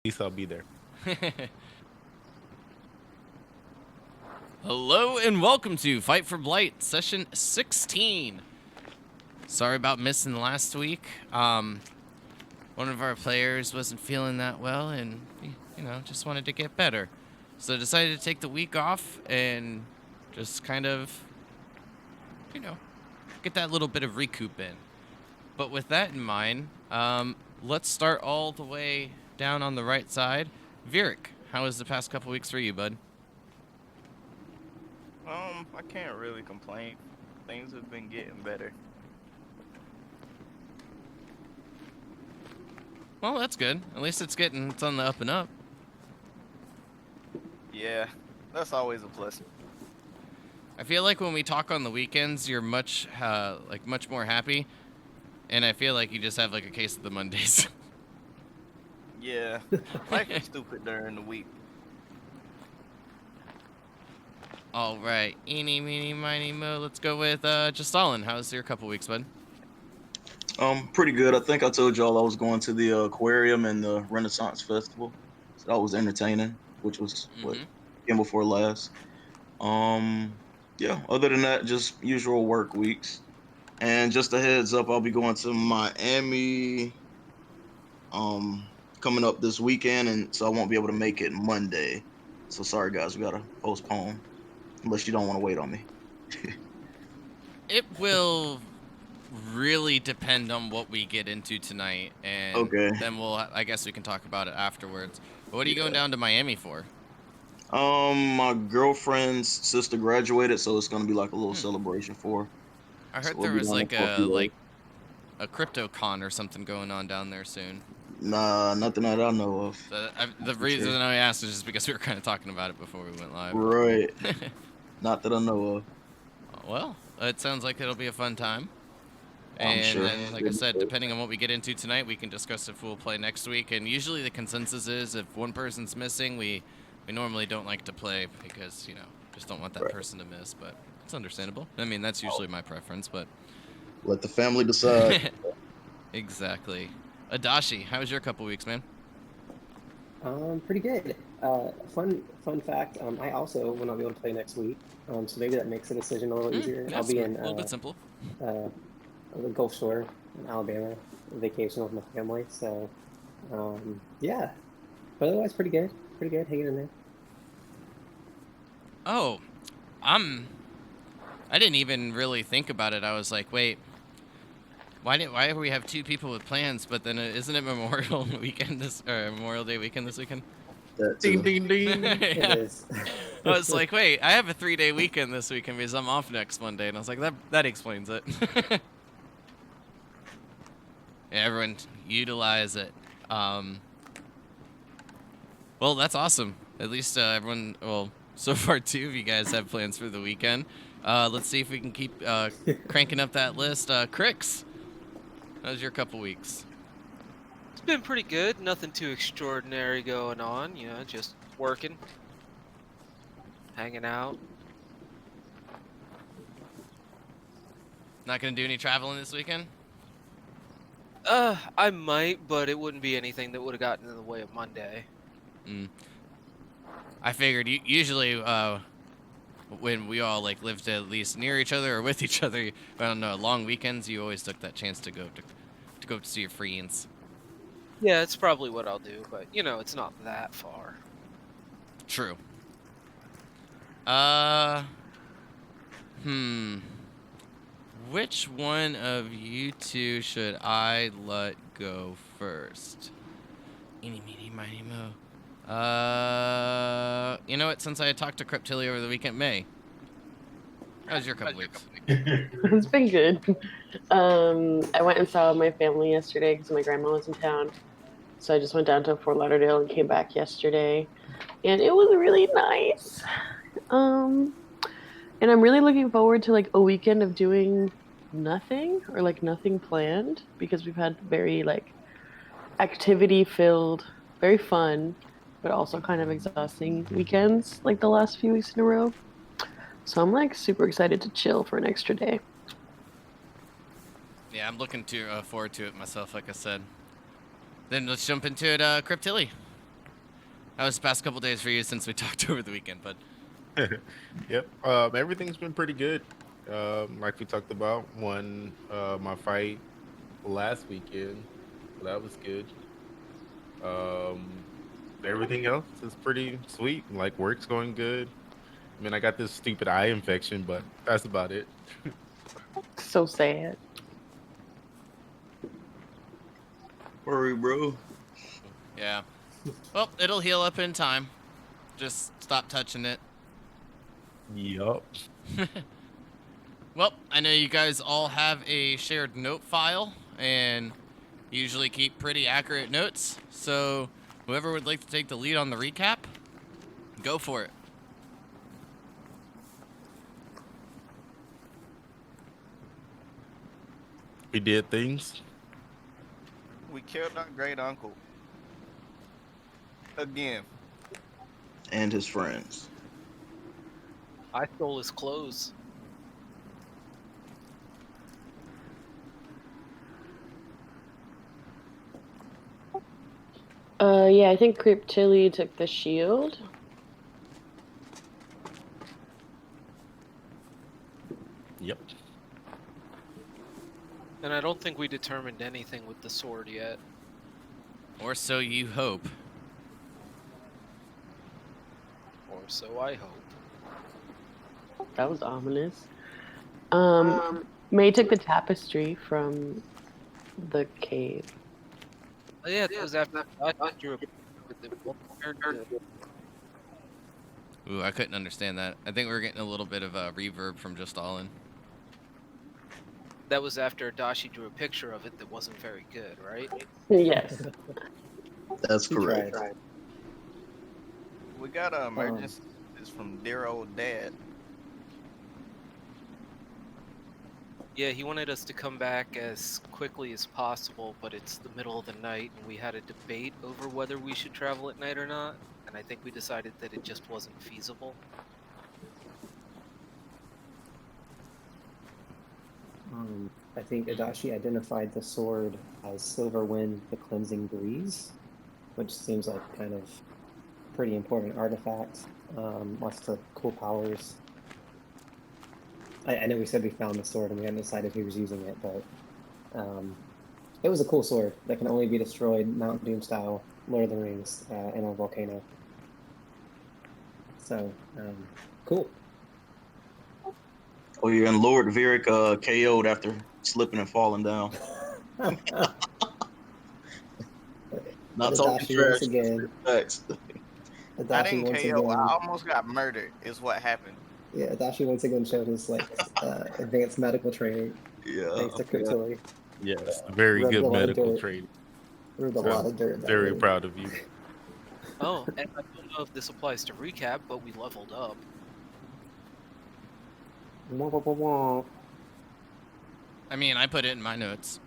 least I'll be there. Hello and welcome to Fight for Blight, session 16. Sorry about missing last week. One of our players wasn't feeling that well and, just wanted to get better. So decided to take the week off and just kind of, get that little bit of recoup in. But with that in mind, let's start all the way down on the right side. Virik, how was the past couple weeks for you, bud? I can't really complain. Things have been getting better. Well, that's good. At least it's on the up and up. Yeah, that's always a plus. I feel like when we talk on the weekends, you're much more happy, and I feel like you just have like a case of the Mondays. Yeah, life is stupid during the week. All right, eeny, meeny, miny, mo. Let's go with Justalin. How's your couple weeks, bud? Pretty good. I think I told y'all I was going to the aquarium and the Renaissance Festival, so that was entertaining, which was weekend before last. Yeah. Other than that, just usual work weeks. And just a heads up, I'll be going to Miami, coming up this weekend, and so I won't be able to make it Monday. So sorry, guys, we gotta postpone. Unless you don't want to wait on me. It will really depend on what we get into tonight, and then I guess we can talk about it afterwards. But what are you going down to Miami for? My girlfriend's sister graduated, so it's gonna be like a little celebration for her. I heard there was like a crypto con or something going on down there soon. Nah, nothing that I know of. The reason I asked is just because we were kind of talking about it before we went live. Right. Not that I know of. Well, it sounds like it'll be a fun time. I'm sure. Then, like I said, depending on what we get into tonight, we can discuss if we'll play next week. And usually the consensus is if one person's missing, we normally don't like to play because, just don't want that person to miss. But it's understandable. I mean, that's usually my preference, but... Let the family decide. Exactly. Adashi, how was your couple weeks, man? Pretty good. Fun fact. I also will not be able to play next week. So maybe that makes the decision a little easier. I'll be in a little bit simple. The Gulf Shore in Alabama, vacation with my family. So, yeah. But otherwise, pretty good. Pretty good. Hanging in there. Oh, I didn't even really think about it. I was like, wait. Why do we have two people with plans? But then isn't it Memorial weekend Memorial Day weekend this weekend? Ding ding ding. Yeah. It is. I was like, wait, I have a 3-day weekend this weekend because I'm off next Monday, and I was like, that explains it. Yeah, everyone utilize it. Well, that's awesome. At least everyone. Well, so far 2 of you guys have plans for the weekend. Let's see if we can keep cranking up that list. Crix. How's your couple weeks? It's been pretty good. Nothing too extraordinary going on. Just working, hanging out. Not gonna do any traveling this weekend? I might, but it wouldn't be anything that would have gotten in the way of Monday. I figured usually when we all lived at least near each other or with each other, I don't know, long weekends, you always took that chance to go to see your friends. Yeah, it's probably what I'll do, but it's not that far. True. Which one of you two should I let go first? Eeny, meeny, miny, mo. You know what? Since I had talked to Cryptilly over the weekend, May. How's your couple weeks? It's been good. I went and saw my family yesterday because my grandma was in town. So I just went down to Fort Lauderdale and came back yesterday. And it was really nice. And I'm really looking forward to a weekend of doing nothing or nothing planned because we've had very activity filled, very fun, but also kind of exhausting weekends the last few weeks in a row. So I'm super excited to chill for an extra day. Yeah, I'm looking forward to it myself, like I said. Then let's jump into it, Cryptilly. How was the past couple days for you since we talked over the weekend, bud? Yep. Everything's been pretty good. Like we talked about, won my fight last weekend, so that was good. Um, Everything else is pretty sweet. Like work's going good. I mean, I got this stupid eye infection, but that's about it. So sad. Worry, bro. Yeah. Well, it'll heal up in time. Just stop touching it. Yup. Well, I know you guys all have a shared note file and usually keep pretty accurate notes. So whoever would like to take the lead on the recap, go for it. We did things. We killed our great uncle. Again. And his friends. I stole his clothes. Yeah, I think Creep Chili took the shield. Yep. And I don't think we determined anything with the sword yet. Or so you hope. Or so I hope. That was ominous. May took the tapestry from the cave. Oh, yeah, that was after I drew a with the Ooh, I couldn't understand that. I think we're getting a little bit of a reverb from just all in. That was after Dashi drew a picture of it that wasn't very good, right? Yes. That's He correct. tried. We got an emergency from dear old dad. Yeah, he wanted us to come back as quickly as possible, but it's the middle of the night, and we had a debate over whether we should travel at night or not, and I think we decided that it just wasn't feasible. I think Adachi identified the sword as Silver Wind, the Cleansing Breeze, which seems like kind of pretty important artifact. Lots of cool powers. I know we said we found the sword and we hadn't decided who was using it, but it was a cool sword that can only be destroyed Mount Doom style, Lord of the Rings, in a volcano. So, cool. Oh, yeah, and Lord Virik KO'd after slipping and falling down. Not talking Adachi trash. once again. Facts. I Adachi didn't once KO. again. I almost got murdered. Is what happened. Yeah, Adachi once again showed his advanced medical training Yeah. thanks to Kutuli. Yes. Very Rubbed a good lot of medical dirt. training. Rubbed a lot of dirt. That Very day. proud of you. Oh, and I don't know if this applies to recap, but we leveled up. Wah, wah, wah, wah. I mean, I put it in my notes.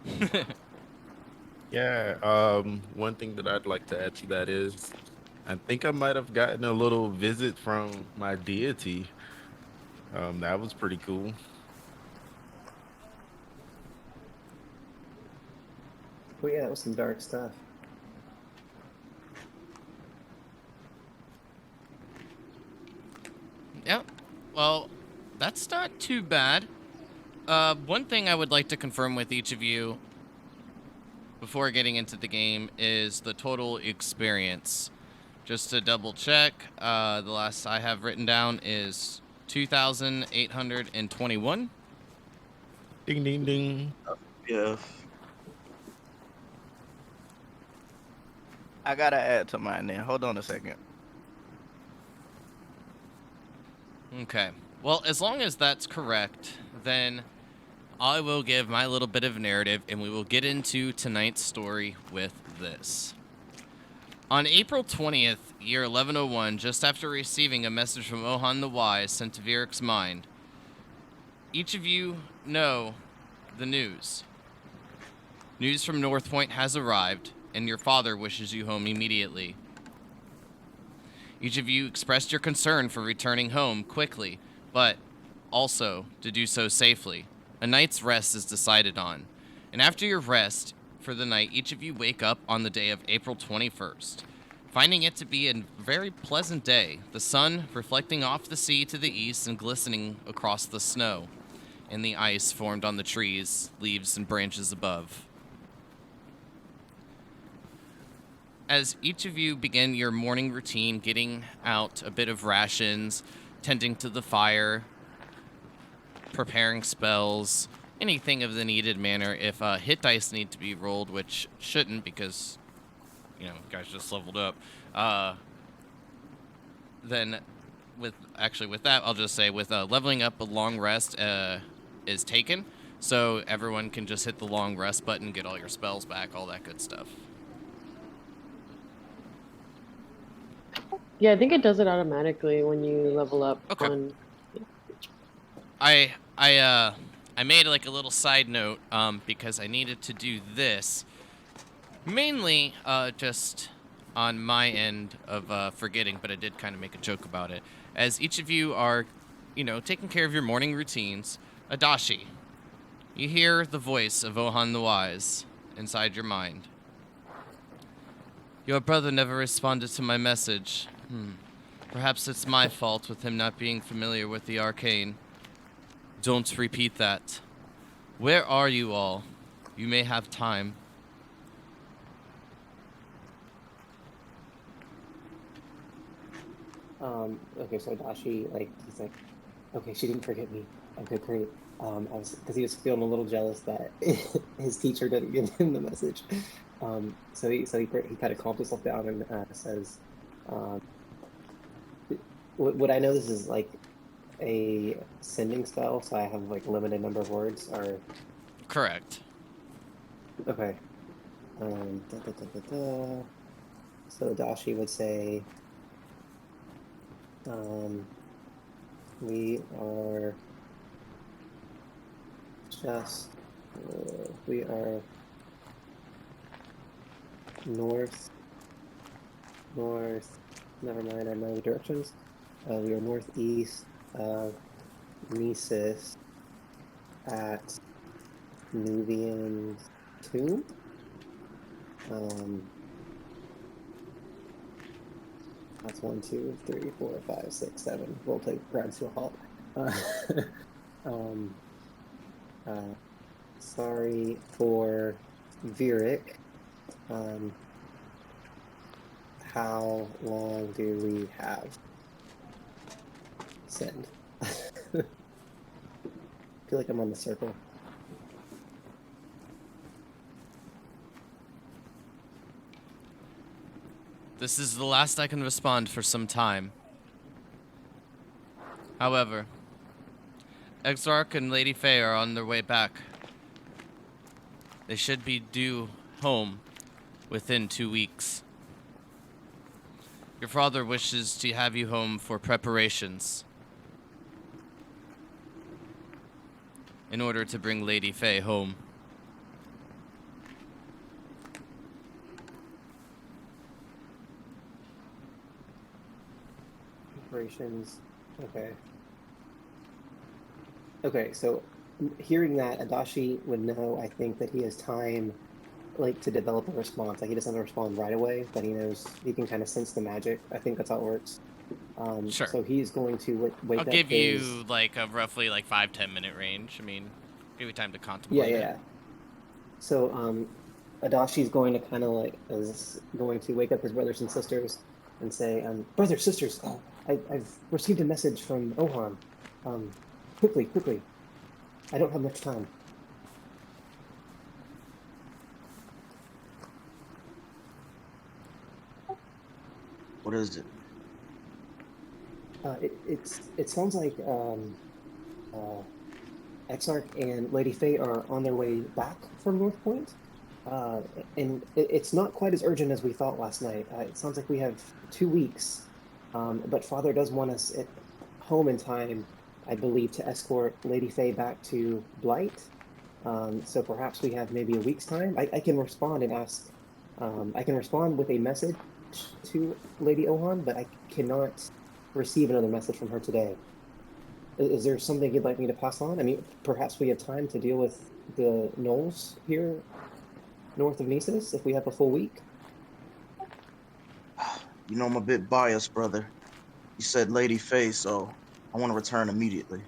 Yeah. One thing that I'd like to add to that is, I think I might have gotten a little visit from my deity. That was pretty cool. Oh yeah, that was some dark stuff. Yep. Well, that's not too bad. One thing I would like to confirm with each of you before getting into the game is the total experience. Just to double check, the last I have written down is 2,821. Ding, ding, ding. Yeah. I gotta add to mine then. Hold on a second. Okay. Well, as long as that's correct, then I will give my little bit of narrative and we will get into tonight's story with this. On April 20th, year 1101, just after receiving a message from Ohan the Wise sent to Virik's mind, each of you know the news. News from North Point has arrived, and your father wishes you home immediately. Each of you expressed your concern for returning home quickly, but also to do so safely. A night's rest is decided on, and after your rest for the night, each of you wake up on the day of April 21st. finding it to be a very pleasant day, the sun reflecting off the sea to the east and glistening across the snow and the ice formed on the trees, leaves, and branches above. As each of you begin your morning routine, getting out a bit of rations, tending to the fire, preparing spells, anything of the needed manner. If hit dice need to be rolled, which shouldn't because, you guys just leveled up, then with that, I'll just say with leveling up, a long rest is taken, so everyone can just hit the long rest button, get all your spells back, all that good stuff. Yeah, I think it does it automatically when you level up. Okay. On... I made like a little side note because I needed to do this mainly just on my end of forgetting, but I did kind of make a joke about it. As each of you are, taking care of your morning routines, Adashi, you hear the voice of Ohan the Wise inside your mind. Your brother never responded to my message. Perhaps it's my fault with him not being familiar with the arcane. Don't repeat that. Where are you all? You may have time. Okay, so Dashi, he's like, okay, she didn't forget me. Okay, great. Because he was feeling a little jealous that his teacher didn't give him the message. So he kind of calms himself down and says, would I know this is like a sending spell, so I have like a limited number of words, or? Correct. Okay. So Dashi would say, we are just, we are north, never mind, I know the directions. We are northeast of Nesis at Nuvian's tomb. That's 1, 2, 3, 4, 5, 6, 7. We'll take rounds to a halt. Sorry for Virik. How long do we have? Send. I feel like I'm on the circle. This is the last I can respond for some time. However, Exarch and Lady Faye are on their way back. They should be due home within 2 weeks. Your father wishes to have you home for preparations in order to bring Lady Faye home. Preparations. Okay. Okay, so hearing that, Adashi would know, I think, that he has time, to develop a response. Like, he doesn't respond right away, but he knows, he can kind of sense the magic. I think that's how it works. Sure. So he's going to wake up. I'll give you, a roughly, 5-10 minute range. I mean, give you time to contemplate it. Yeah. So, Adashi's going to kind of, is going to wake up his brothers and sisters and say, brothers, sisters, I've received a message from Ohan. Quickly. I don't have much time. What is it? It sounds like Exarch and Lady Faye are on their way back from North Point. And it's not quite as urgent as we thought last night. It sounds like we have 2 weeks. But Father does want us at home in time, I believe, to escort Lady Faye back to Blight. So perhaps we have maybe a week's time. I can respond and ask. I can respond with a message to Lady Ohan, but I cannot receive another message from her today. Is there something you'd like me to pass on? I mean, perhaps we have time to deal with the gnolls here north of Nesis if we have a full week? You know I'm a bit biased, brother. You said Lady Faye, so I want to return immediately.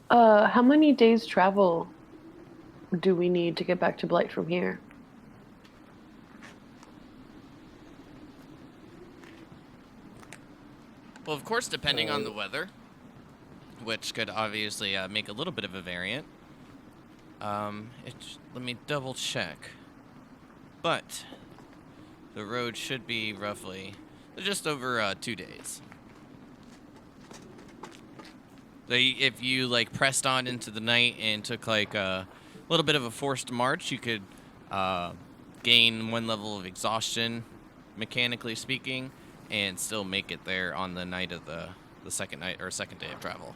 How many days travel do we need to get back to Blight from here? Well, of course, depending on the weather, which could obviously make a little bit of a variant. Let me double check. But the road should be roughly just over 2 days. So if you like pressed on into the night and took like a little bit of a forced march, you could gain 1 level of exhaustion, mechanically speaking, and still make it there on the night of the second night or second day of travel.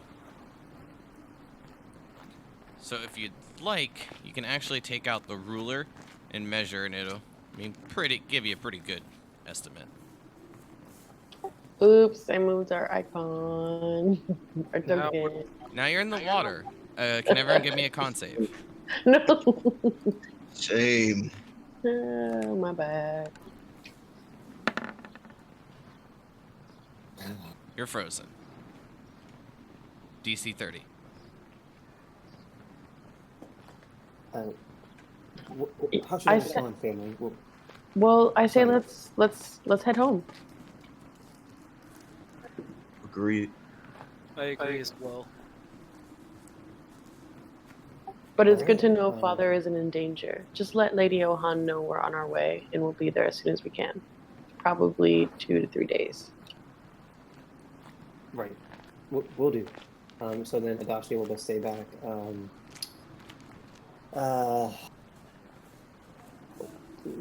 So if you'd like, you can actually take out the ruler and measure, and it'll give you a pretty good estimate. Oops, I moved our icon. Our token. Now you're in the water. Can everyone give me a con save? No. Shame. Oh, my bad. You're frozen. DC 30. How should I respond, family? Well, I say Sorry. let's head home. Agreed. I agree as well. But it's good Alright, to know Father isn't in danger. Just let Lady Ohan know we're on our way, and we'll be there as soon as we can. Probably 2 to 3 days. Right. We'll do. So then Adachi will just stay back.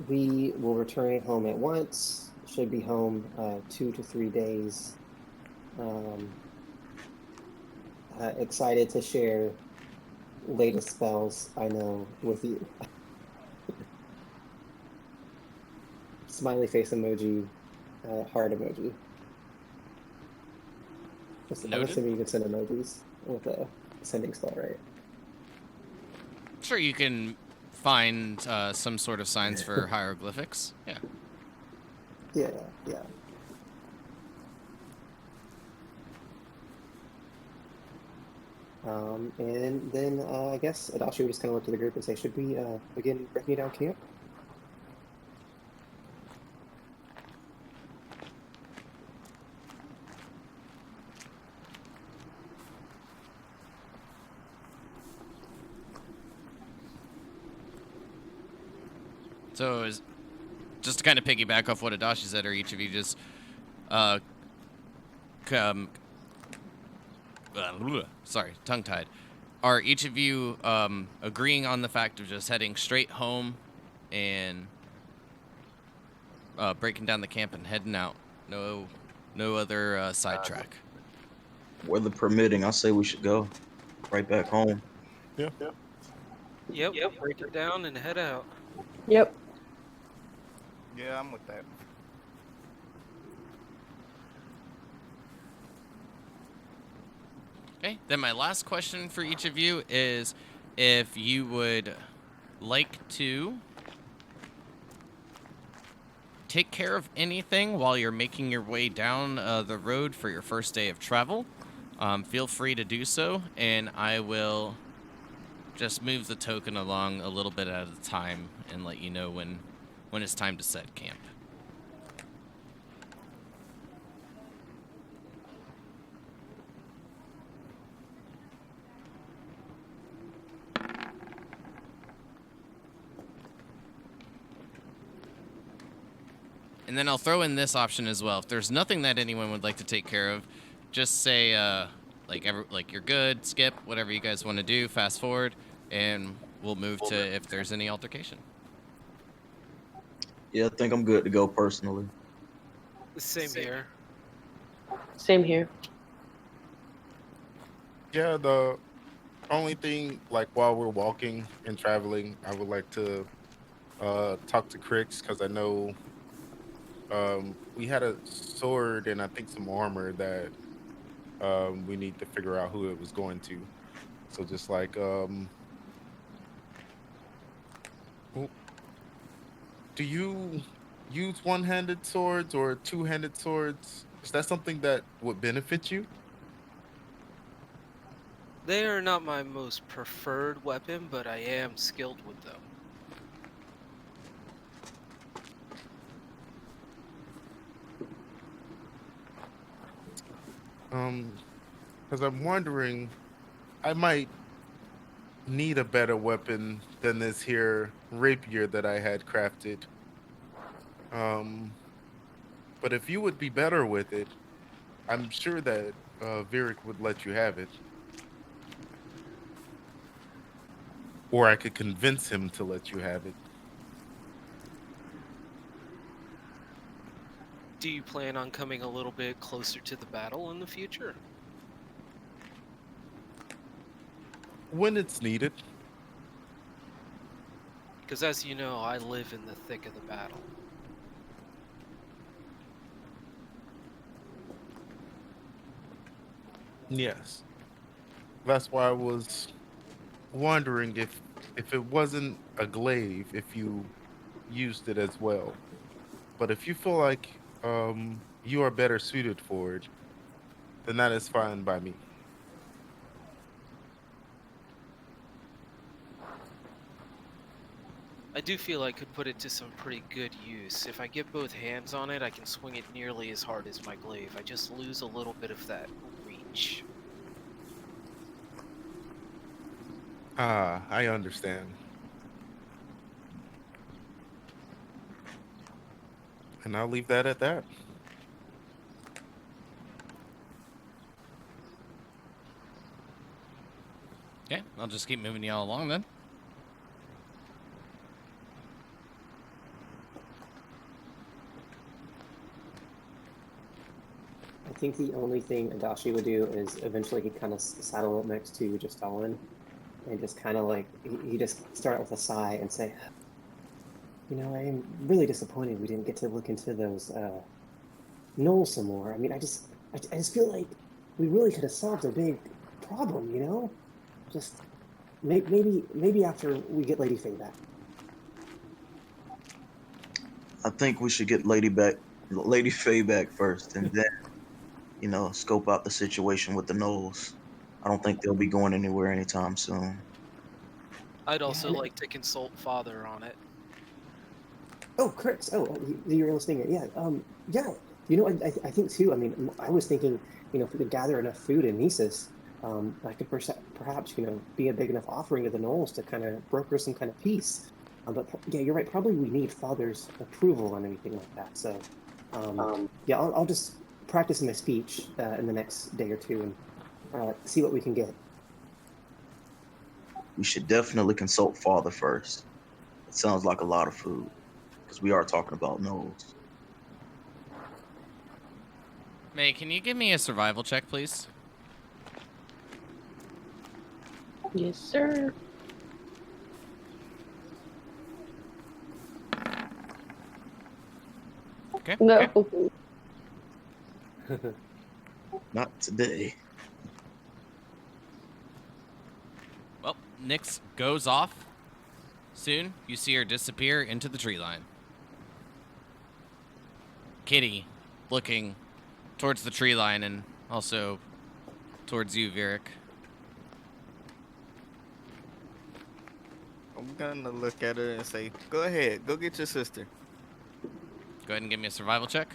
We will return home at once. Should be home 2 to 3 days. Excited to share latest spells I know with you. Smiley face emoji, heart emoji. I'm assuming you can send emojis with a sending spell, right? Sure, you can find some sort of signs for hieroglyphics. Yeah. Yeah. And then I guess Adachi would just kind of look to the group and say, should we begin breaking down camp? So just to kind of piggyback off what Adachi said, are each of you just sorry, tongue-tied. Are each of you agreeing on the fact of just heading straight home and breaking down the camp and heading out? No other sidetrack. Weather permitting, I say we should go right back home. Yeah. Yep, break it down and head out. Yep. Yeah, I'm with that. Okay, then my last question for each of you is if you would like to take care of anything while you're making your way down the road for your first day of travel, feel free to do so, and I will just move the token along a little bit at a time and let you know when it's time to set camp. And then I'll throw in this option as well. If there's nothing that anyone would like to take care of, just say like you're good, skip, whatever you guys want to do, fast forward, and we'll move to if there's any altercation. Yeah, I think I'm good to go personally. Same here. Same here. Yeah, the only thing, like while we're walking and traveling, I would like to talk to Crix because I know we had a sword and I think some armor that we need to figure out who it was going to. So just like, do you use one-handed swords or two-handed swords? Is that something that would benefit you? They are not my most preferred weapon, but I am skilled with them. Because I'm wondering, I might need a better weapon than this here rapier that I had crafted. Um, but if you would be better with it, I'm sure that Virik would let you have it. Or I could convince him to let you have it. Do you plan on coming a little bit closer to the battle in the future? When it's needed. Because as you know, I live in the thick of the battle. Yes. That's why I was wondering if it wasn't a glaive, if you used it as well. But if you feel like you are better suited for it, then that is fine by me. I do feel I could put it to some pretty good use. If I get both hands on it, I can swing it nearly as hard as my glaive. I just lose a little bit of that reach. Ah, I understand. And I'll leave that at that. Okay, I'll just keep moving y'all along then. I think the only thing Adachi would do is eventually he'd kind of saddle up next to Justalin and just kind of like, he just start out with a sigh and say, you know, I am really disappointed we didn't get to look into those gnolls some more. I mean, I just feel like we really could have solved a big problem, you know? Just maybe after we get Lady Faye back. I think we should get Lady Faye back first, and then, you know, scope out the situation with the gnolls. I don't think they'll be going anywhere anytime soon. I'd also like to consult Father on it. Oh, Chris. Oh, you're listening. Yeah. Yeah. You know, I think too. I mean, I was thinking, you know, if we could gather enough food in Nisus, that could perhaps, you know, be a big enough offering to the gnolls to kind of broker some kind of peace. But yeah, you're right. Probably we need Father's approval on anything like that. So, yeah, I'll just practice my speech in the next day or two and see what we can get. We should definitely consult Father first. It sounds like a lot of food, because we are talking about gnolls. May, can you give me a survival check, please? Yes, sir. Okay. No. Okay. Not today. Well, Nyx goes off. Soon, you see her disappear into the tree line. Kitty, looking towards the tree line and also towards you, Virik. I'm gonna look at her and say, go ahead, go get your sister. Go ahead and give me a survival check.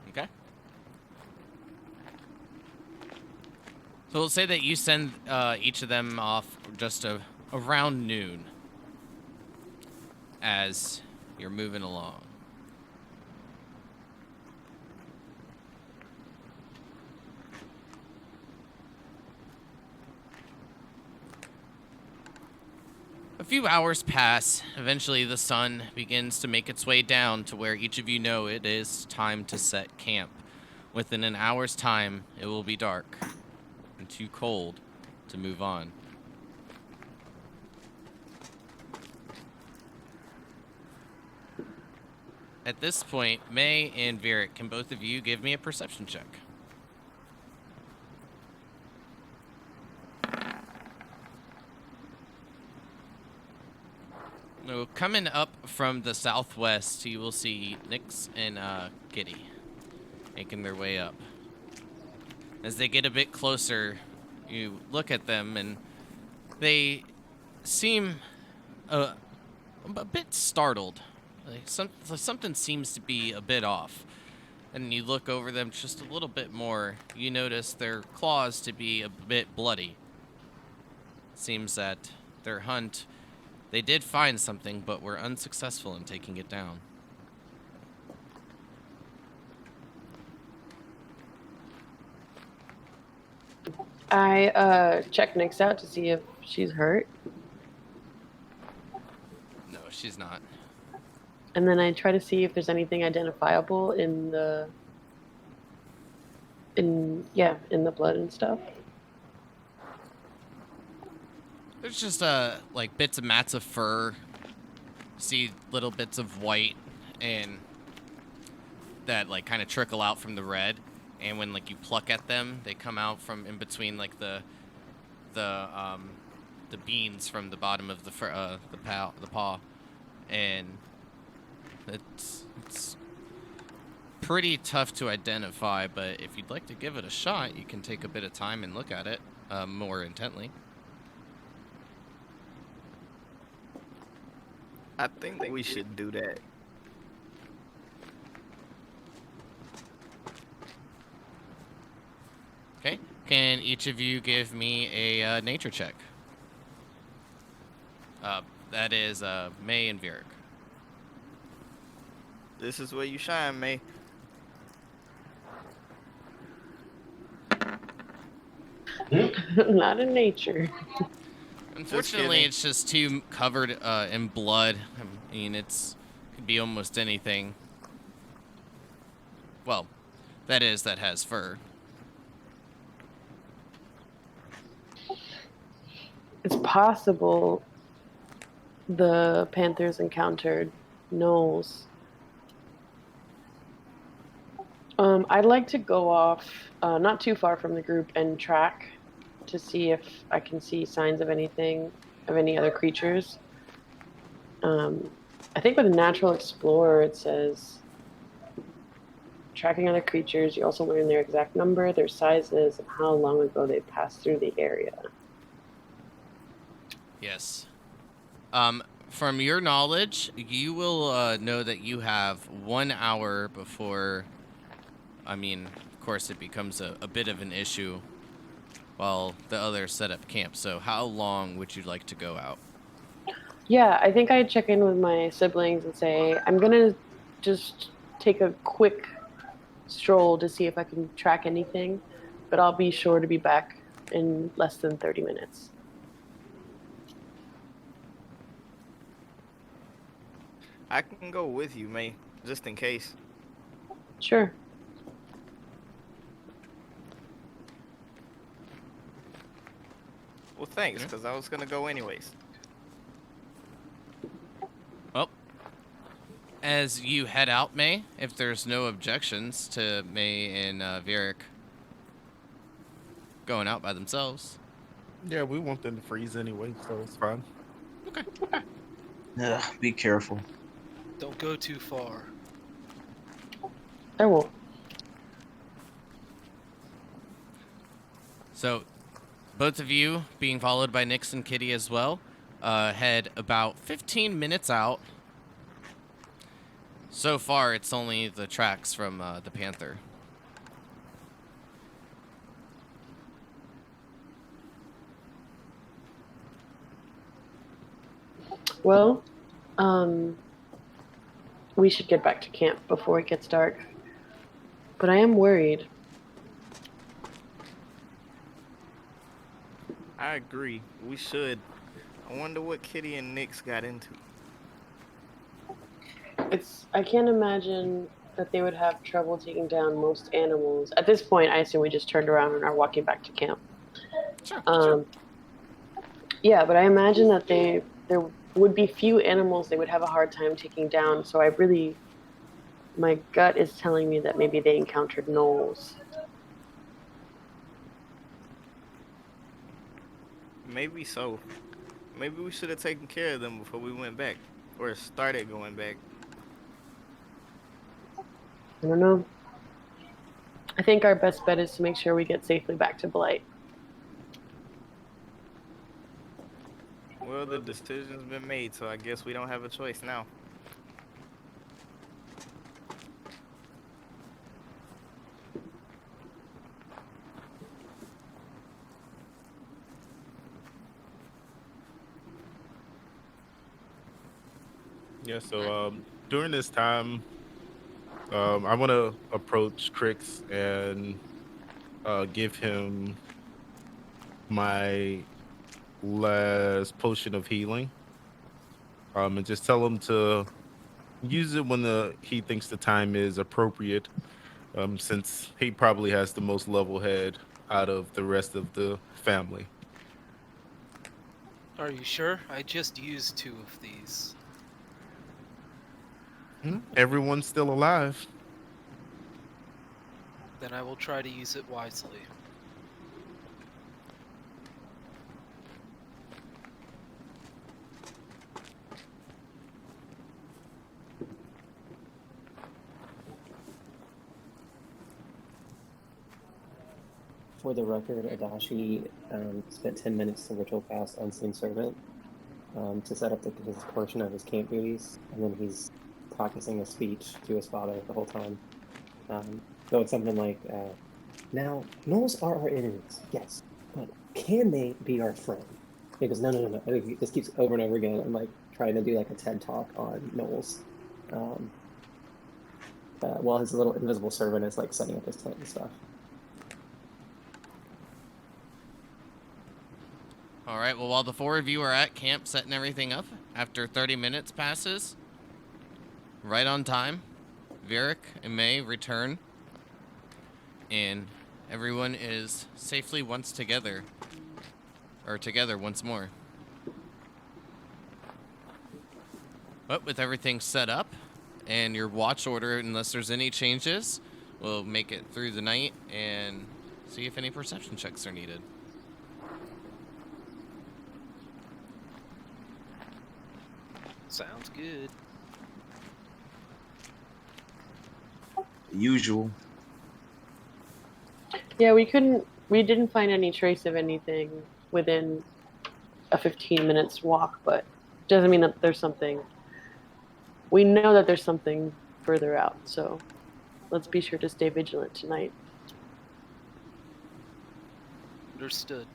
Okay. So we'll say that you send each of them off just around noon as you're moving along. A few hours pass. Eventually, the sun begins to make its way down to where each of you know it is time to set camp. Within an hour's time, it will be dark and too cold to move on. at this point, May and Vieric, can both of you give me a perception check? So coming up from the southwest, you will see Nyx and Kitty making their way up. As they get a bit closer, you look at them and they seem a bit startled. Like something seems to be a bit off. And you look over them just a little bit more, you notice their claws to be a bit bloody. Seems that their hunt, they did find something, but were unsuccessful in taking it down. I check Nyx out to see if she's hurt. No, she's not. And then I try to see if there's anything identifiable in the blood and stuff. There's just like bits and mats of fur. See little bits of white and that like kind of trickle out from the red, and when like you pluck at them, they come out from in between like the beans from the bottom of the paw, and it's pretty tough to identify. But if you'd like to give it a shot, you can take a bit of time and look at it more intently. I think that we should do that. Okay. Can each of you give me a nature check? That is May and Vieric. This is where you shine, May. Not in nature. Unfortunately, it's just too covered in blood. I mean, could be almost anything. Well, that has fur. It's possible the Panthers encountered gnolls. I'd like to go off not too far from the group and track to see if I can see signs of anything, of any other creatures. I think with a natural explorer, it says tracking other creatures. You also learn their exact number, their sizes, and how long ago they passed through the area. Yes. From your knowledge, you will know that you have 1 hour before. I mean, of course, it becomes a bit of an issue while the others set up camp. So how long would you like to go out? Yeah, I think I'd check in with my siblings and say, I'm going to just take a quick stroll to see if I can track anything, but I'll be sure to be back in less than 30 minutes. I can go with you, May, just in case. Sure. Well, thanks, because I was going to go anyways. Well, as you head out, May, if there's no objections to May and Vieric going out by themselves. Yeah, we want them to freeze anyway, so it's fine. Okay. Yeah, be careful. Don't go too far. I won't. So, both of you, being followed by Nyx and Kitty as well, head about 15 minutes out. So far, it's only the tracks from the Panther. Well, we should get back to camp before it gets dark. But I am worried. I agree. We should. I wonder what Kitty and Nyx got into. I can't imagine that they would have trouble taking down most animals. At this point, I assume we just turned around and are walking back to camp. Sure. Yeah, but I imagine that there would be few animals they would have a hard time taking down, so I really My gut is telling me that maybe they encountered gnolls. Maybe so. Maybe we should have taken care of them before we went back, or started going back. I don't know. I think our best bet is to make sure we get safely back to Blight. Well, the decision's been made, so I guess we don't have a choice now. Yeah. So during this time, I want to approach Crix and give him my last potion of healing. And just tell him to use it when he thinks the time is appropriate. Since he probably has the most level head out of the rest of the family. Are you sure? I just used 2 of these. Everyone's still alive. Then I will try to use it wisely. For the record, Adachi spent 10 minutes to ritual cast Unseen Servant to set up his portion of his camp duties, and then he's practicing a speech to his father the whole time. So it's something like, now, gnolls are our enemies, yes, but can they be our friend? Because no. This keeps over and over again. I'm like trying to do like a TED talk on gnolls, while his little invisible servant is like setting up his tent and stuff. All right, well, while the 4 of you are at camp setting everything up, after 30 minutes passes, right on time, Vieric and May return, and everyone is safely together once more. But with everything set up, and your watch order, unless there's any changes, we'll make it through the night and see if any perception checks are needed. Sounds good. Usual. Yeah, we didn't find any trace of anything within a 15 minutes walk, but doesn't mean that there's something. We know that there's something further out, so let's be sure to stay vigilant tonight. Understood.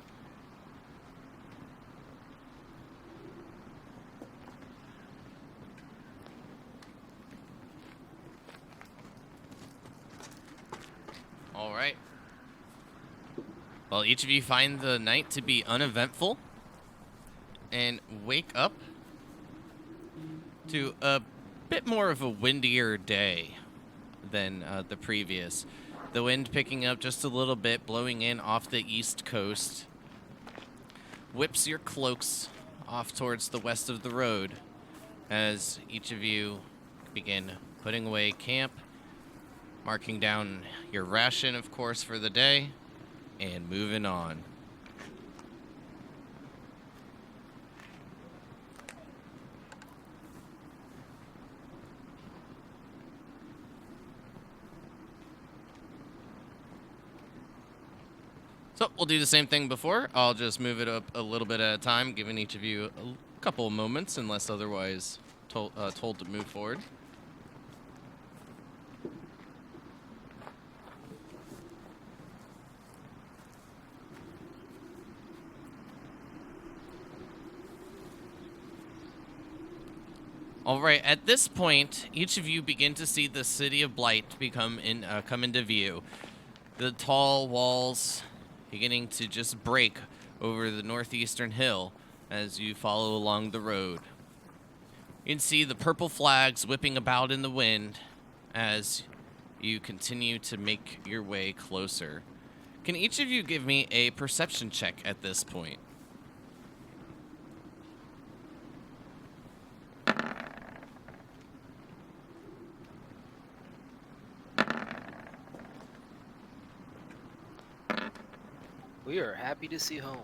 All right. Well, each of you find the night to be uneventful and wake up to a bit more of a windier day than the previous. The wind picking up just a little bit, blowing in off the east coast, whips your cloaks off towards the west of the road as each of you begin putting away camp, marking down your ration, of course, for the day, and moving on. So we'll do the same thing before. I'll just move it up a little bit at a time, giving each of you a couple of moments, unless otherwise told to move forward. All right, at this point, each of you begin to see the city of Blight come into view. The tall walls beginning to just break over the northeastern hill as you follow along the road. You can see the purple flags whipping about in the wind as you continue to make your way closer. Can each of you give me a perception check at this point? We are happy to see home.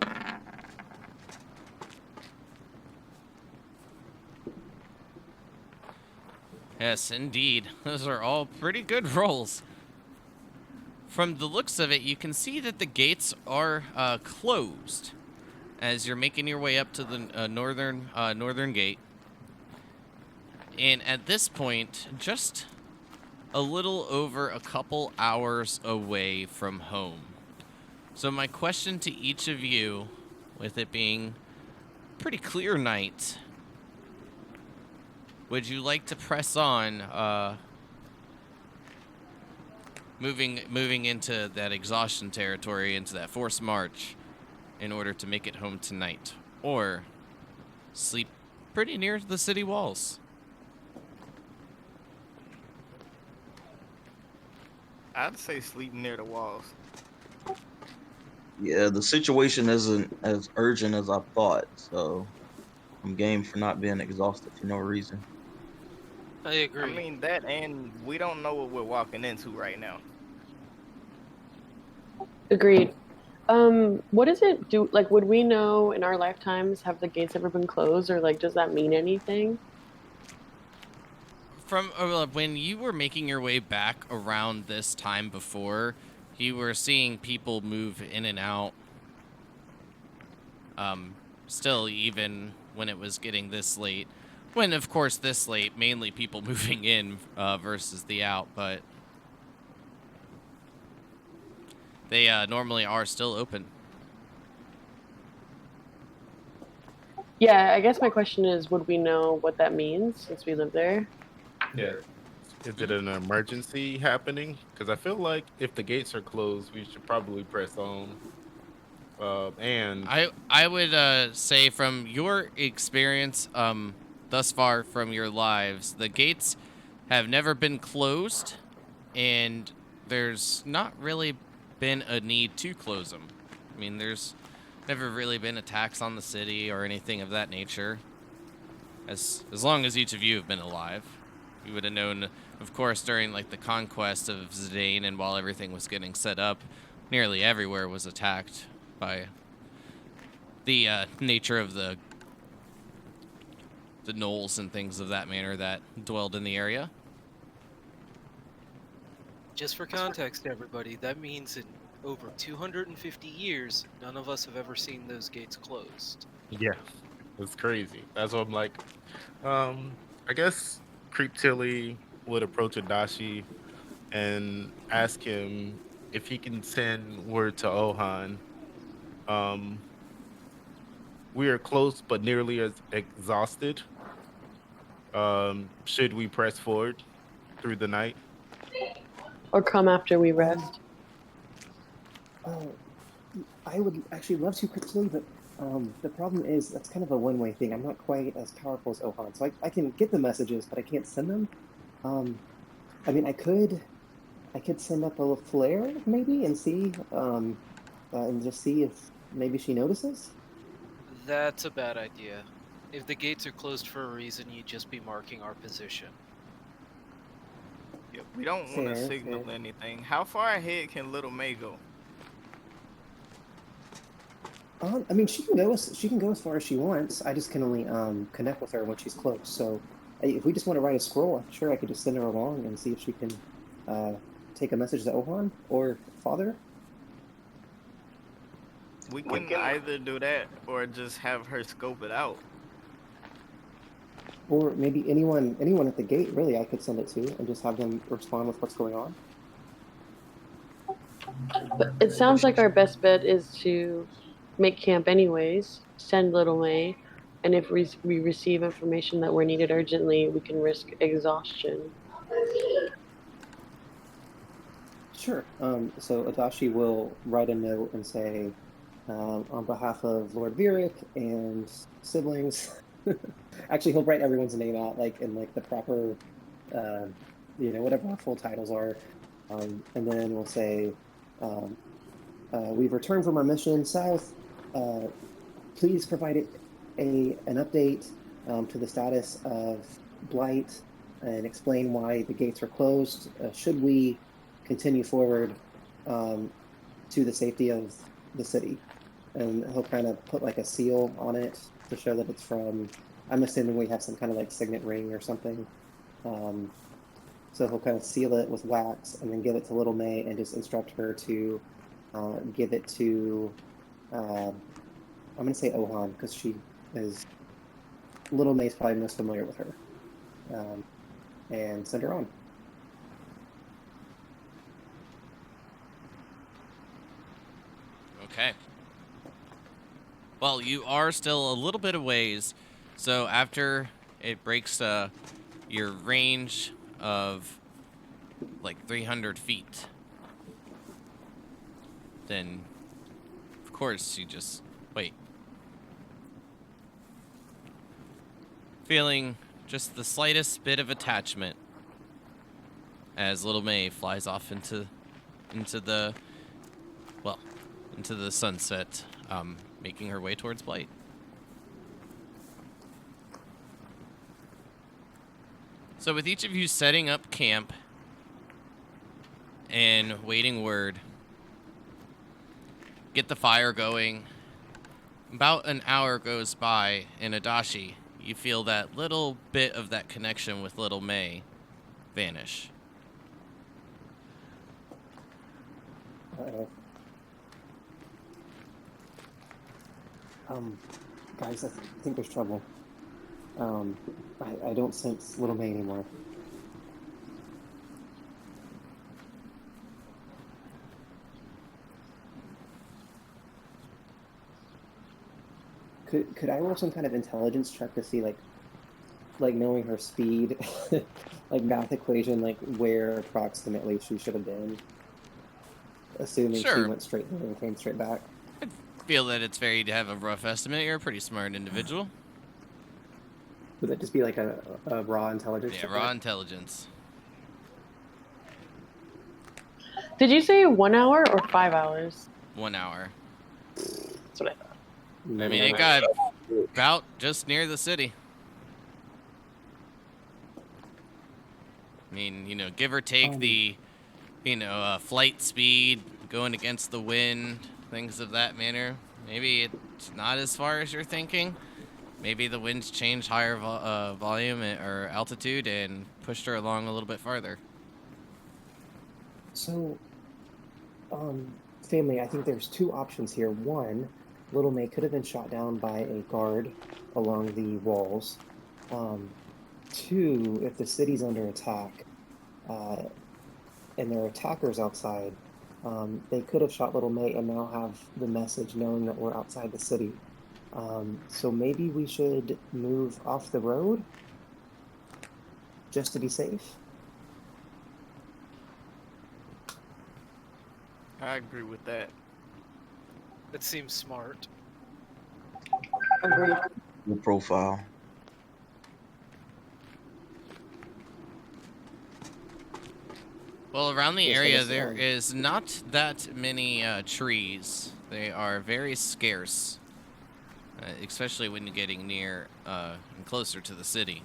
Yes, indeed. Those are all pretty good rolls. From the looks of it, you can see that the gates are closed as you're making your way up to the northern gate. And at this point, just a little over a couple hours away from home. So my question to each of you, with it being a pretty clear night, would you like to press on, moving into that exhaustion territory, into that forced march, in order to make it home tonight, or sleep pretty near the city walls? I'd say sleep near the walls. Yeah, the situation isn't as urgent as I thought, so I'm game for not being exhausted for no reason. I I agree. mean that, and we don't know what we're walking into right now. Agreed. What does it do? Like, would we know in our lifetimes, have the gates ever been closed, or like, does that mean anything? From when you were making your way back around this time before, you were seeing people move in and out. Still, even when it was getting this late. When, of course, this late, mainly people moving in versus the out, but they normally are still open. Yeah, I guess my question is, would we know what that means since we live there? Yeah. Is it an emergency happening? Because I feel like if the gates are closed, we should probably press on. And I would say from your experience thus far from your lives, the gates have never been closed, and there's not really been a need to close them. I mean, there's never really been attacks on the city or anything of that nature. As long as each of you have been alive, you would have known, of course, during like the conquest of Zidane and while everything was getting set up, nearly everywhere was attacked by the nature of the gnolls and things of that manner that dwelled in the area. Just for context, everybody, that means in over 250 years, none of us have ever seen those gates closed. yeah, it's crazy. That's what I'm like. I guess Creep Tilly would approach Adachi and ask him if he can send word to Ohan. Um, we are close but nearly as exhausted. Should we press forward through the night? Or come after we rest? Oh, I would actually love to quickly, but the problem is that's kind of a one-way thing. I'm not quite as powerful as Ohan, so I can get the messages, but I can't send them. I mean, I could send up a flare maybe and just see if maybe she notices. That's a bad idea. If the gates are closed for a reason, you'd just be marking our position. Yeah, we don't want to Fair, signal fair. anything. How far ahead can Little May go? I mean, she can go as far as she wants. I just can only connect with her when she's close. So if we just want to write a scroll, I'm sure I could just send her along and see if she can take a message to Ohan or Father. We can either do that or just have her scope it out. Or maybe anyone at the gate, really, I could send it to and just have them respond with what's going on. But it sounds like our best bet is to make camp anyways, send Little May, and if we receive information that we're needed urgently, we can risk exhaustion. Sure. So Adachi will write a note and say, on behalf of Lord Virik and siblings. Actually, he'll write everyone's name out, like in like the proper, whatever our full titles are, and then we'll say, we've returned from our mission south. Please provide an update to the status of Blight and explain why the gates are closed. Should we continue forward? to the safety of the city, and he'll kind of put like a seal on it to show that it's from. I'm assuming we have some kind of like signet ring or something. So he'll kind of seal it with wax and then give it to Little May and just instruct her to give it to. I'm gonna say Ohan because she is. Little May's probably most familiar with her, and send her on. Okay. Well, you are still a little bit of ways, so after it breaks your range of like 300 feet, then of course you just wait. Feeling just the slightest bit of attachment as Little May flies off into the sunset, making her way towards Blight. So with each of you setting up camp and waiting word, get the fire going, about an hour goes by, and Adashi, you feel that little bit of that connection with Little May vanish. Uh-oh. Guys, I think there's trouble. I don't sense Little May anymore. Could I roll some kind of intelligence check to see like knowing her speed, like math equation, like where approximately she should have been, assuming Sure. she went straight there and came straight back. Feel that it's fair to have a rough estimate. You're a pretty smart individual. Would that just be like a raw intelligence? Yeah, check? raw intelligence. Did you say 1 hour or 5 hours? 1 hour. That's what I thought. I mean, it got about just near the city. I mean, you know, give or take the, flight speed, going against the wind, things of that manner. Maybe it's not as far as you're thinking. Maybe the winds changed higher volume or altitude and pushed her along a little bit farther. So, family, I think there's two options here. One, Little May could have been shot down by a guard along the walls. Two, if the city's under attack, and there are attackers outside, they could have shot Little May and now have the message knowing that we're outside the city. So maybe we should move off the road just to be safe. I agree with that. That seems smart. Agreed. Your profile. Well, around the Yes, area yes, there is not that many trees. They are very scarce, especially when you're getting near and closer to the city.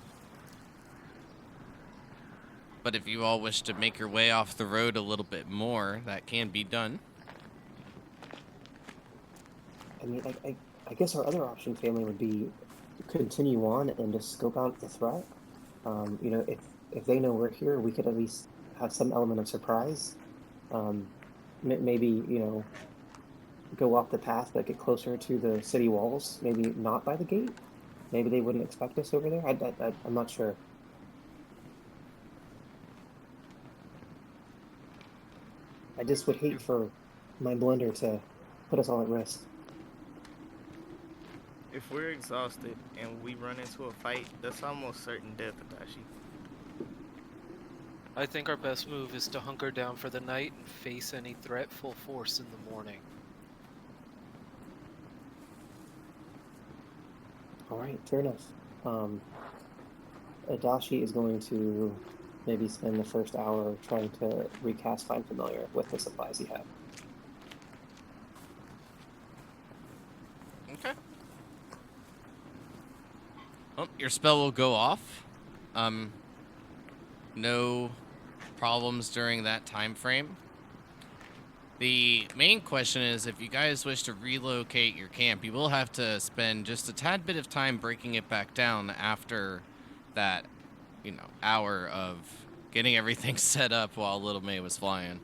But if you all wish to make your way off the road a little bit more, that can be done. I mean, I guess our other option, family, would be continue on and just scope out the threat. If they know we're here, we could at least have some element of surprise. Maybe, go off the path but get closer to the city walls. Maybe not by the gate. Maybe they wouldn't expect us over there. I'm not sure. I just would hate for my blunder to put us all at risk. If we're exhausted and we run into a fight, that's almost certain death, Adashi. I think our best move is to hunker down for the night and face any threat full force in the morning. All right, fair enough. Adashi is going to maybe spend the first hour trying to recast Find Familiar with the supplies he had. Okay. Well, your spell will go off. No problems during that time frame. The main question is, if you guys wish to relocate your camp, you will have to spend just a tad bit of time breaking it back down after that, hour of getting everything set up while Little May was flying.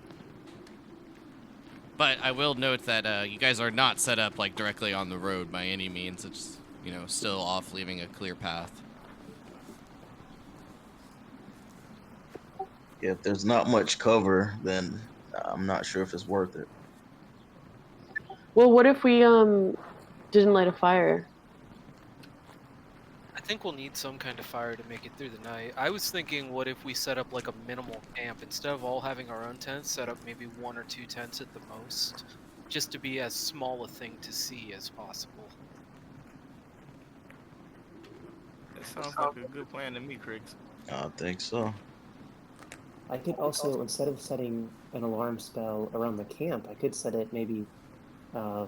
But I will note that you guys are not set up like directly on the road by any means. It's, still off, leaving a clear path. Yeah, if there's not much cover, then I'm not sure if it's worth it. Well, what if we didn't light a fire? I think we'll need some kind of fire to make it through the night. I was thinking, what if we set up like a minimal camp instead of all having our own tents? Set up maybe 1 or 2 tents at the most, just to be as small a thing to see as possible. That sounds like a good plan to me, Criggs. I think so. I could also, instead of setting an alarm spell around the camp, I could set it maybe a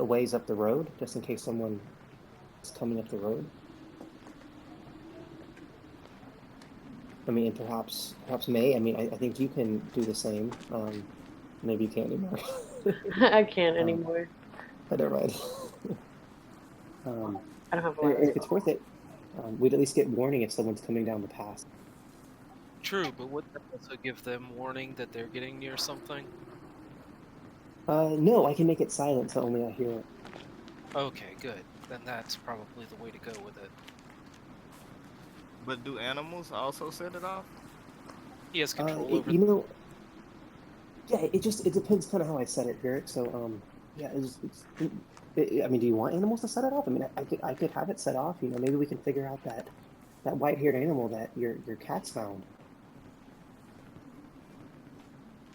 ways up the road, just in case someone is coming up the road. I mean, and perhaps May. I mean, I think you can do the same. Maybe you can't anymore. I can't anymore. But never mind. I don't have a lot. If it's worth it, we'd at least get warning if someone's coming down the path. True, but would that also give them warning that they're getting near something? No, I can make it silent so only I hear it. Okay, good. Then that's probably the way to go with it. But do animals also set it off? He has control over. Yeah, it depends kind of how I set it, Garrett. So yeah, I mean, do you want animals to set it off? I mean, I could have it set off. Maybe we can figure out that white-haired animal that your cat's found.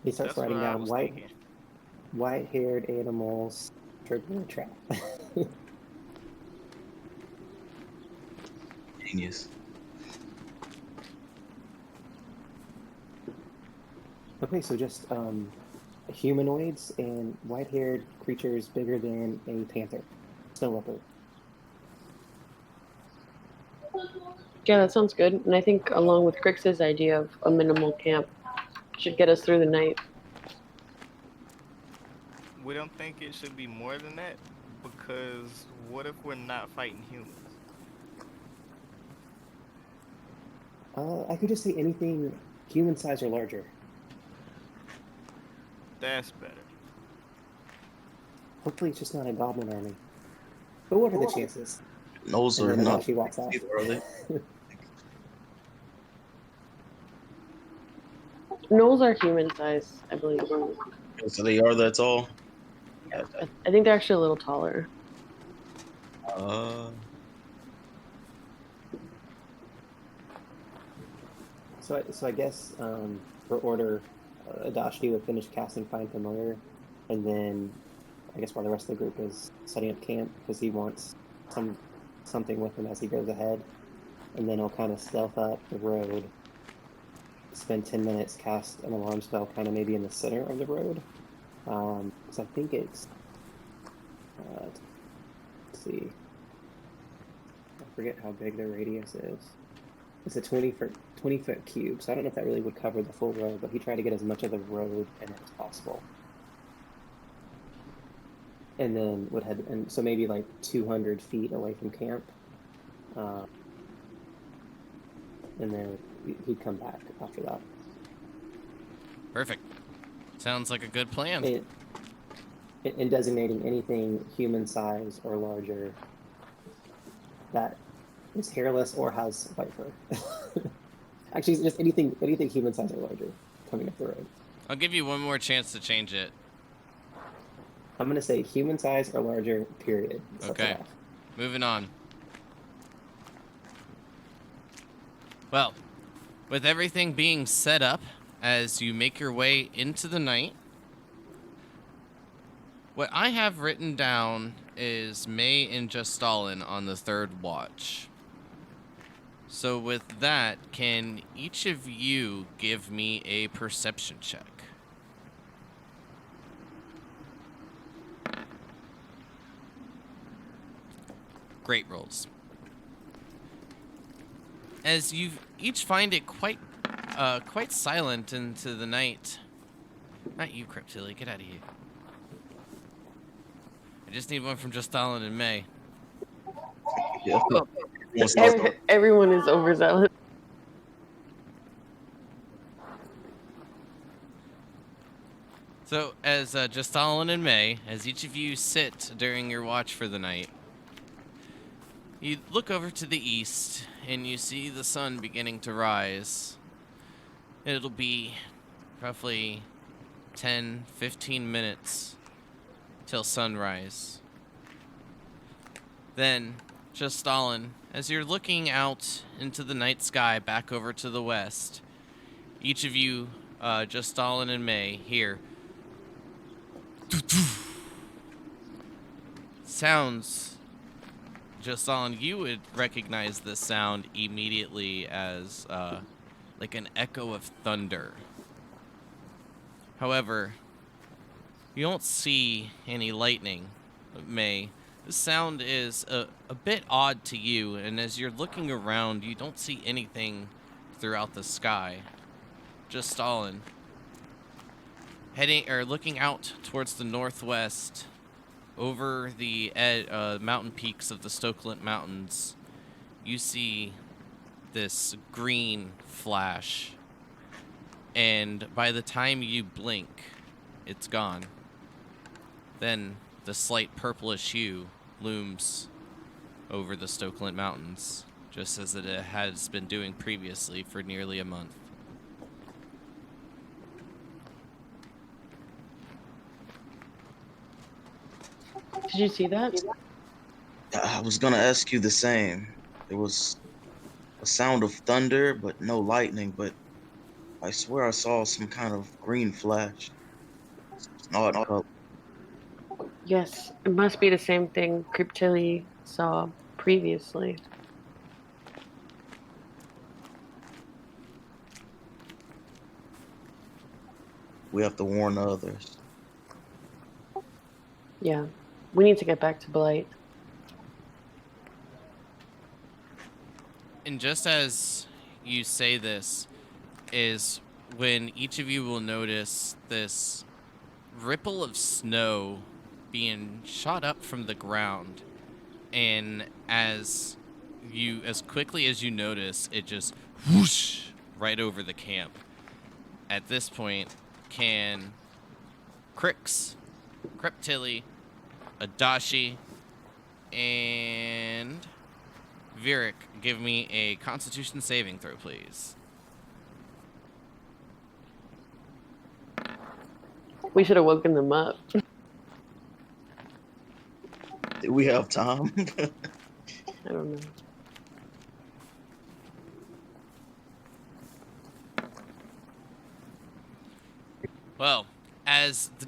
He starts writing down white-haired animals triggering a trap. Genius. Okay, so just humanoids and white-haired creatures bigger than a panther, snow leopard. Yeah, that sounds good. And I think along with Crix's idea of a minimal camp should get us through the night. We don't think it should be more than that, because what if we're not fighting humans? I could just say anything human size or larger. That's better. Hopefully it's just not a goblin army. But what are the chances? Those And are then not. she walks off. Are they? Gnolls are human size, I believe. So they are that tall? I think they're actually a little taller. So I guess for order, Adachi would finish casting Find Familiar, and then I guess while the rest of the group is setting up camp, because he wants something with him as he goes ahead, and then he'll kind of stealth up the road, spend 10 minutes, cast an alarm spell kind of maybe in the center of the road, because I think it's, let's see, I forget how big the radius is. It's a 20-foot cube, so I don't know if that really would cover the full road, but he tried to get as much of the road in it as possible. And then would head, and so maybe like 200 feet away from camp. And then he'd come back after that. Perfect. Sounds like a good plan. In designating anything human size or larger that is hairless or has white fur. Actually, just anything human size or larger coming up the road. I'll give you one more chance to change it. I'm going to say human size or larger, period. Okay. Moving on. Well, with everything being set up as you make your way into the night, what I have written down is May and Justalin on the third watch. So with that, can each of you give me a perception check? Great rolls. As you each find it quite silent into the night, Not you, Cryptilly. Get out of here. I just need one from Just Stalin and May. Yeah. We'll start- Everyone is overzealous. So, as Just Stalin and May, as each of you sit during your watch for the night, you look over to the east and you see the sun beginning to rise. It'll be roughly 10-15 minutes till sunrise. Then, Just Stalin, as you're looking out into the night sky back over to the west, each of you, Just Stalin and May, hear sounds. Just Stalin, you would recognize this sound immediately as like an echo of thunder. However, you don't see any lightning, May. The sound is a bit odd to you, and as you're looking around, you don't see anything throughout the sky. Just Stalin. Looking out towards the northwest, over the mountain peaks of the Stokeland Mountains, you see this green flash, and by the time you blink, it's gone. Then the slight purplish hue looms over the Stokeland Mountains, just as it has been doing previously for nearly a month. Did you see that? I was gonna ask you the same. There was a sound of thunder, but no lightning. But I swear I saw some kind of green flash. It's an odd color. Yes, it must be the same thing Cryptilli saw previously. We have to warn others. Yeah, we need to get back to Blight. And just as you say this, is when each of you will notice this ripple of snow being shot up from the ground, and as quickly as you notice, it just whoosh right over the camp. At this point, can Crix, Cryptilli, Adashi, and Virik give me a Constitution saving throw, please? We should have woken them up. Do we have time? I don't know. Well,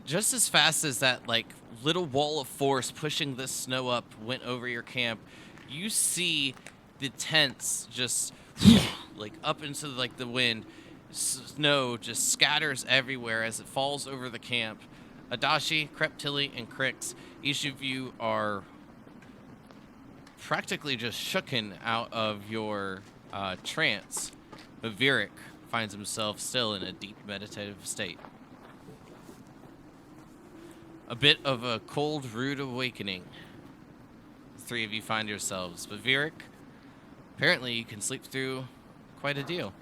just as fast as that like little wall of force pushing this snow up went over your camp, you see the tents just like up into like the wind. Snow just scatters everywhere as it falls over the camp. Adashi, Cryptilli, and Crix, each of you are practically just shooken out of your trance. But Virik finds himself still in a deep meditative state. A bit of a cold, rude awakening. The three of you find yourselves. But Virik, apparently you can sleep through quite a deal.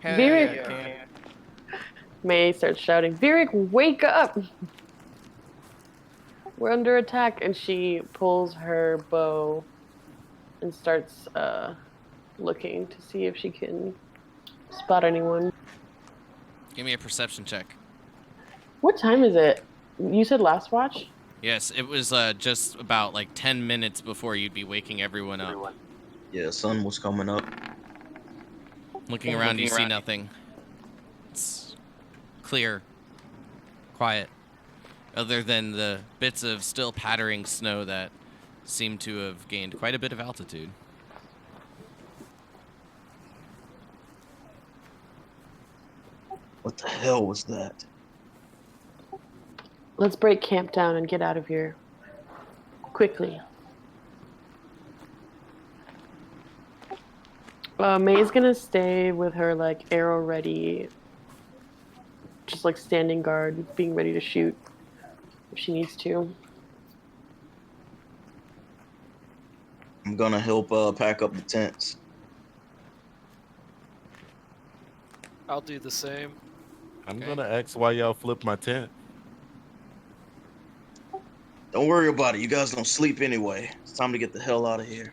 Virik! May starts shouting, Virik, wake up! We're under attack. And she pulls her bow and starts looking to see if she can spot anyone. Give me a perception check. What time is it? You said last watch? Yes, it was just about like 10 minutes before you'd be waking everyone up. Yeah, sun was coming up. Looking around, you see nothing. It's clear, quiet, other than the bits of still pattering snow that seem to have gained quite a bit of altitude. What the hell was that? Let's break camp down and get out of here. Quickly. May's gonna stay with her, like, arrow ready just like standing guard, being ready to shoot if she needs to. I'm gonna help pack up the tents. I'll do the same. I'm Okay. gonna ask why y'all flipped my tent. Don't worry about it. You guys don't sleep anyway. It's time to get the hell out of here.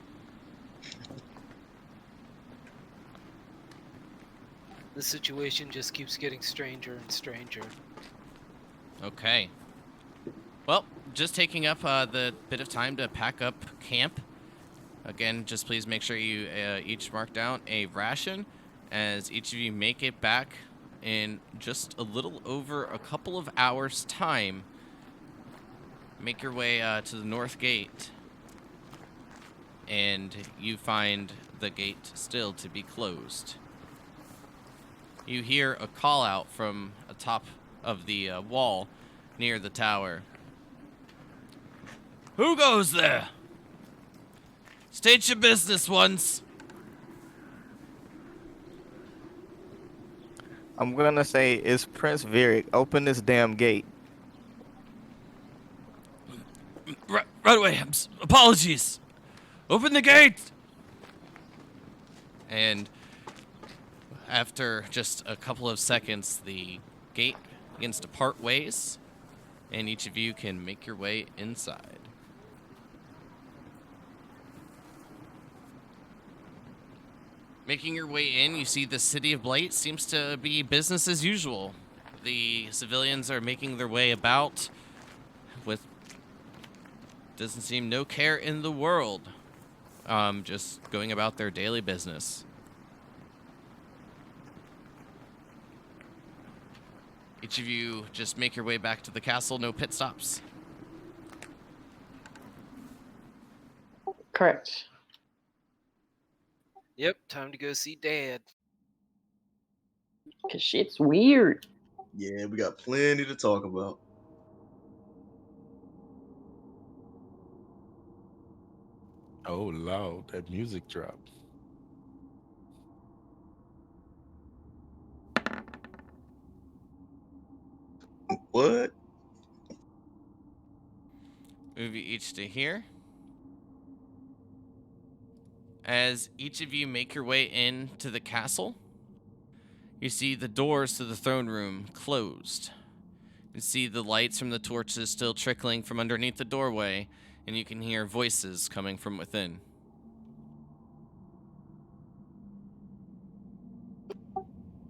The situation just keeps getting stranger and stranger. Okay. Well, just taking up the bit of time to pack up camp. Again, just please make sure you each mark down a ration as each of you make it back in just a little over a couple of hours' time. Make your way to the north gate, and you find the gate still to be closed. You hear a call out from atop of the wall near the tower. Who goes there? State your business once. I'm gonna say, it's Prince Vieric. Open this damn gate. Right away. Apologies. Open the gate. And after just a couple of seconds, the gate begins to part ways, and each of you can make your way inside. Making your way in, you see the city of Blight seems to be business as usual. The civilians are making their way about with, doesn't seem, no care in the world. Just going about their daily business. Each of you just make your way back to the castle, no pit stops. Correct. Yep, time to go see Dad. Because shit's weird. Yeah, we got plenty to talk about. Oh, loud. That music dropped. What? Move you each to here. As each of you make your way into the castle, you see the doors to the throne room closed. You see the lights from the torches still trickling from underneath the doorway, and you can hear voices coming from within.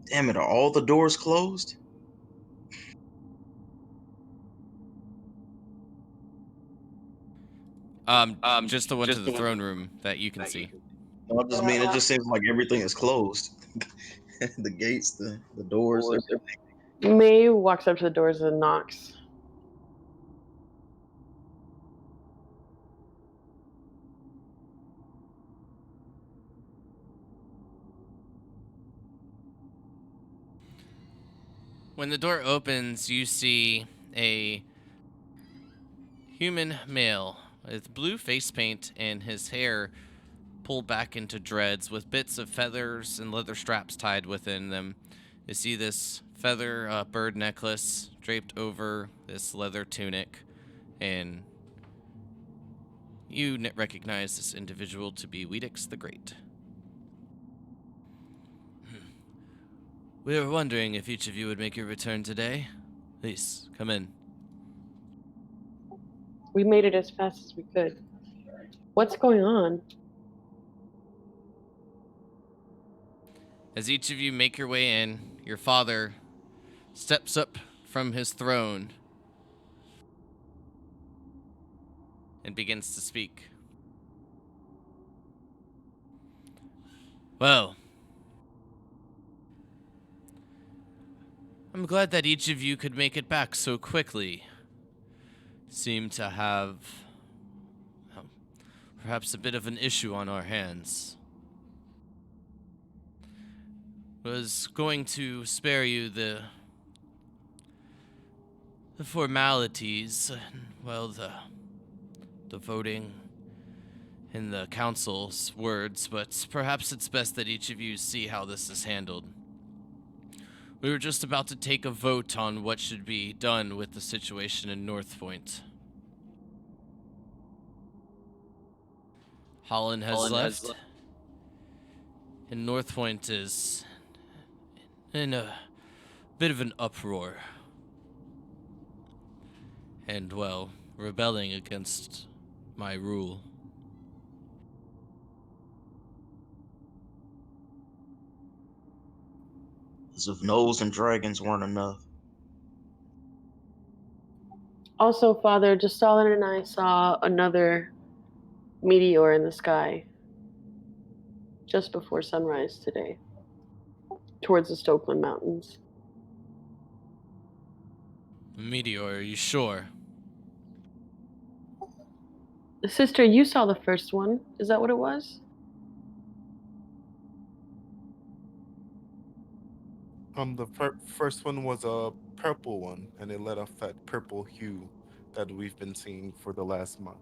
Damn it, are all the doors closed? Just the one to the throne room that you can see. No, I just mean it just seems like everything is closed. The gates, the doors, everything. May walks up to the doors and knocks. When the door opens, you see a human male with blue face paint and his hair pulled back into dreads with bits of feathers and leather straps tied within them. You see this feather bird necklace draped over this leather tunic, and you recognize this individual to be Weedix the Great. We were wondering if each of you would make your return today. Please, come in. We made it as fast as we could. What's going on? As each of you make your way in, your father steps up from his throne and begins to speak. Well, I'm glad that each of you could make it back so quickly. Seem to have perhaps a bit of an issue on our hands. Was going to spare you the formalities, well, the voting in the council's words, but perhaps it's best that each of you see how this is handled. We were just about to take a vote on what should be done with the situation in North Point. Holland has left, and North Point is in a bit of an uproar. And, well, rebelling against my rule. As if gnolls and dragons weren't enough. Also, Father, just Stalin and I saw another meteor in the sky just before sunrise today, towards the Stokeland Mountains. A meteor, are you sure? Sister, you saw the first one. Is that what it was? The first one was a purple one, and it let off that purple hue that we've been seeing for the last month.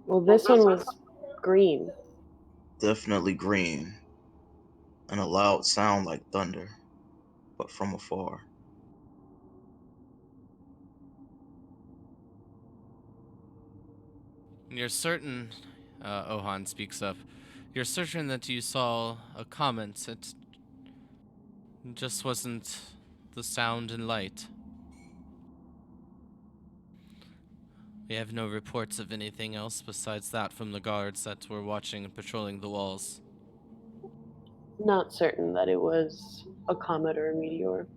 Well, this one was green. Definitely green. And a loud sound like thunder, but from afar. You're certain, Ohan speaks up, you're certain that you saw a comet. It just wasn't the sound and light. We have no reports of anything else besides that from the guards that were watching and patrolling the walls. Not certain that it was a comet or a meteor.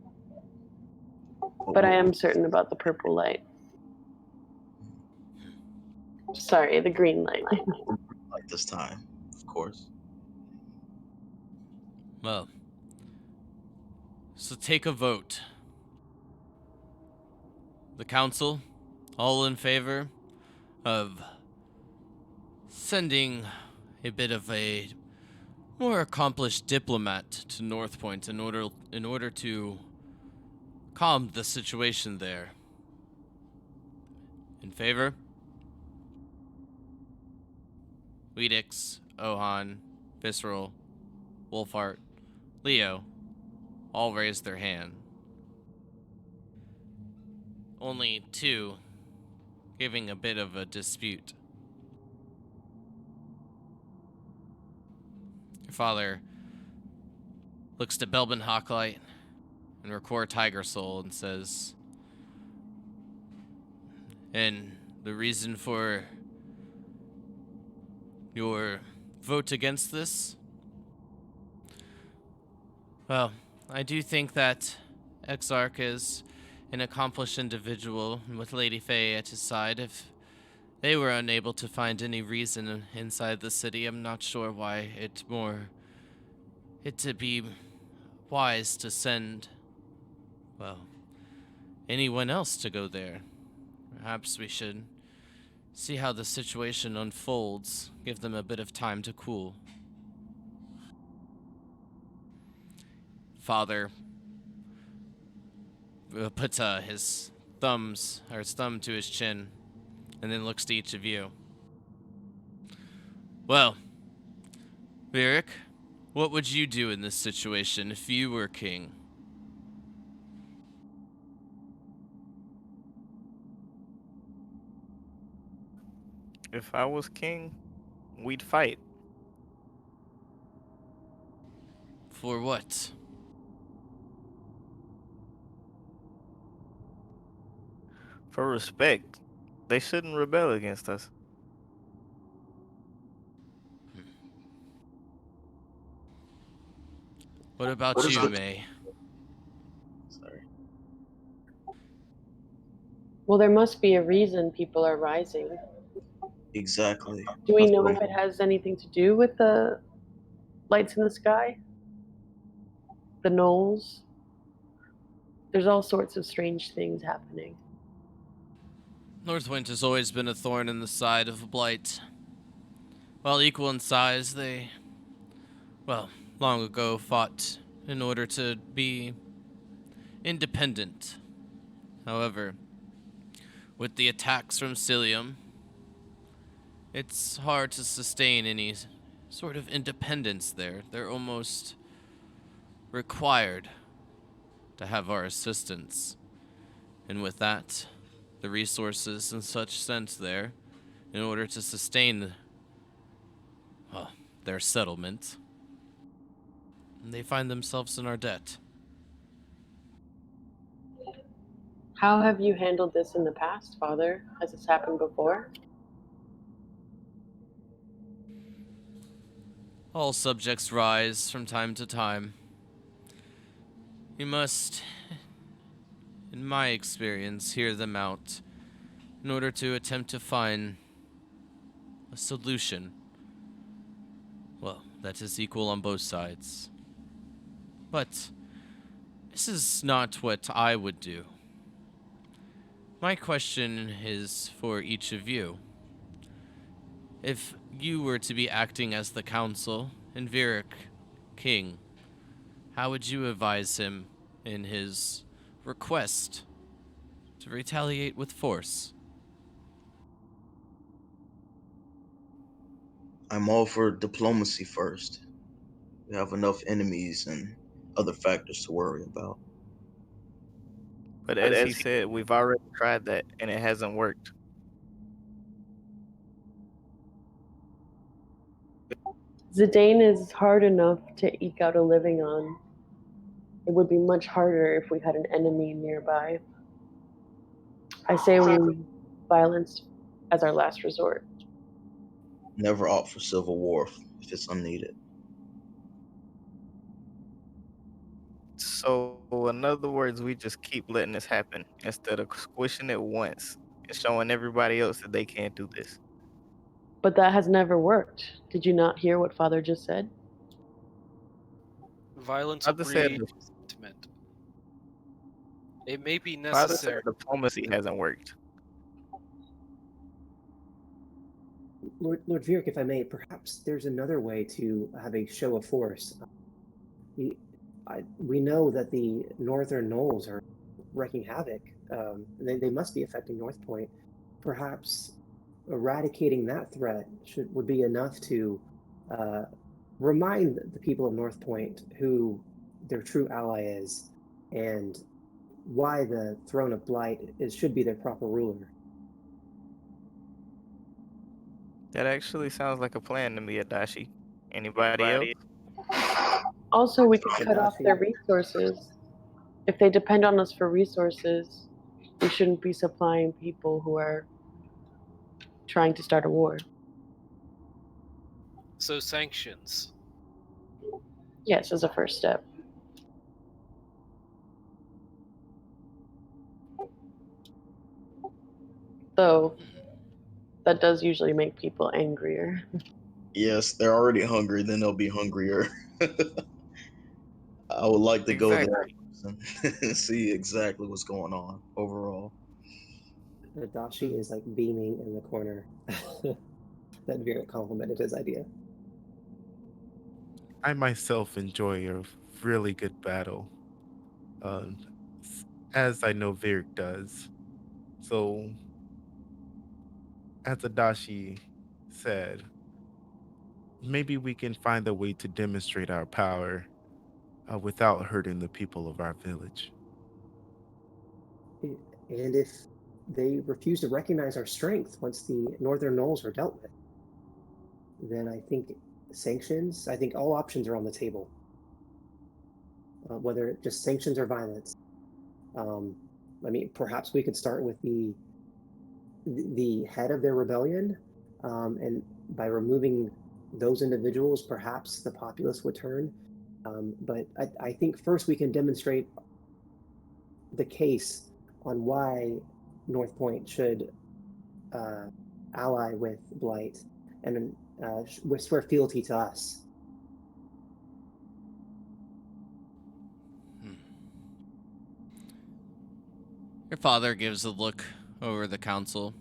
But I am certain about the purple light. Sorry, the green light. Like this time, of course. Well, so take a vote. The council, all in favor of sending a bit of a more accomplished diplomat to North Point in order to calm the situation there. In favor? Weedix, Ohan, Visceral, Wolfart, Leo all raised their hand. Only two giving a bit of a dispute. Your father looks to Belbin Hawklight and Record Tiger Soul and says, and the reason for your vote against this? Well, I do think that Exarch is an accomplished individual, and with Lady Faye at his side, if they were unable to find any reason inside the city, I'm not sure why it to be wise to send, well, anyone else to go there. Perhaps we should see how the situation unfolds, give them a bit of time to cool. Father puts his thumb to his chin, and then looks to each of you. Well, Vieric, what would you do in this situation if you were king? If I was king, we'd fight. For what? For respect. They shouldn't rebel against us. What about you, May? Sorry. Well, there must be a reason people are rising. Exactly. Do we know if it has anything to do with the lights in the sky? The gnolls? There's all sorts of strange things happening. Northwind has always been a thorn in the side of Blight. While equal in size, they, well, long ago fought in order to be independent. However, with the attacks from Cilium, it's hard to sustain any sort of independence there. They're almost required to have our assistance. And with that, the resources and such sent there in order to sustain their settlement, they find themselves in our debt. How have you handled this in the past, Father? Has this happened before? All subjects rise from time to time. You must, in my experience, hear them out in order to attempt to find a solution. Well, that is equal on both sides. But this is not what I would do. My question is for each of you. If you were to be acting as the council and Vieric king, how would you advise him in his request to retaliate with force? I'm all for diplomacy first. We have enough enemies and other factors to worry about. But as he said, we've already tried that and it hasn't worked. Zidane is hard enough to eke out a living on. It would be much harder if we had an enemy nearby. I say we use violence as our last resort. Never opt for civil war if it's unneeded. So, in other words, we just keep letting this happen instead of squishing it once and showing everybody else that they can't do this. But that has never worked. Did you not hear what Father just said? Violence Father said breeds resentment. It may be Father said necessary. diplomacy hasn't worked. Lord Vieric, if I may, perhaps there's another way to have a show of force. We know that the northern gnolls are wreaking havoc. They must be affecting North Point. Perhaps eradicating that threat would be enough to remind the people of North Point who their true ally is and why the throne of Blight should be their proper ruler. That actually sounds like a plan to me, Adashi. Anybody else? Also, we could cut off Adachi. their resources. If they depend on us for resources, we shouldn't be supplying people who are trying to start a war. So sanctions. Yes, as a first step. Though, that does usually make people angrier. Yes, they're already hungry, then they'll be hungrier. I would like to go there and see exactly what's going on overall. Adachi is like beaming in the corner. That Vieric complimented his idea. I myself enjoy a really good battle, as I know Vieric does. So, as Adachi said, maybe we can find a way to demonstrate our power without hurting the people of our village. And if they refuse to recognize our strength once the northern gnolls are dealt with, then I think sanctions, I think all options are on the table. Whether just sanctions or violence. I mean, perhaps we could start with the head of their rebellion, and by removing those individuals, perhaps the populace would turn. But I think first we can demonstrate the case on why North Point should ally with Blight and swear fealty to us. Your father gives a look over the council,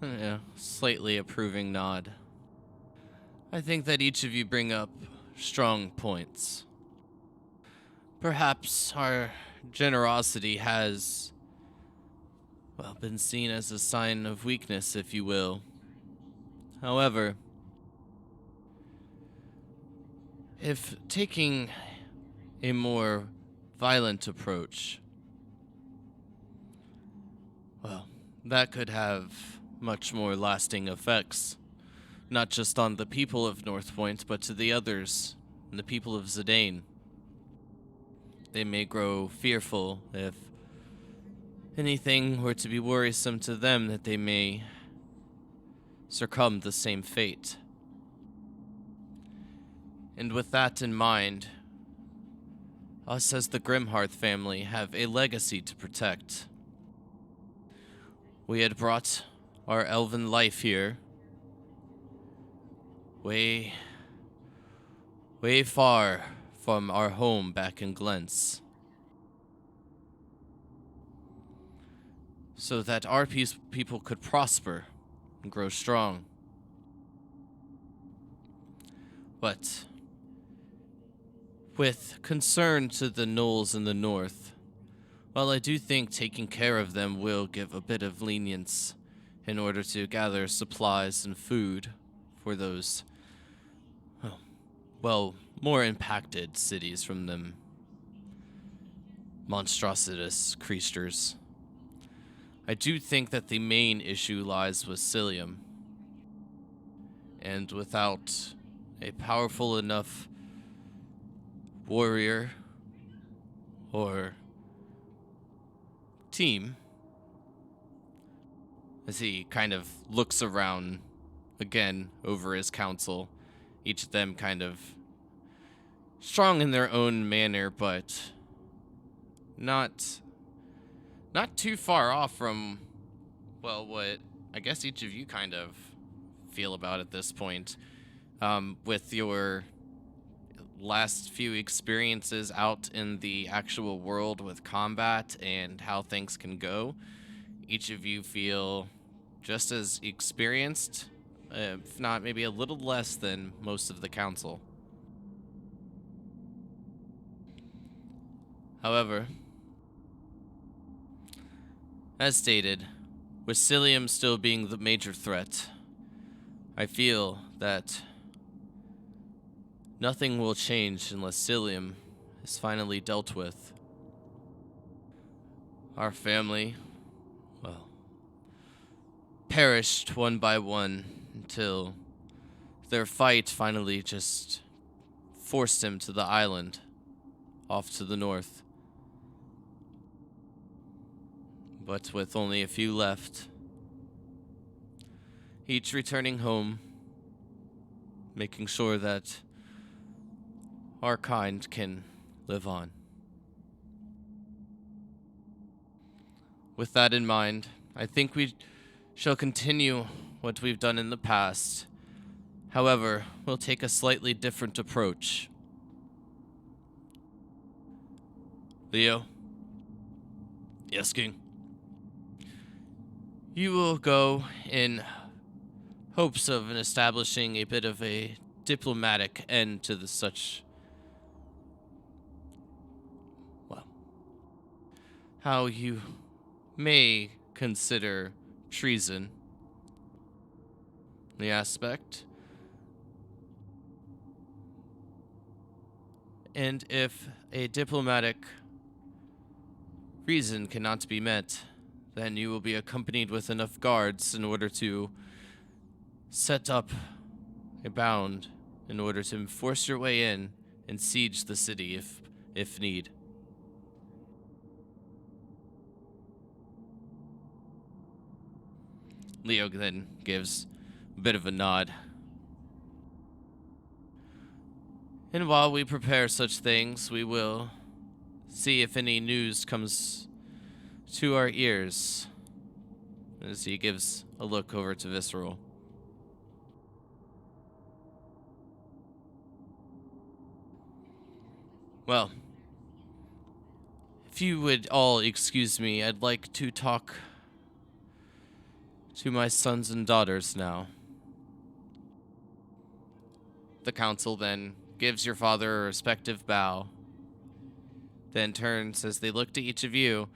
a slightly approving nod. I think that each of you bring up strong points. Perhaps our generosity has, well, been seen as a sign of weakness, if you will. However, if taking a more violent approach, well, that could have much more lasting effects, not just on the people of North Point, but to the others, and the people of Zidane. They may grow fearful if anything were to be worrisome to them, that they may succumb the same fate. And with that in mind, us as the Grimhearth family have a legacy to protect. We had brought our elven life here way far from our home back in Glens, so that our people could prosper and grow strong. But with concern to the gnolls in the north, while I do think taking care of them will give a bit of lenience in order to gather supplies and food for those, well, more impacted cities from them monstrous creatures, I do think that the main issue lies with Cilium. And without a powerful enough warrior or team, as he kind of looks around again over his council, each of them kind of strong in their own manner, but not too far off from, well, what I guess each of you kind of feel about at this point. With your last few experiences out in the actual world with combat and how things can go, each of you feel just as experienced, if not maybe a little less than most of the council. However, as stated, with Cilium still being the major threat, I feel that nothing will change unless Cilium is finally dealt with. Our family, well, perished one by one until their fight finally just forced him to the island off to the north. But with only a few left, each returning home, making sure that our kind can live on. With that in mind, I think we shall continue what we've done in the past. However, we'll take a slightly different approach. Leo? Yes, King? You will go in hopes of establishing a bit of a diplomatic end to how you may consider treason. The aspect. And if a diplomatic reason cannot be met, then you will be accompanied with enough guards in order to set up a bound in order to force your way in and siege the city if need. Leo then gives a bit of a nod. And while we prepare such things, we will see if any news comes to our ears, as he gives a look over to Visceral. Well, if you would all excuse me, I'd like to talk to my sons and daughters now. The council then gives your father a respective bow, then turns as they look to each of you,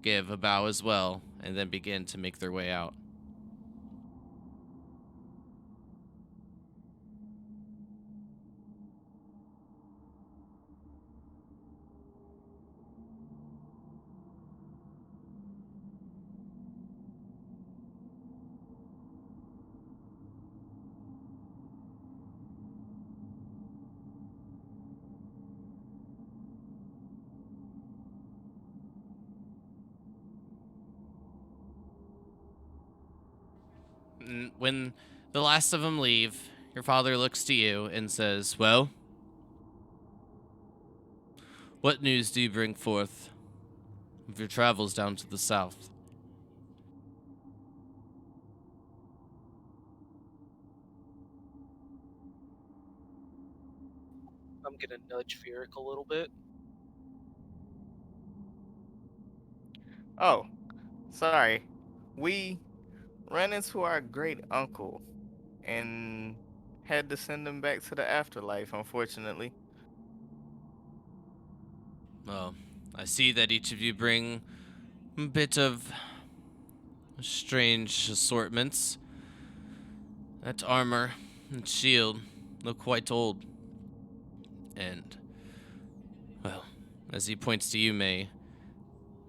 give a bow as well, and then begin to make their way out. when the last of them leave, your father looks to you and says, "Well, what news do you bring forth of your travels down to the south?" I'm gonna nudge Furyk a little bit. Oh, sorry. We ran into our great uncle and had to send him back to the afterlife, unfortunately. Well, I see that each of you bring a bit of strange assortments. That armor and shield look quite old. And, well, as he points to you, May,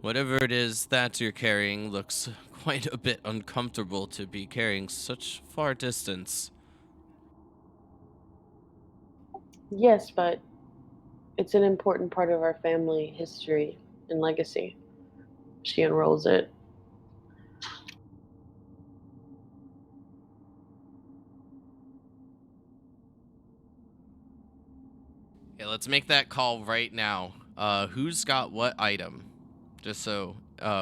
whatever it is that you're carrying looks quite a bit uncomfortable to be carrying such far distance. Yes, but it's an important part of our family history and legacy. She unrolls it. Yeah, let's make that call right now. Who's got what item? Just so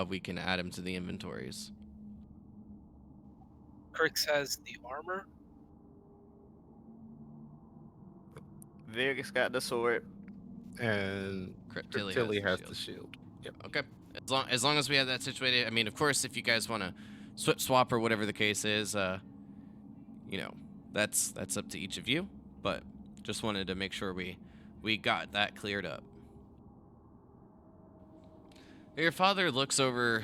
we can add him to the inventories. Crix has the armor. Virgis got the sword. And Cryptilli Cryptilli has the shield. Yep. Okay. As long as we have that situated, I mean, of course, if you guys want to swap or whatever the case is, you know, that's up to each of you. But just wanted to make sure we got that cleared up. Your father looks over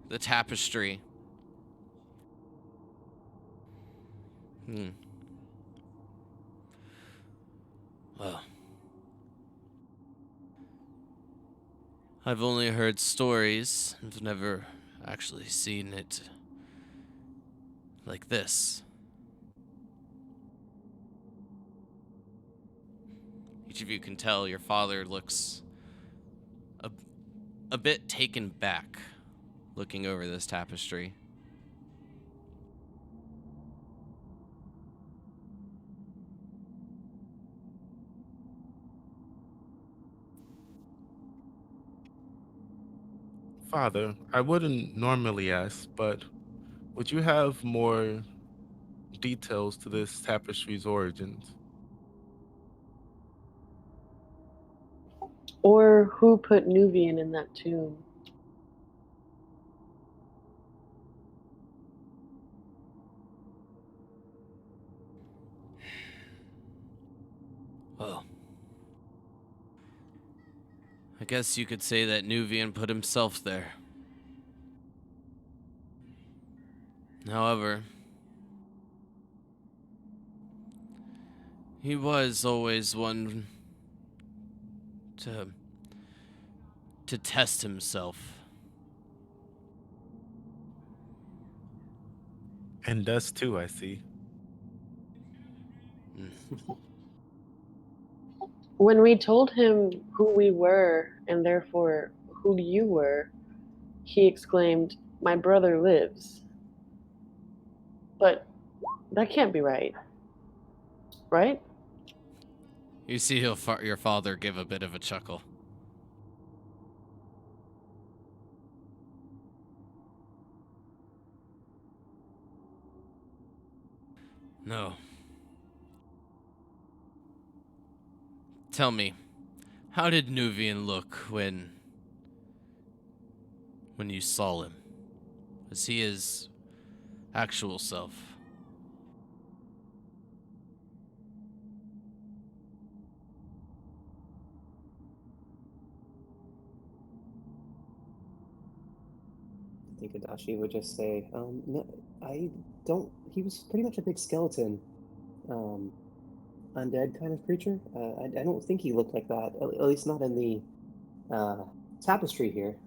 the tapestry. Well, I've only heard stories. I've never actually seen it like this. Each of you can tell your father looks a bit taken back looking over this tapestry. Father, I wouldn't normally ask, but would you have more details to this tapestry's origins? Or who put Nuvian in that tomb? Well, I guess you could say that Nuvian put himself there. However, he was always one to test himself. And us too, I see. When we told him who we were, and therefore who you were, he exclaimed, "My brother lives." But that can't be right. Right? You see your father give a bit of a chuckle. No. Tell me, how did Nuvian look when you saw him? Was he his actual self? I think Adachi would just say, no, I don't. He was pretty much a big skeleton, undead kind of creature. I don't think he looked like that, at least not in the tapestry here.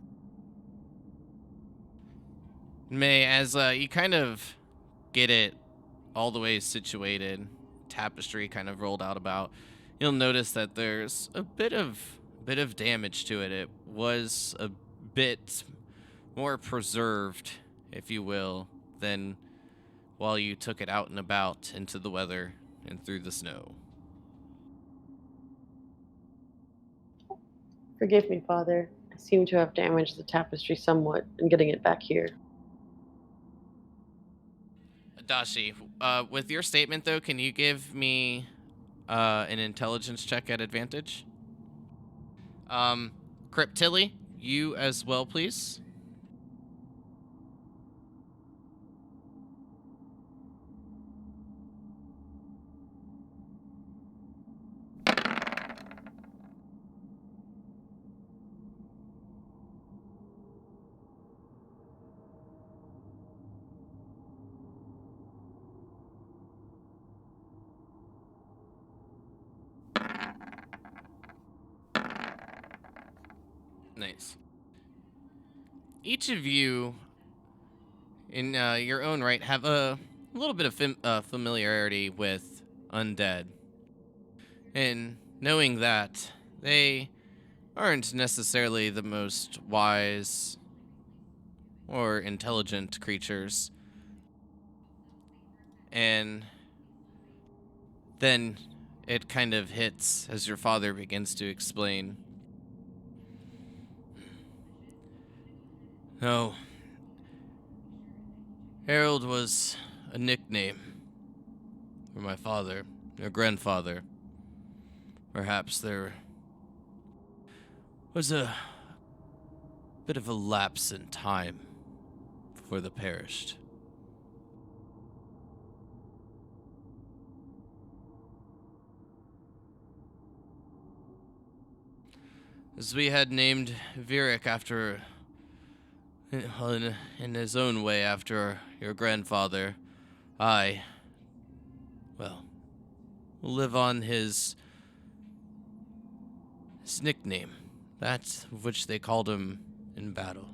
May, as you kind of get it all the way situated, tapestry kind of rolled out about, you'll notice that there's a bit of damage to it. It was a bit more preserved, if you will, than while you took it out and about into the weather and through the snow. Forgive me, Father. I seem to have damaged the tapestry somewhat in getting it back here. Adashi, with your statement, though, can you give me an intelligence check at advantage? Cryptilly, you as well, please. Nice. Each of you, in your own right, have a little bit of familiarity with undead. And knowing that, they aren't necessarily the most wise or intelligent creatures. And then it kind of hits as your father begins to explain. No, Harold was a nickname for my father, your grandfather. Perhaps there was a bit of a lapse in time before they perished. As we had named Virik after, in his own way, after your grandfather, I, well, will live on his nickname, that of which they called him in battle.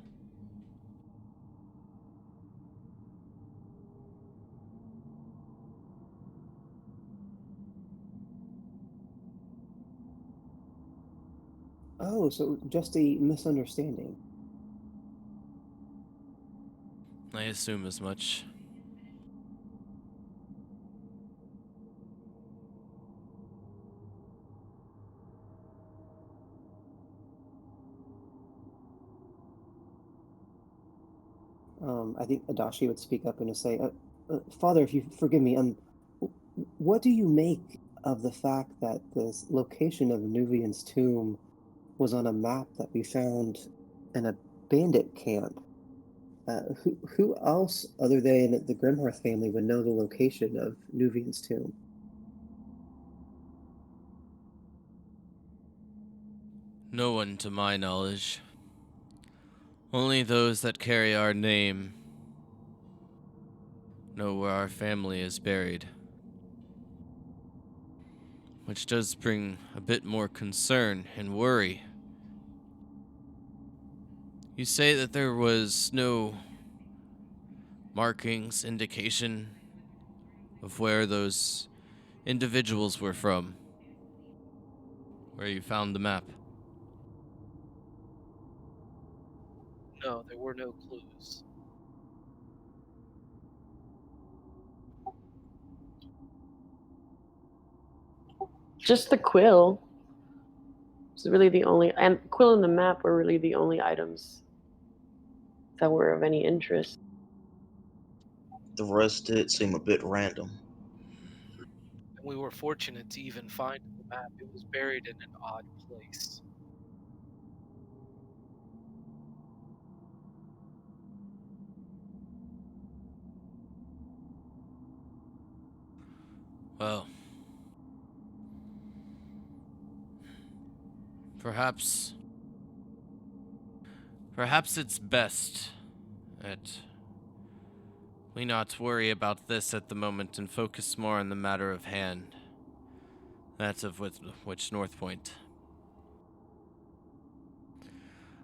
Oh, so just a misunderstanding. I assume as much. I think Adachi would speak up and just say, Father, if you forgive me, what do you make of the fact that the location of Nuvian's tomb was on a map that we found in a bandit camp? Who else other than the Grimhearth family would know the location of Nuvian's tomb? No one to my knowledge. Only those that carry our name know where our family is buried. Which does bring a bit more concern and worry. You say that there was no markings, indication of where those individuals were from, where you found the map. No, there were no clues. Just the quill. It's really the only, and quill and the map were really the only items that were of any interest. The rest did seem a bit random. And we were fortunate to even find the map. It was buried in an odd place. Well, perhaps it's best that we not worry about this at the moment and focus more on the matter of hand. That's of which North Point.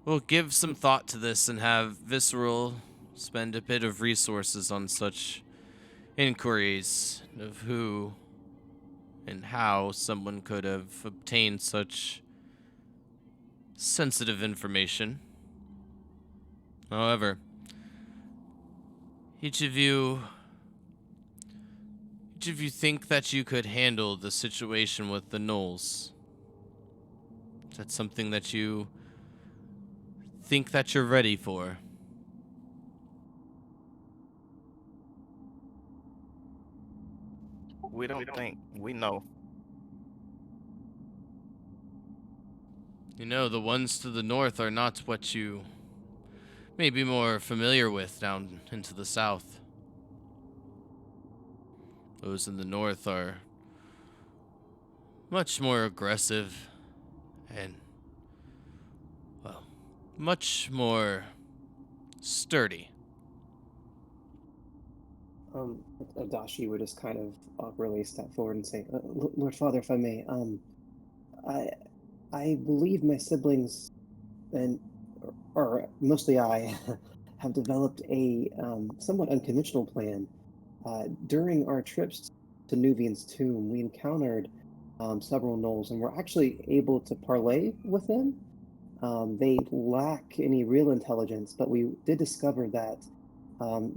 We'll give some thought to this and have Visceral spend a bit of resources on such inquiries of who and how someone could have obtained such sensitive information. However, each of you each of you think that you could handle the situation with the gnolls? Is that something that you think that you're ready for? We don't think. We know. You know, the ones to the north are not what you may be more familiar with down into the south. Those in the north are much more aggressive and, well, much more sturdy. Adashi would just kind of awkwardly step forward and say, Lord Father, if I may, I believe my siblings and, or mostly I, have developed a somewhat unconventional plan. During our trips to Nuvian's tomb, we encountered several gnolls, and we're actually able to parlay with them. They lack any real intelligence, but we did discover that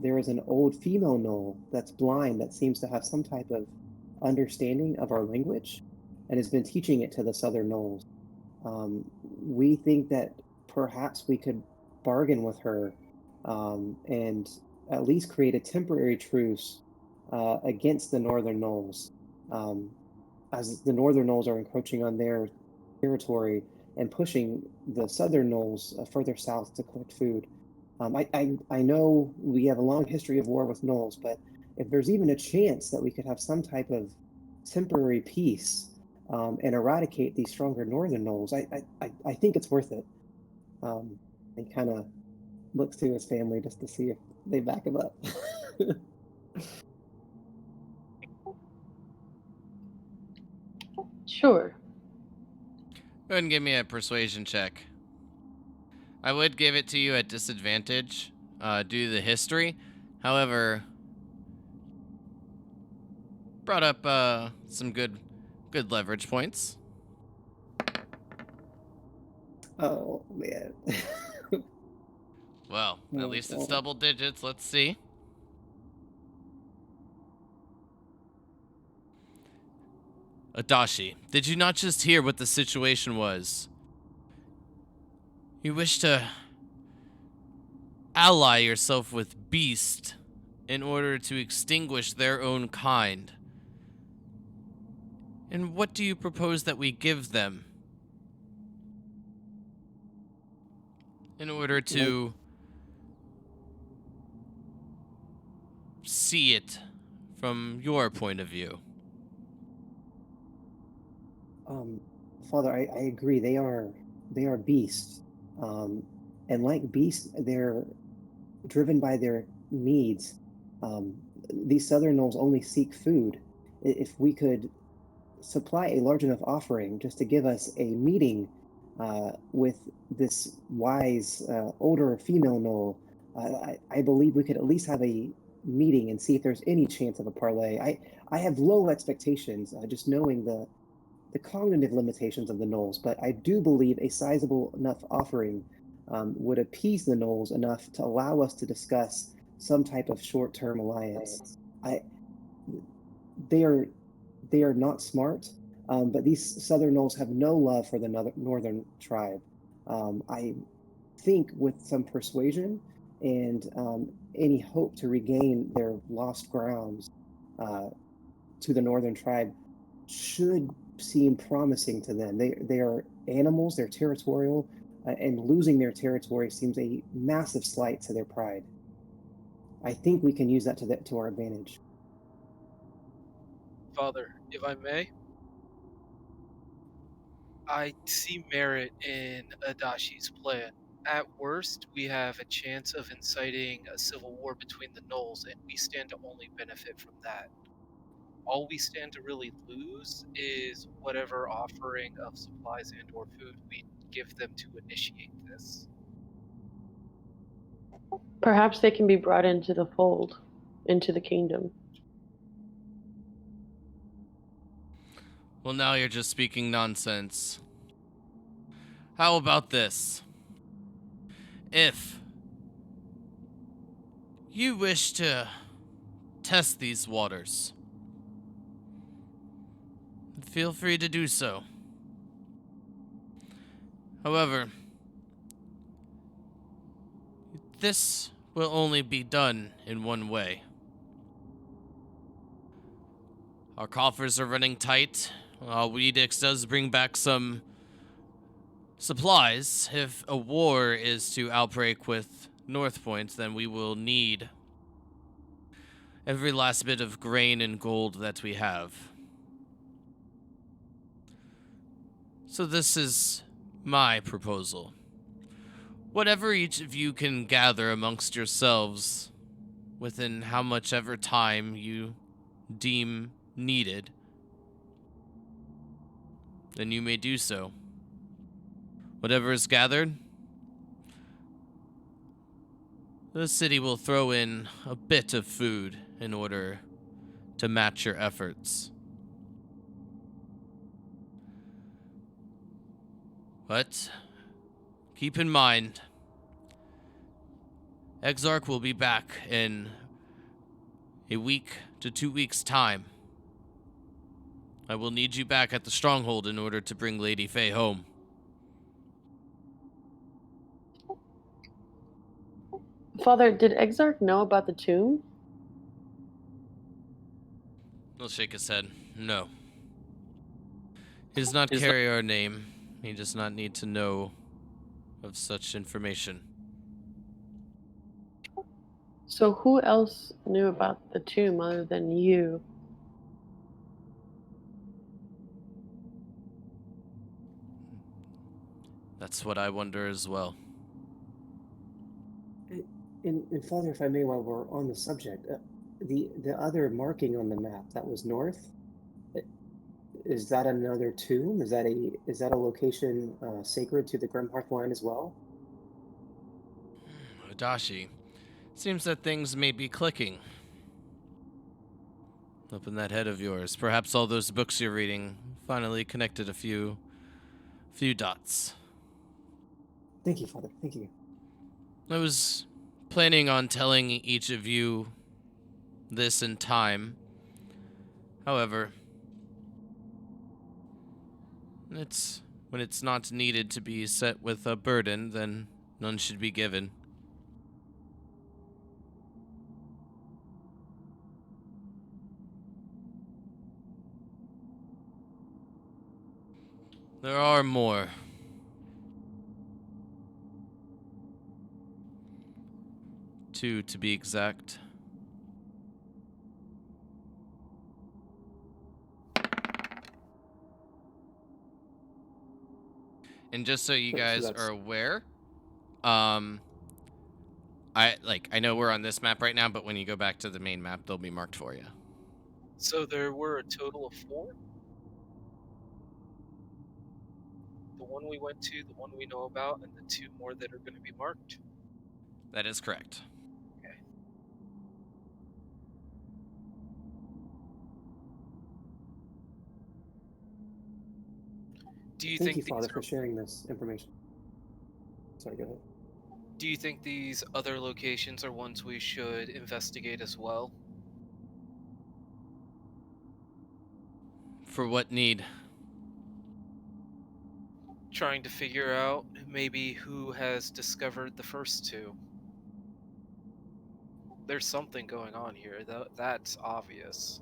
there is an old female gnoll that's blind that seems to have some type of understanding of our language and has been teaching it to the southern gnolls. We think that perhaps we could bargain with her and at least create a temporary truce against the northern gnolls, as the northern gnolls are encroaching on their territory and pushing the southern gnolls further south to collect food. I know we have a long history of war with gnolls, but if there's even a chance that we could have some type of temporary peace and eradicate these stronger northern gnolls, I think it's worth it. And kind of looks to his family just to see if they back him up. Sure. Go ahead and give me a persuasion check. I would give it to you at disadvantage due to the history. However, brought up some good leverage points. Oh, man. Well, at least it's double digits. Let's see. Adashi, did you not just hear what the situation was? You wish to ally yourself with Beast in order to extinguish their own kind. And what do you propose that we give them in order to see it from your point of view? Father, I agree. They are beasts, and like beasts, they're driven by their needs. These southern gnolls only seek food. If we could supply a large enough offering just to give us a meeting with this wise older female gnoll, I believe we could at least have a meeting and see if there's any chance of a parlay. I have low expectations, just knowing the cognitive limitations of the gnolls, but I do believe a sizable enough offering would appease the gnolls enough to allow us to discuss some type of short-term alliance. They are not smart, but these southern gnolls have no love for the northern tribe. I think with some persuasion and any hope to regain their lost grounds to the northern tribe should seem promising to them. They are animals, they're territorial, and losing their territory seems a massive slight to their pride. I think we can use that to our advantage. Father, if I may, I see merit in Adashi's plan. At worst, we have a chance of inciting a civil war between the gnolls, and we stand to only benefit from that. All we stand to really lose is whatever offering of supplies and or food we give them to initiate this. Perhaps they can be brought into the fold, into the kingdom. Well, now you're just speaking nonsense. How about this? If you wish to test these waters feel free to do so. However, this will only be done in one way. Our coffers are running tight. Weedix does bring back some supplies. If a war is to outbreak with North Point, then we will need every last bit of grain and gold that we have. So this is my proposal. Whatever each of you can gather amongst yourselves within how much ever time you deem needed, then you may do so. Whatever is gathered, the city will throw in a bit of food in order to match your efforts. But keep in mind, Exarch will be back in a week to 2 weeks' time. I will need you back at the stronghold in order to bring Lady Faye home. Father, did Exarch know about the tomb? He'll shake his head. No. He does not carry our name. He does not need to know of such information. So who else knew about the tomb other than you? That's what I wonder as well. And Father, if I may, while we're on the subject, the other marking on the map that was north, is that another tomb? Is that a location sacred to the Grimhearth line as well? Adashi, seems that things may be clicking up in that head of yours. Perhaps all those books you're reading finally connected a few dots. Thank you, Father. Thank you. I was planning on telling each of you this in time. However, when it's not needed to be set with a burden, then none should be given. There are more. Two, to be exact. And just so you guys are aware, I know we're on this map right now, but when you go back to the main map, they'll be marked for you. So there were a total of 4? The one we went to, the one we know about, and the 2 more that are going to be marked? That is correct. Okay. Do you Thank think you, Father, these for sharing this information. Sorry, go ahead. Do you think these other locations are ones we should investigate as well? For what need? Trying to figure out maybe who has discovered the first 2. There's something going on here, that's obvious.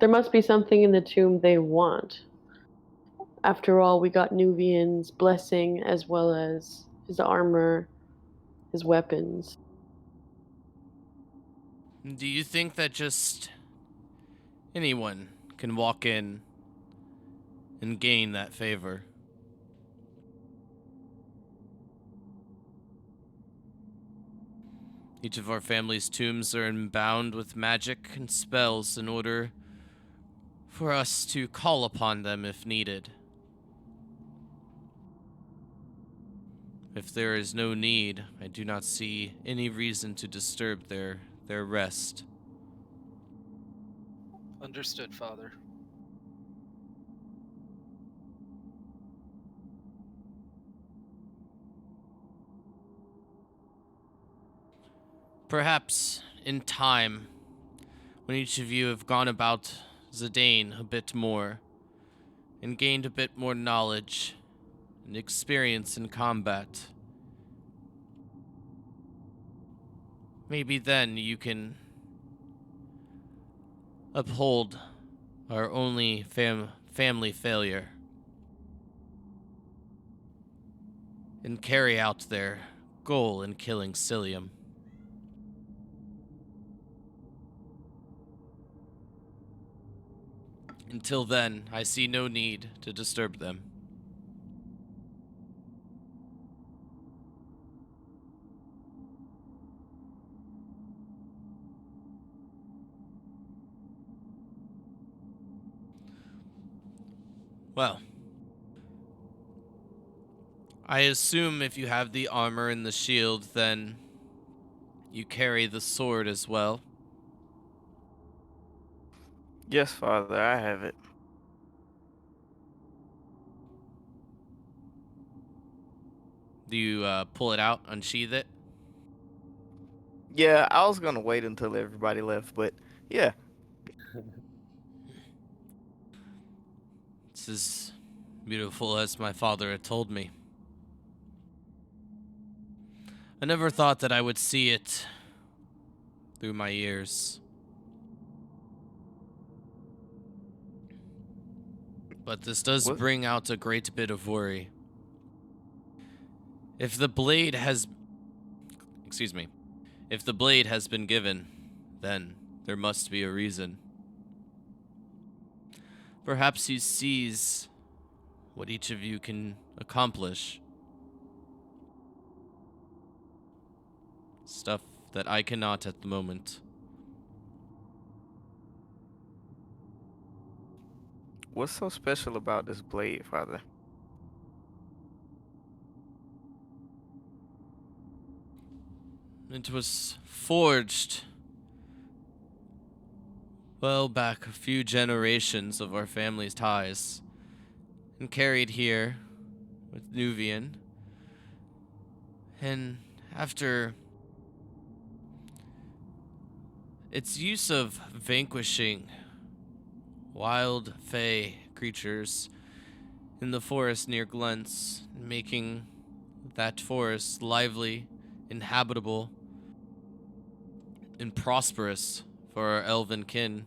There must be something in the tomb they want. After all, we got Nuvian's blessing as well as his armor, his weapons. Do you think that just anyone can walk in and gain that favor? Each of our family's tombs are bound with magic and spells in order for us to call upon them if needed. If there is no need, I do not see any reason to disturb their rest. Understood, Father. Perhaps in time, when each of you have gone about Zidane a bit more and gained a bit more knowledge and experience in combat, maybe then you can uphold our only family failure and carry out their goal in killing Cilium. Until then, I see no need to disturb them. Well, I assume if you have the armor and the shield, then you carry the sword as well. Yes, Father, I have it. Do you pull it out, unsheath it? Yeah, I was gonna wait until everybody left, but yeah. It's as beautiful as my father had told me. I never thought that I would see it through my years. But this does What? bring out a great bit of worry. If the blade has... Excuse me. If the blade has been given, then there must be a reason. Perhaps he sees what each of you can accomplish. Stuff that I cannot at the moment. What's so special about this blade, Father? It was forged well back a few generations of our family's ties and carried here with Nuvian. And after its use of vanquishing wild fey creatures in the forest near Glentz, making that forest lively, inhabitable, and prosperous for our elven kin,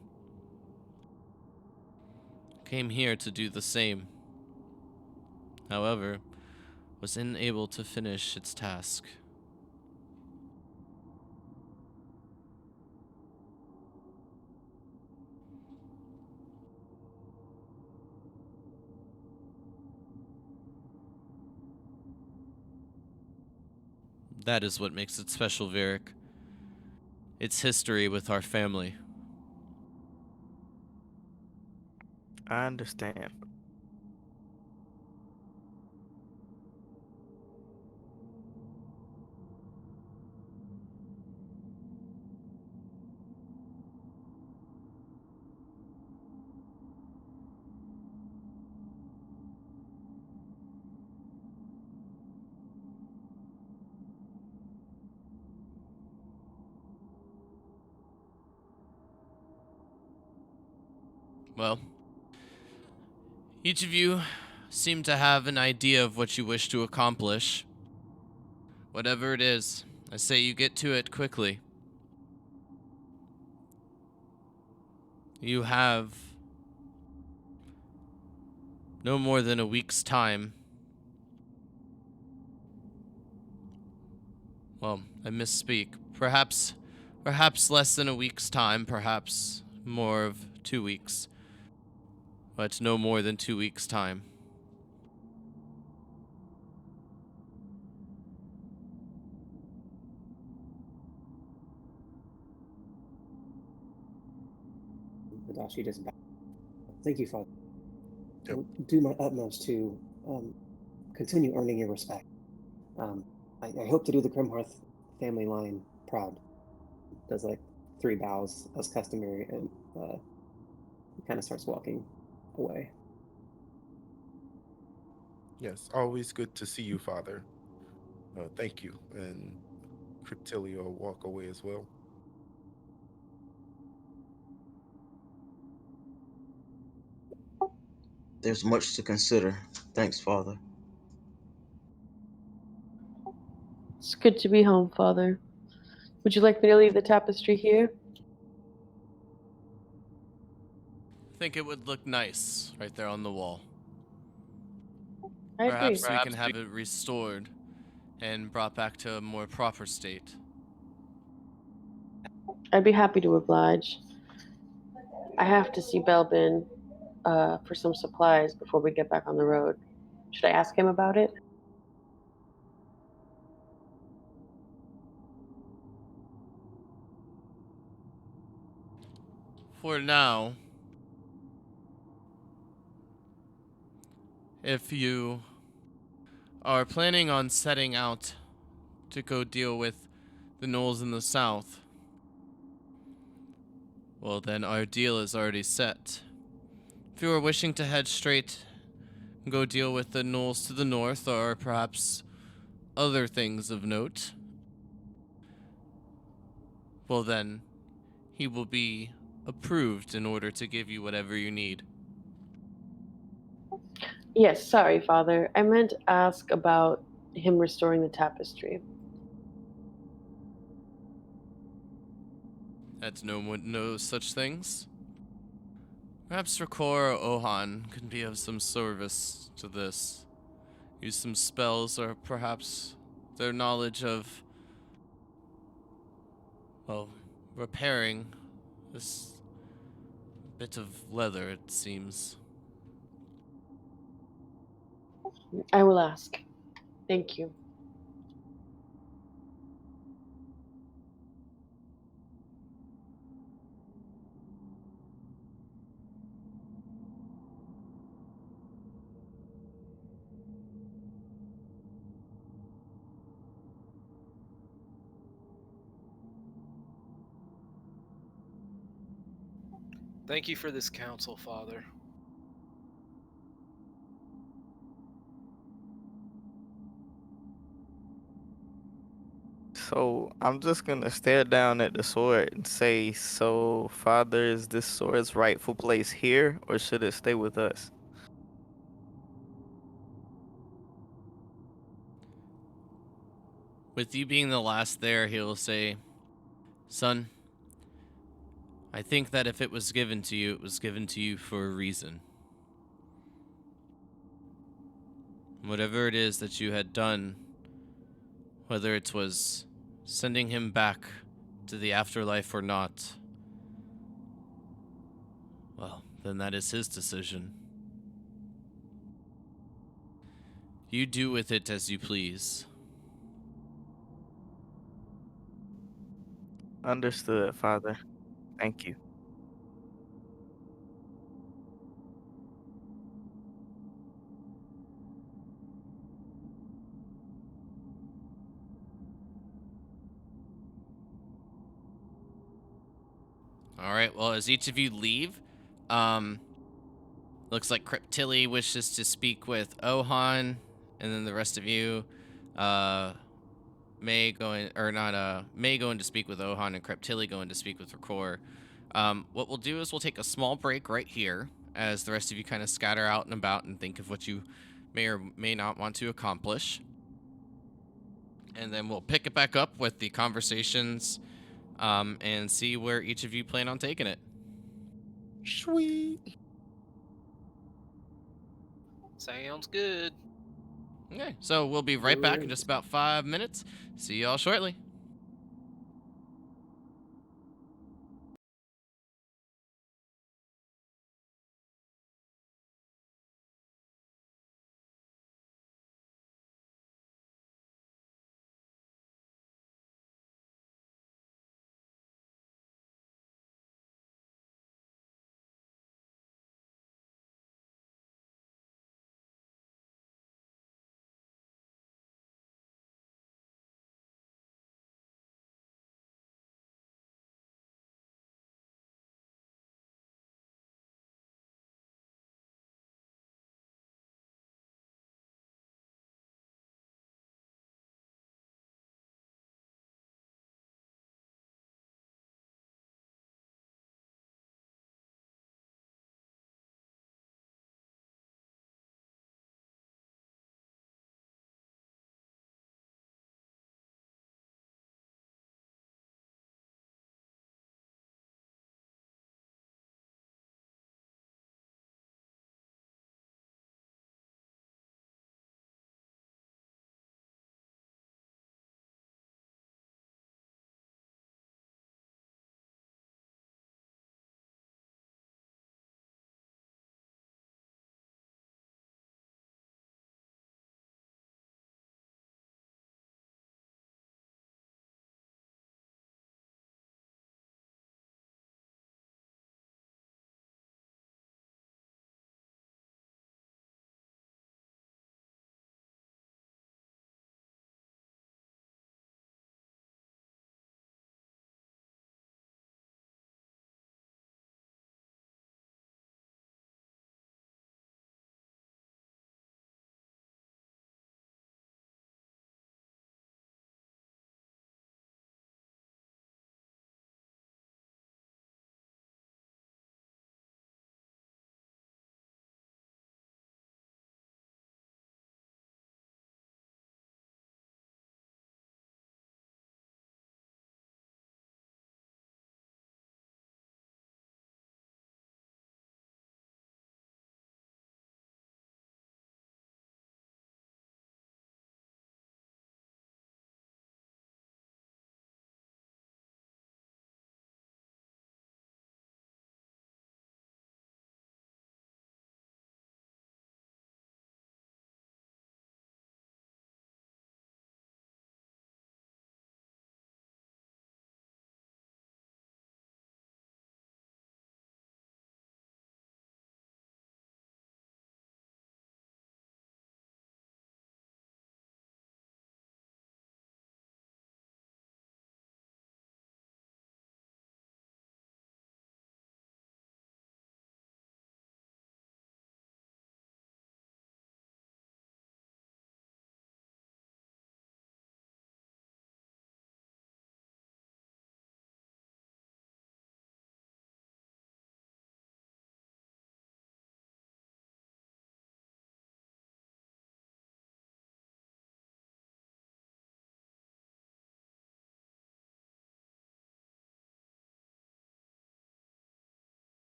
came here to do the same. However, was unable to finish its task. That is what makes it special, Varric. Its history with our family. I understand. Well, each of you seem to have an idea of what you wish to accomplish. Whatever it is, I say you get to it quickly. You have no more than a week's time. Well, I misspeak. Perhaps less than a week's time, perhaps more of 2 weeks. But no more than 2 weeks' time. Adachi just back. Thank you, Father. Yep. I'll do my utmost to continue earning your respect. I hope to do the Grimhearth family line proud. Does like 3 bows as customary, and kind of starts walking away. Yes, always good to see you, Father. Thank you. And Cryptilia will walk away as well. There's much to consider. Thanks, Father. It's good to be home, Father. Would you like me to leave the tapestry here? I think it would look nice right there on the wall. I agree. Perhaps we can have it restored and brought back to a more proper state. I'd be happy to oblige. I have to see Belbin for some supplies before we get back on the road. Should I ask him about it? For now, if you are planning on setting out to go deal with the gnolls in the south, well then our deal is already set. If you are wishing to head straight and go deal with the gnolls to the north, or perhaps other things of note, well then he will be approved in order to give you whatever you need. Yes, sorry, Father. I meant to ask about him restoring the tapestry. That no one knows such things. Perhaps Rakor or Ohan can be of some service to this. Use some spells, or perhaps their knowledge of, well, repairing this bit of leather, it seems. I will ask. Thank you. Thank you for this counsel, Father. So I'm just gonna stare down at the sword and say, so Father, is this sword's rightful place here, or should it stay with us? With you being the last there, he'll say, "Son, I think that if it was given to you, it was given to you for a reason. Whatever it is that you had done, whether it was sending him back to the afterlife or not, well, then that is his decision. You do with it as you please." Understood, Father. Thank you. All right, well, as each of you leave, looks like Cryptilli wishes to speak with Ohan, and then the rest of you, May going, or not, May going to speak with Ohan, and Cryptilli going to speak with Rakor. What we'll do is we'll take a small break right here as the rest of you kind of scatter out and about and think of what you may or may not want to accomplish. And then we'll pick it back up with the conversations and see where each of you plan on taking it. Sweet. Sounds good. Okay, so we'll be right back in just about 5 minutes. See y'all shortly.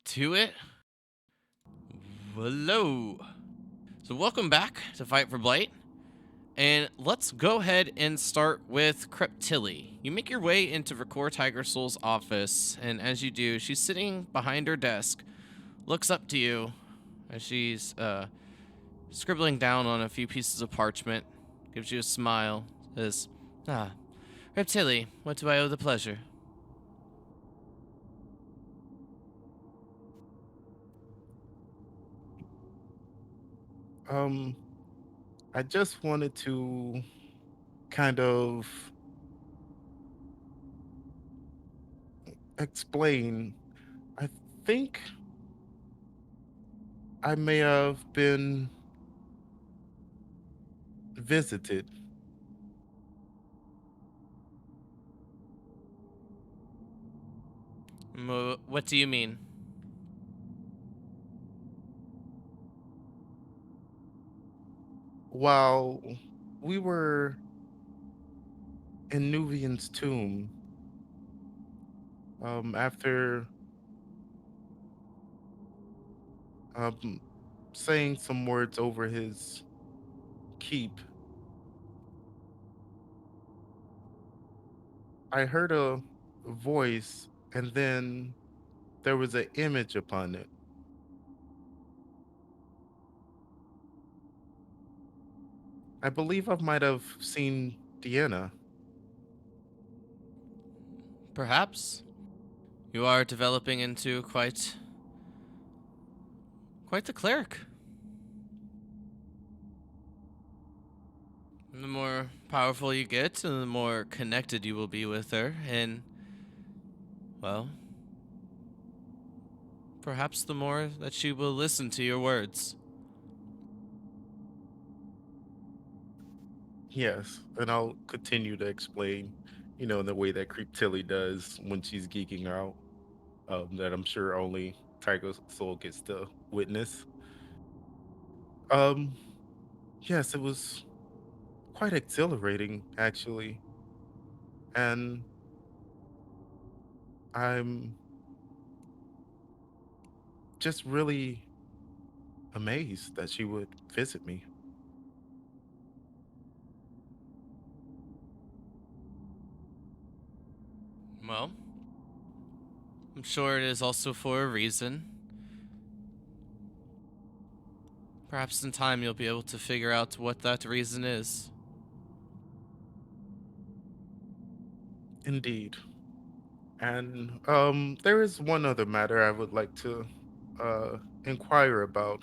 to it. Hello. So welcome back to Fight for Blight. And let's go ahead and start with Creptilli. You make your way into Record Tiger Soul's office, and as you do, she's sitting behind her desk, looks up to you as she's scribbling down on a few pieces of parchment, gives you a smile, says, Creptilli, what do I owe the pleasure? I just wanted to kind of explain. I think I may have been visited. What do you mean? While we were in Nuvian's tomb, after saying some words over his keep, I heard a voice, and then there was an image upon it. I believe I might have seen Deanna. Perhaps. You are developing into quite the cleric. The more powerful you get, the more connected you will be with her, and, well, perhaps the more that she will listen to your words. Yes, and I'll continue to explain, in the way that Creep Tilly does when she's geeking out, that I'm sure only Tiger Soul gets to witness. Um, yes, it was quite exhilarating, actually, and I'm just really amazed that she would visit me. Well, I'm sure it is also for a reason. Perhaps in time you'll be able to figure out what that reason is. Indeed. And there is one other matter I would like to inquire about.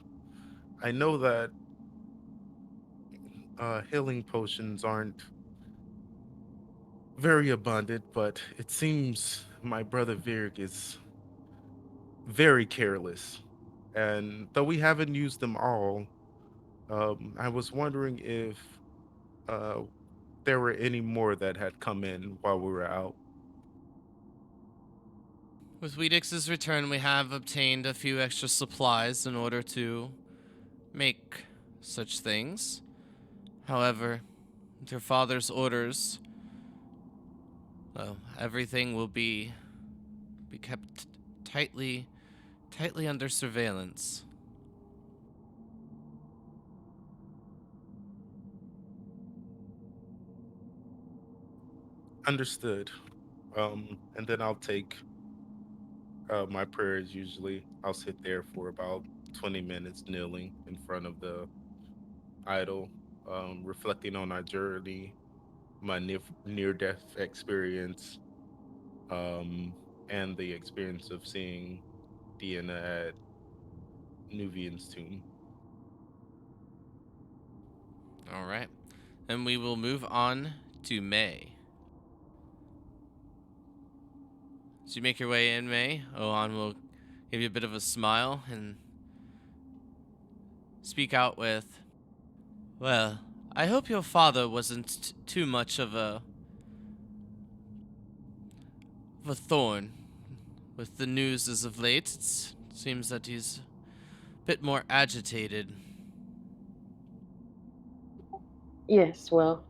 I know that healing potions aren't very abundant, but it seems my brother Virg is very careless. And though we haven't used them all, I was wondering if uh, there were any more that had come in while we were out. With Weedix's return, we have obtained a few extra supplies in order to make such things. However, with your father's orders, well, everything will be kept tightly under surveillance. Understood. And then I'll take my prayers. Usually, I'll sit there for about 20 minutes kneeling in front of the idol, reflecting on our journey, my near-death experience, um, and the experience of seeing Deanna at Nuvian's tomb. All right. And we will move on to May. As you make your way in, May, Ohan will give you a bit of a smile and speak out with, well, I hope your father wasn't too much of a thorn with the news as of late. It seems that he's a bit more agitated. Yes, well,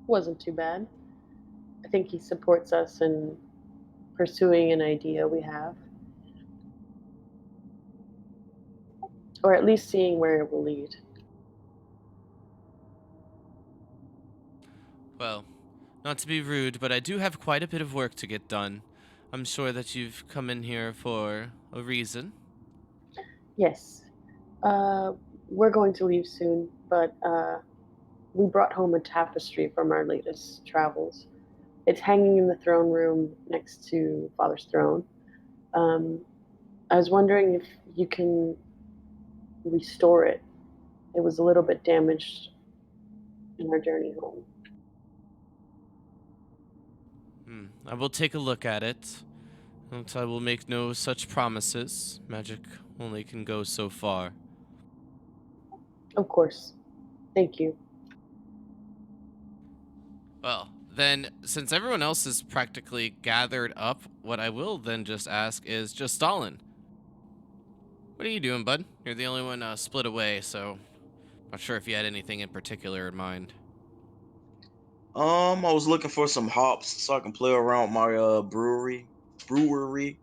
wasn't too bad. I think he supports us in pursuing an idea we have. or at least seeing where it will lead. Well, not to be rude, but I do have quite a bit of work to get done. I'm sure that you've come in here for a reason. Yes. We're going to leave soon, but we brought home a tapestry from our latest travels. It's hanging in the throne room next to Father's throne. I was wondering if you can restore it. It was a little bit damaged in our journey home. I will take a look at it. But I will make no such promises. Magic only can go so far. Of course. Thank you. Well, then, since everyone else is practically gathered up, what I will then just ask is just Stalin. What are you doing, bud? You're the only one split away, so not sure if you had anything in particular in mind. I was looking for some hops so I can play around my brewery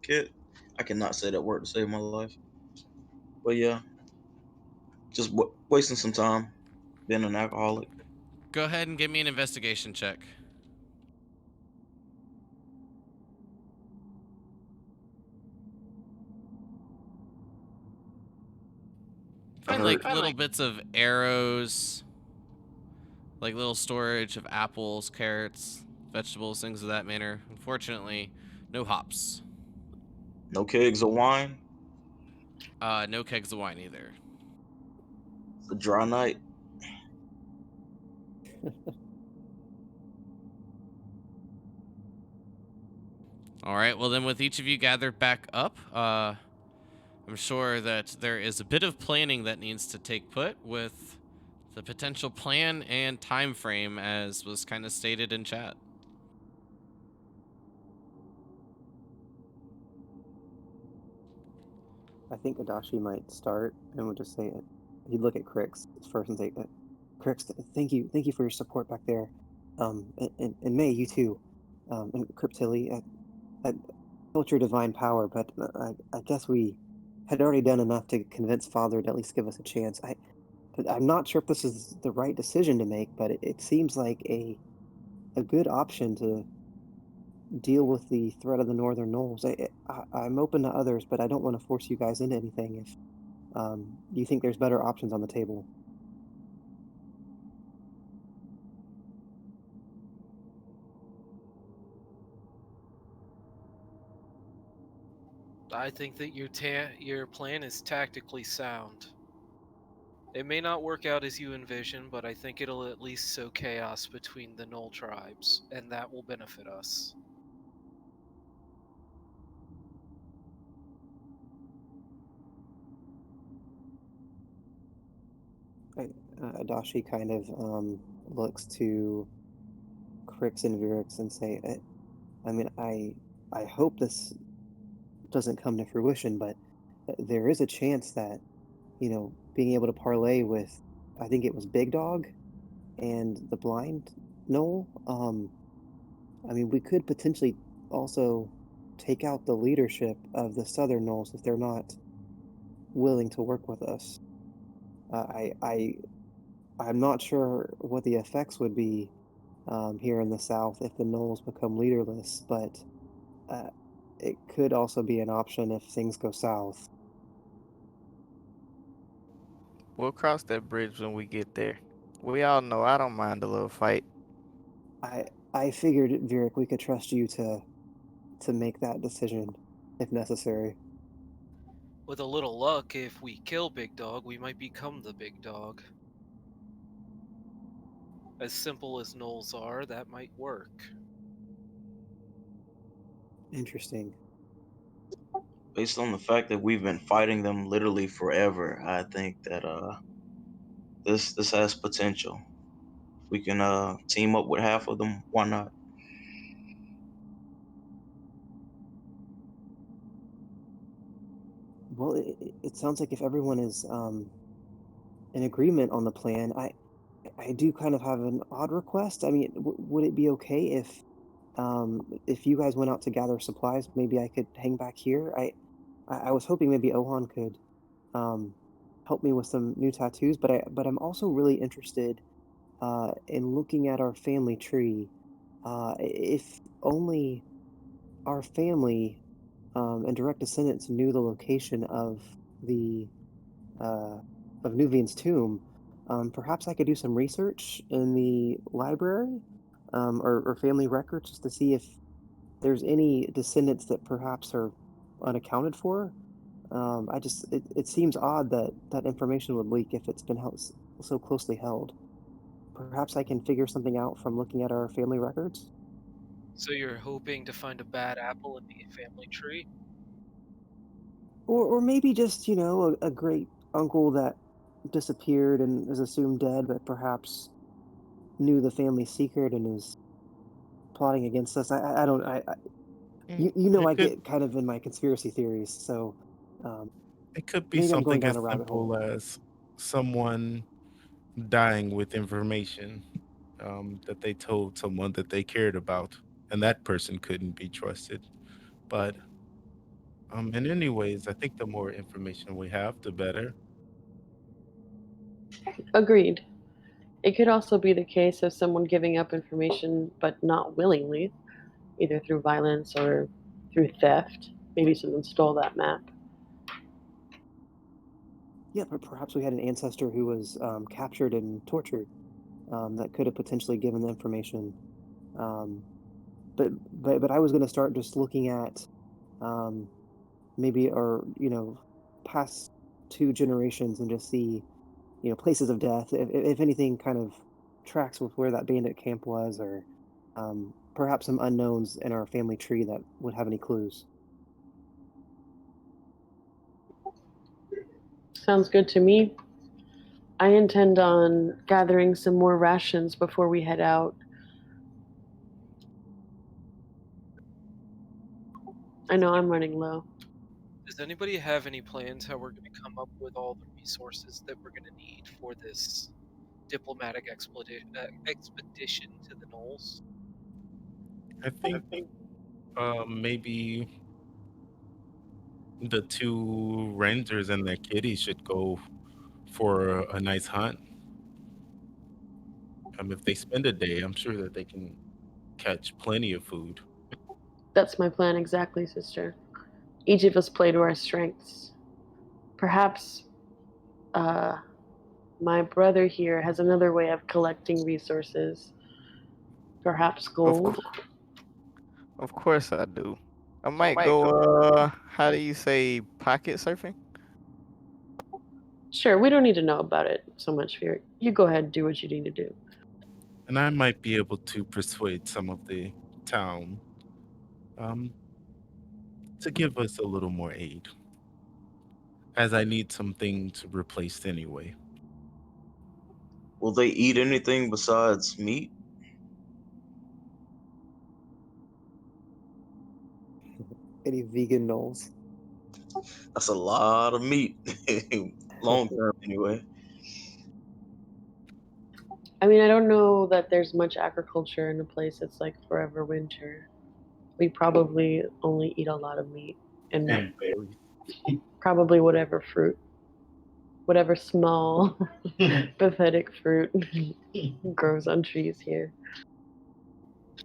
kit. I cannot say that word to save my life. But yeah, just wasting some time being an alcoholic. Go ahead and give me an investigation check. Find like little bits of arrows, like little storage of apples, carrots, vegetables, things of that manner. Unfortunately, no hops. No kegs of wine. No kegs of wine either. It's a dry night. All right, well then with each of you gathered back up, I'm sure that there is a bit of planning that needs to take put with the potential plan and time frame as was kind of stated in chat. I think Adachi might start and would just say it. He'd look at Crix first and say, "Crix, thank you for your support back there. And May, you too. And Cryptilli, I felt your divine power, but I guess we had already done enough to convince Father to at least give us a chance. I'm not sure if this is the right decision to make, but it seems like a good option to deal with the threat of the Northern Knolls. I'm open to others, but I don't want to force you guys into anything if you think there's better options on the table. I think that your plan is tactically sound. It may not work out as you envision, but I think it'll at least sow chaos between the Knoll tribes, and that will benefit us. Adachi kind of looks to Crix and Virix and say, I mean, I hope this doesn't come to fruition, but there is a chance that, being able to parlay with, I think it was Big Dog and the Blind Knoll. I mean, we could potentially also take out the leadership of the Southern Knolls if they're not willing to work with us. I'm not sure what the effects would be here in the South if the Knolls become leaderless, but it could also be an option if things go south. We'll cross that bridge when we get there. We all know I don't mind a little fight. I figured, Virik, we could trust you to make that decision if necessary. With a little luck, if we kill Big Dog, we might become the Big Dog. As simple as Knolls are, that might work. Interesting. Based on the fact that we've been fighting them literally forever, I think that this has potential. If we can team up with half of them, why not? Well, it sounds like if everyone is in agreement on the plan, I do kind of have an odd request. I mean, would it be okay if you guys went out to gather supplies? Maybe I could hang back here. I was hoping maybe Ohan could help me with some new tattoos, but I'm also really interested in looking at our family tree. If only our family and direct descendants knew the location the uh, of Nuvian's tomb, perhaps I could do some research in the library or family records just to see if there's any descendants that perhaps are unaccounted for. It seems odd that that information would leak if it's been so closely held. Perhaps I can figure something out from looking at our family records. So you're hoping to find a bad apple in the family tree? Or maybe just, a great uncle that disappeared and is assumed dead, but perhaps knew the family secret and is plotting against us. I don't, It I could get kind of in my conspiracy theories, so um, it could be maybe I'm going something down as a rabbit hole. simple as someone dying with information that they told someone that they cared about, and that person couldn't be trusted. But in any ways, I think the more information we have, the better. Agreed. It could also be the case of someone giving up information but not willingly, either through violence or through theft. Maybe someone stole that map. Yeah, but perhaps we had an ancestor who was captured and tortured that could have potentially given the information. Um, but I was going to start just looking at um, maybe our past two generations and just see places of death if anything kind of tracks with where that bandit camp was or perhaps some unknowns in our family tree that would have any clues. Sounds good to me. I intend on gathering some more rations before we head out. I know I'm running low. Does anybody have any plans how we're going to come up with all the resources that we're going to need for this diplomatic expedition to the Knolls? I think maybe the two rangers and their kitty should go for a nice hunt. If they spend a day, I'm sure that they can catch plenty of food. That's my plan exactly, sister. Each of us play to our strengths. Perhaps uh, my brother here has another way of collecting resources. Perhaps Of gold. course, of course I do. I might go. How do you say pocket surfing? Sure, we don't need to know about it so much, Fear. You go ahead and do what you need to do. And I might be able to persuade some of the town um, to give us a little more aid, as I need something to replace anyway. Will they eat anything besides meat? Any vegan knolls? That's a lot of meat, long term anyway. I mean, I don't know that there's much agriculture in a place that's like forever winter. We probably only eat a lot of meat and And berries. probably whatever fruit, whatever small, pathetic fruit grows on trees here.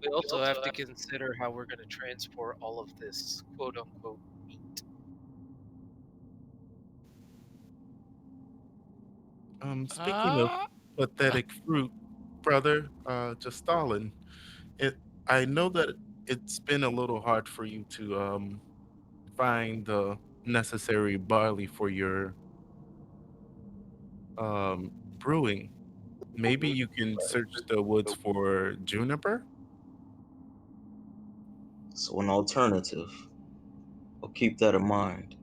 We also have to consider how we're going to transport all of this quote unquote meat. Speaking of pathetic fruit, brother, just Stalin, it I know that it's been a little hard for you to find the necessary barley for your brewing. Maybe you can search the woods for juniper. So, an alternative. I'll keep that in mind.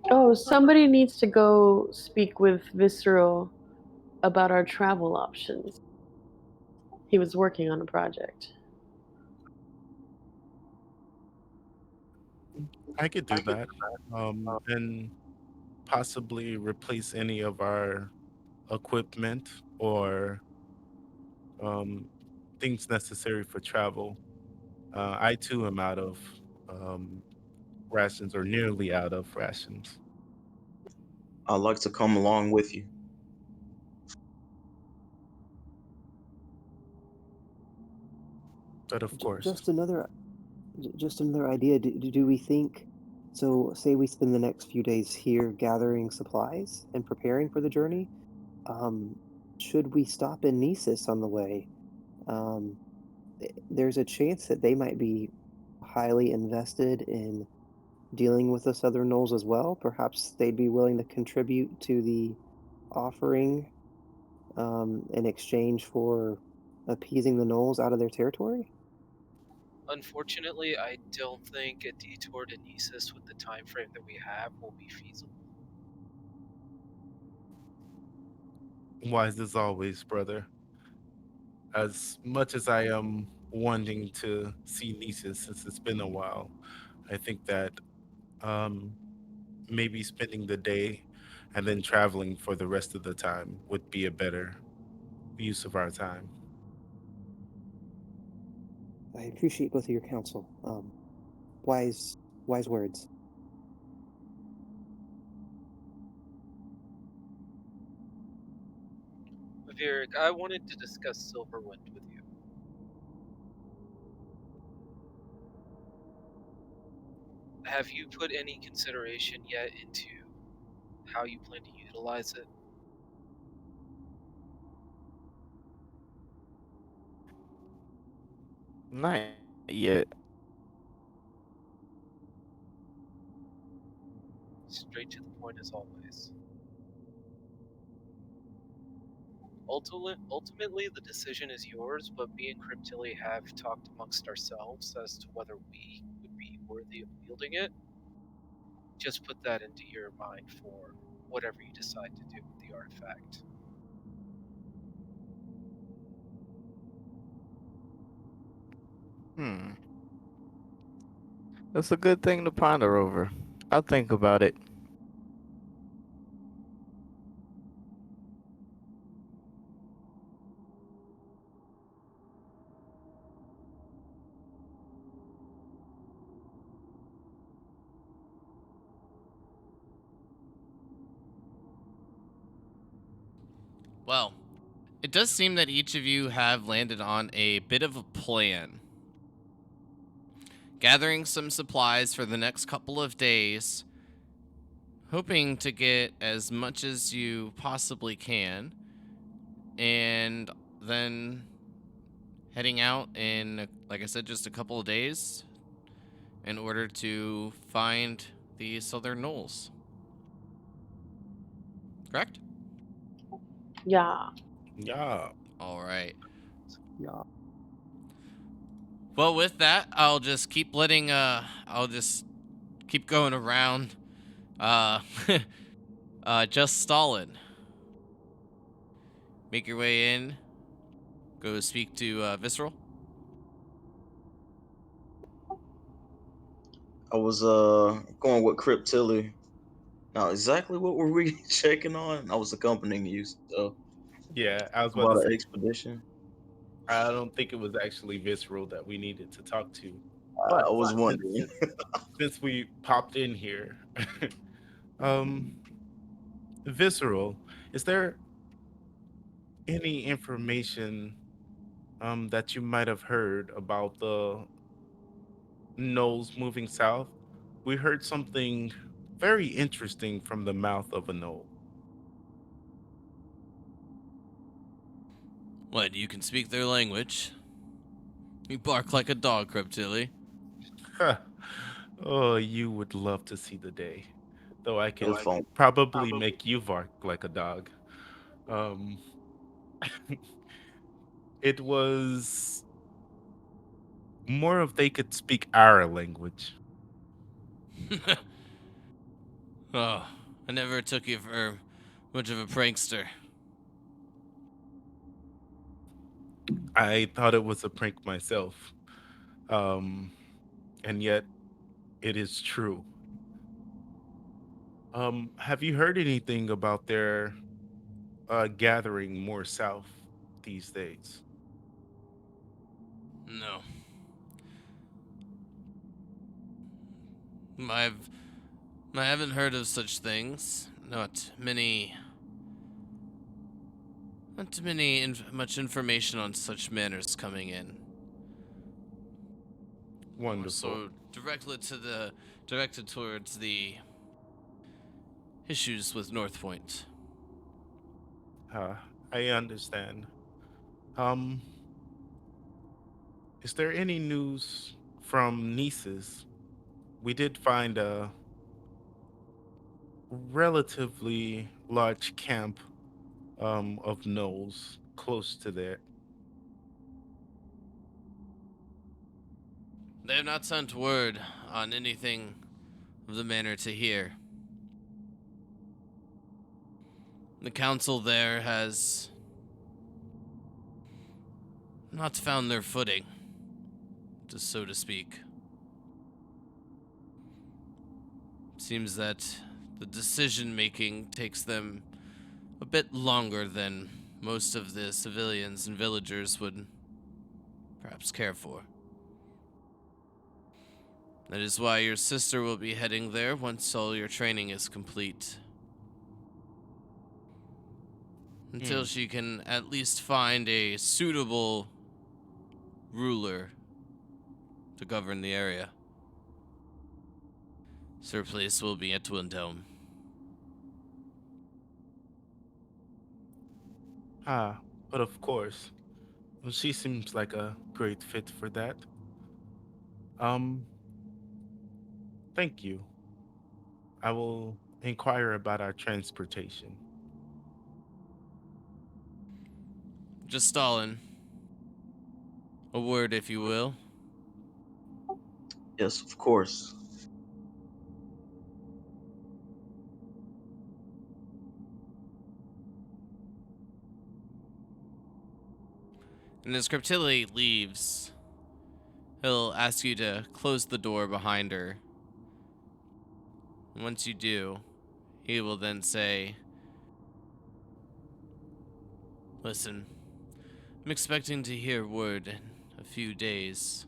Oh, somebody needs to go speak with Visceral about our travel options. He was working on a project. I could do that, and possibly replace any of our equipment or um, things necessary for travel. I too am out of um, rations or nearly out of rations. I'd like to come along with you. But of course, Just another idea. Do we think? So, say we spend the next few days here gathering supplies and preparing for the journey. Um, should we stop in Nisus on the way? Um, there's a chance that they might be highly invested in dealing with the Southern Knolls as well. Perhaps they'd be willing to contribute to the offering in exchange for appeasing the Knolls out of their territory. Unfortunately, I don't think a detour to Nisus with the time frame that we have will be feasible. wise as always, brother. As much as I am wanting to see nieces since it's been a while, I think that um, maybe spending the day and then traveling for the rest of the time would be a better use of our time. I appreciate both of your counsel. Wise, wise words. Virik, I wanted to discuss Silverwind with you. Have you put any consideration yet into how you plan to utilize it? Not yet. Straight to the point as always. Ultimately, the decision is yours, but me and Cryptilli have talked amongst ourselves as to whether we would be worthy of wielding it. Just put that into your mind for whatever you decide to do with the artifact. Hmm. That's a good thing to ponder over. I'll think about it. Well, it does seem that each of you have landed on a bit of a plan. Gathering some supplies for the next couple of days, hoping to get as much as you possibly can, and then heading out in, like I said, just a couple of days in order to find the Southern Knolls. Correct? Yeah. Yeah. All right. Yeah. Well, with that, I'll just keep going around. Uh, just Stalin. Make your way in. Go speak to Visceral. I was going with Cryptilli. Now, exactly what were we checking on? I was accompanying you, so Yeah, I was about to about an say, expedition. I don't think it was actually Visceral that we needed to talk to. I But was since wondering. since we popped in here, um, Visceral, is there any information that you might have heard about the Knolls moving south? We heard something very interesting from the mouth of a Knoll. What, you can speak their language? You bark like a dog, Cryptilli. Oh, you would love to see the day. Though I If can I probably make you bark like a dog. Um, it was more of they could speak our language. Oh, I never took you for much of a prankster. I thought it was a prank myself. Um, and yet it is true. Have you heard anything about their gathering more south these days? No. I haven't heard of such things. Much information on such matters coming in. Wonderful. So directed towards the issues with North Point. I understand. Is there any news from Nice's? We did find a relatively large camp of gnolls close to there. They have not sent word on anything of the manner to here. The council there has not found their footing, so to speak. Seems that the decision-making takes them a bit longer than most of the civilians and villagers would perhaps care for. That is why your sister will be heading there once all your training is complete. Until she can at least find a suitable ruler to govern the area. Sir Place will be at Twindhelm. But of course, she seems like a great fit for that. Thank you. I will inquire about our transportation. Just Stalin. A word, if you will. Yes, of course. And as Cryptili leaves, he'll ask you to close the door behind her. And once you do, he will then say, "Listen, I'm expecting to hear word in a few days.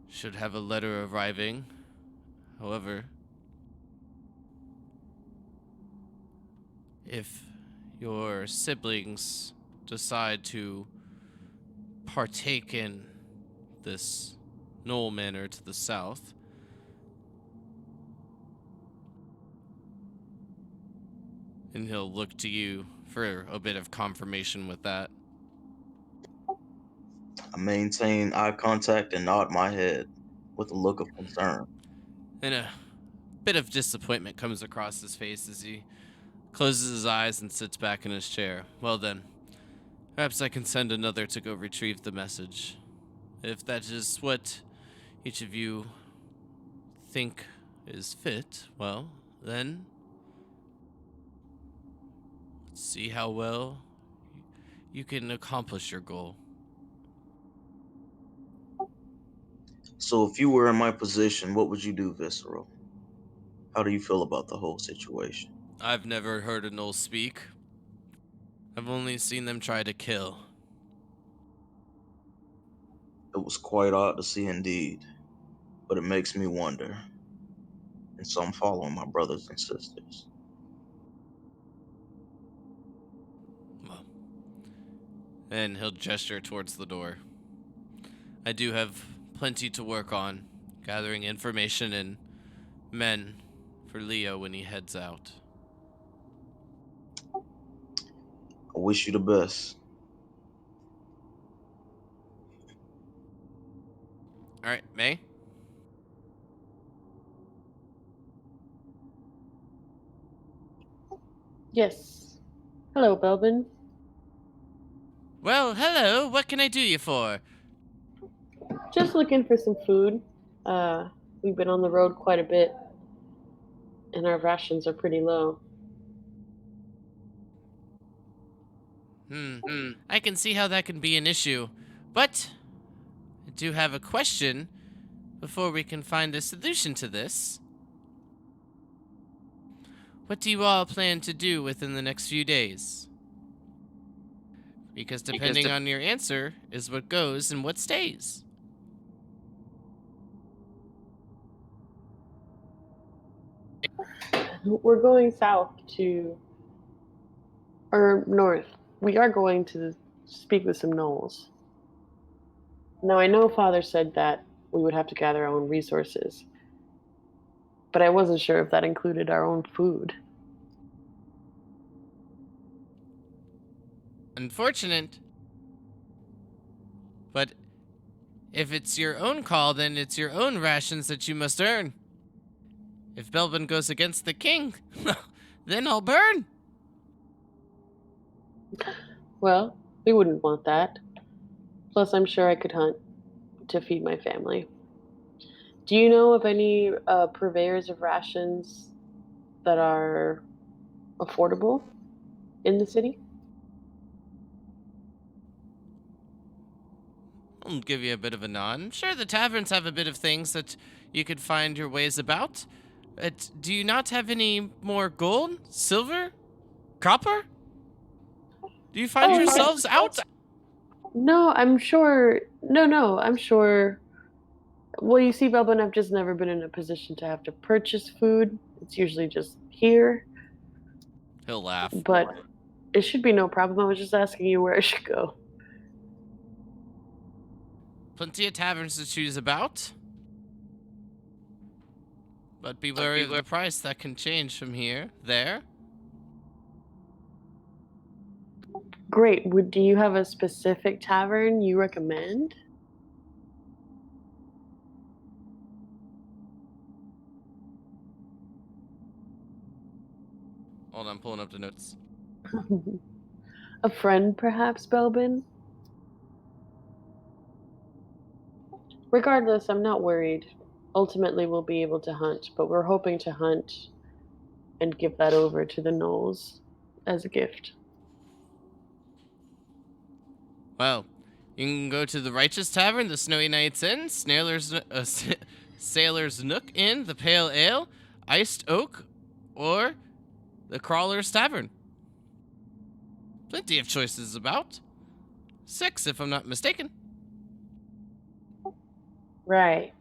Should have a letter arriving. However, if your siblings decide to partake in this Knoll Manor to the south, and he'll look to you for a bit of confirmation with that. I maintain eye contact and nod my head with a look of concern. And a bit of disappointment comes across his face as he closes his eyes and sits back in his chair. Well then, perhaps I can send another to go retrieve the message. If that is what each of you think is fit, well, then let's see how well you can accomplish your goal. So if you were in my position, what would you do, Visceral? How do you feel about the whole situation? I've never heard a Knoll speak. I've only seen them try to kill. It was quite odd to see indeed, but it makes me wonder. And so I'm following my brothers and sisters. Well, and he'll gesture towards the door. I do have plenty to work on, gathering information and men for Leo when he heads out. I wish you the best. All right, May? Yes. Hello, Belvin. Well, hello. What can I do you for? Just looking for some food. We've been on the road quite a bit, and our rations are pretty low. I can see how that can be an issue, but I do have a question before we can find a solution to this. What do you all plan to do within the next few days? Because depending on your answer is what goes and what stays. We're going south to, or north. We are going to speak with some gnolls. Now, I know Father said that we would have to gather our own resources, but I wasn't sure if that included our own food. Unfortunate. But if it's your own call, then it's your own rations that you must earn. If Belbin goes against the king, then I'll burn. Well, we wouldn't want that. Plus, I'm sure I could hunt to feed my family. Do you know of any purveyors of rations that are affordable in the city? I'll give you a bit of a nod. I'm sure the taverns have a bit of things that you could find your ways about. But do you not have any more gold, silver, copper? Do you find yourselves out? No, I'm sure. No, I'm sure. Well, you see, Belbin, I've just never been in a position to have to purchase food. It's usually just here. He'll laugh. But it should be no problem. I was just asking you where I should go. Plenty of taverns to choose about. But be wary of the price that can change from here, there. Great. Do you have a specific tavern you recommend? Hold on, I'm pulling up the notes. A friend, perhaps, Belbin? Regardless, I'm not worried. Ultimately, we'll be able to hunt, but we're hoping to hunt and give that over to the gnolls as a gift. Well, you can go to the Righteous Tavern, the Snowy Knight's Inn, Sailor's Nook Inn, the Pale Ale, Iced Oak, or the Crawler's Tavern. Plenty of choices about. 6, if I'm not mistaken. Right.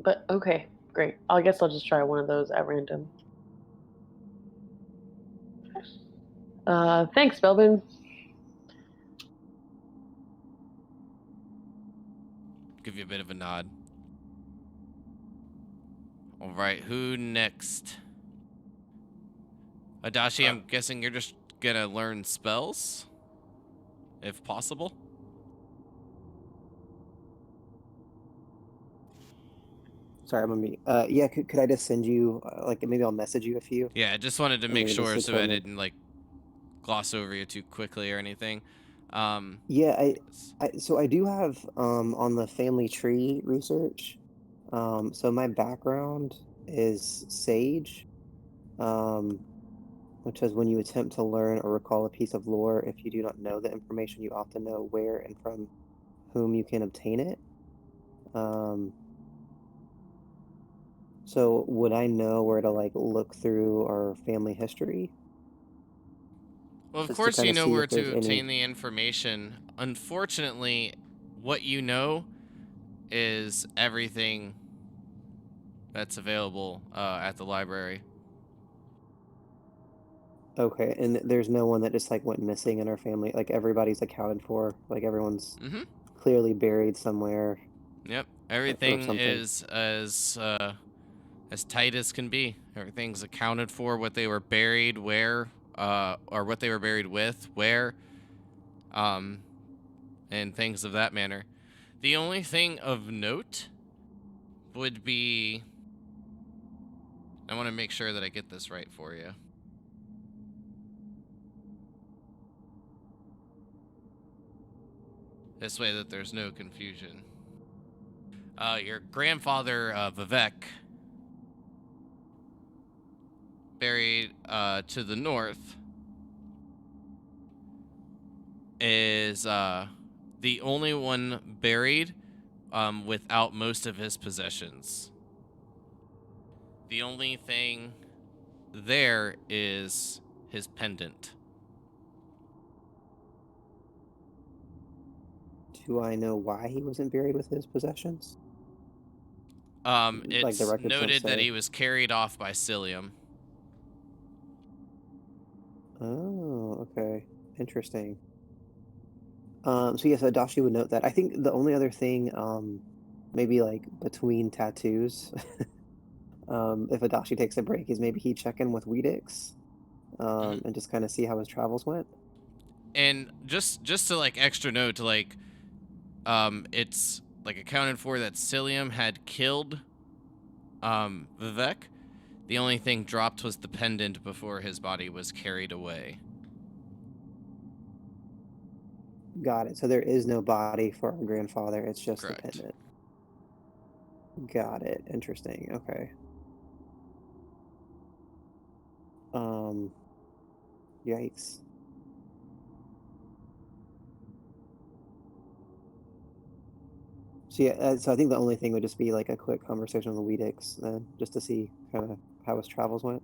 But okay, great. I guess I'll just try one of those at random. Thanks, Belbin. Give you a bit of a nod. All right, who next? Adachi, I'm guessing you're just gonna learn spells, if possible. Sorry, I'm on mute. Yeah, could I just send you, like, maybe I'll message you a few? Yeah, I just wanted to And make we can sure just so I determine. didn't like gloss over you too quickly or anything. Yeah, so I do have on the family tree research. So my background is sage, which is when you attempt to learn or recall a piece of lore. If you do not know the information, you often know where and from whom you can obtain it. So would I know where to like look through our family history? Well, of Just to course kind you of know see where if there's to any. obtain the information. Unfortunately, what you know is everything that's available at the library. Okay, and there's no one that just like went missing in our family. Like everybody's accounted for. Like everyone's Mm-hmm. clearly buried somewhere Yep. or Everything something. is as tight as can be. Everything's accounted for. What they were buried where, or what they were buried with, where, and things of that manner. The only thing of note would be, I want to make sure that I get this right for you. This way that there's no confusion. Your grandfather, Vivek, buried to the north, is the only one buried without most of his possessions. The only thing there is his pendant. Do I know why he wasn't buried with his possessions? Like the It's records don't noted that say. he was carried off by Cilium. Oh, okay. Interesting. So yes, Adachi would note that. I think the only other thing, maybe like between tattoos, if Adachi takes a break, is maybe he check in with Weedix, and just kind of see how his travels went. And just to like extra note to like, it's like accounted for that Cilium had killed Vivek. The only thing dropped was the pendant before his body was carried away. Got it. So there is no body for our grandfather. It's just Correct. the pendant. Got it. Interesting. Okay. Yikes. So yeah, so I think the only thing would just be like a quick conversation with Weedix, then, just to see kind of how his travels went.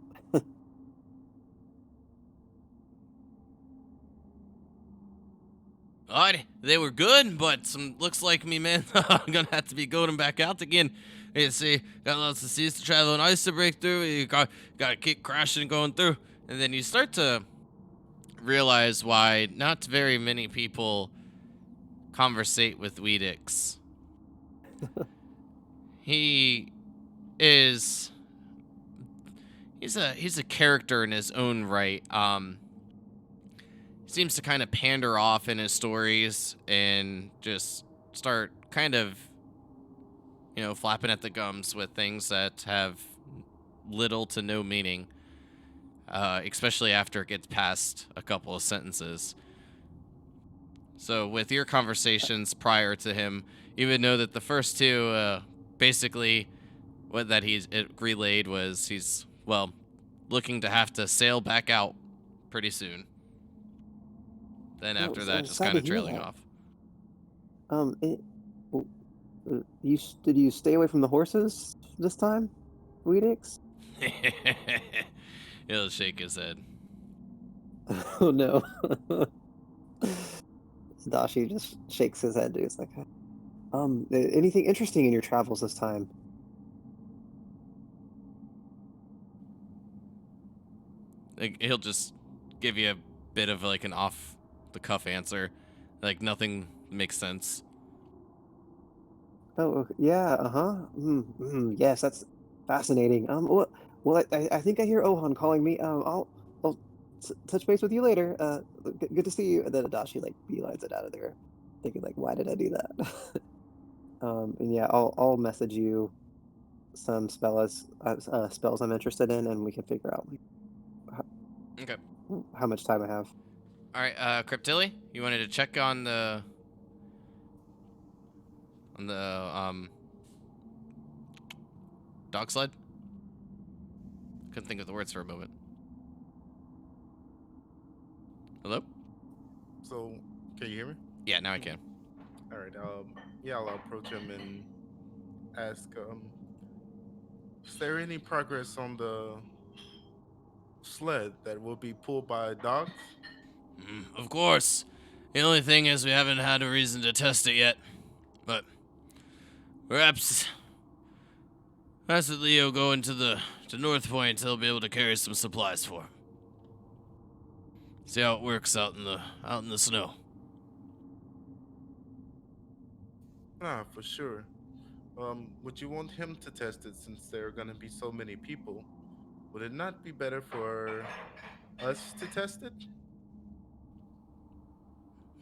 Alright, they were good, but looks like me, man. I'm gonna have to be going back out again. You see, got lots of seas to travel and ice to break through. You gotta keep crashing and going through. And then you start to realize why not very many people conversate with Weedix. He is... He's a character in his own right. He seems to kind of pander off in his stories and just start kind of, you know, flapping at the gums with things that have little to no meaning, especially after it gets past a couple of sentences. So with your conversations prior to him, you would know that the first two, basically, what that he's relayed was he's, well, looking to have to sail back out pretty soon. Then after that, just kind of trailing off. Did you stay away from the horses this time, Weedix? He'll shake his head. Oh no. Dashi just shakes his head, dude. It's like, anything interesting in your travels this time? Like, he'll just give you a bit of like an off the cuff answer, like nothing makes sense. Oh, okay. Yeah, yes, that's fascinating. Well, I think I hear Ohan calling me. I'll touch base with you later. Good to see you. And then Adachi like beelines it out of there, thinking like, why did I do that? And yeah, I'll message you some spells I'm interested in, and we can figure out like how much time I have. All right, Cryptilli, you wanted to check on the dog sled? Couldn't think of the words for a moment. Hello? So, can you hear me? Yeah, now I can. All right. Yeah, I'll approach him and ask, is there any progress on the sled that will be pulled by dogs? Of course. The only thing is we haven't had a reason to test it yet. But perhaps let Leo go to North Point. He'll be able to carry some supplies for him. See how it works out in the snow. Ah, for sure. Would you want him to test it since there are going to be so many people? Would it not be better for us to test it?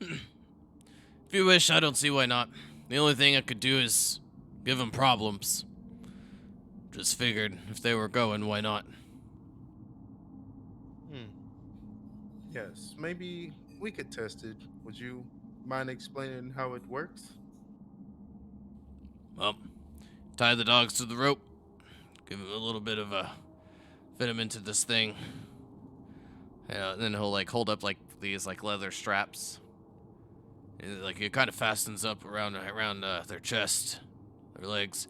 If you wish, I don't see why not. The only thing I could do is give him problems. Just figured if they were going, why not? Yes, maybe we could test it. Would you mind explaining how it works? Well, tie the dogs to the rope. Give him a little bit of fit him into this thing. And then he'll like hold up like these like leather straps. And, like it kind of fastens up around their chest, their legs.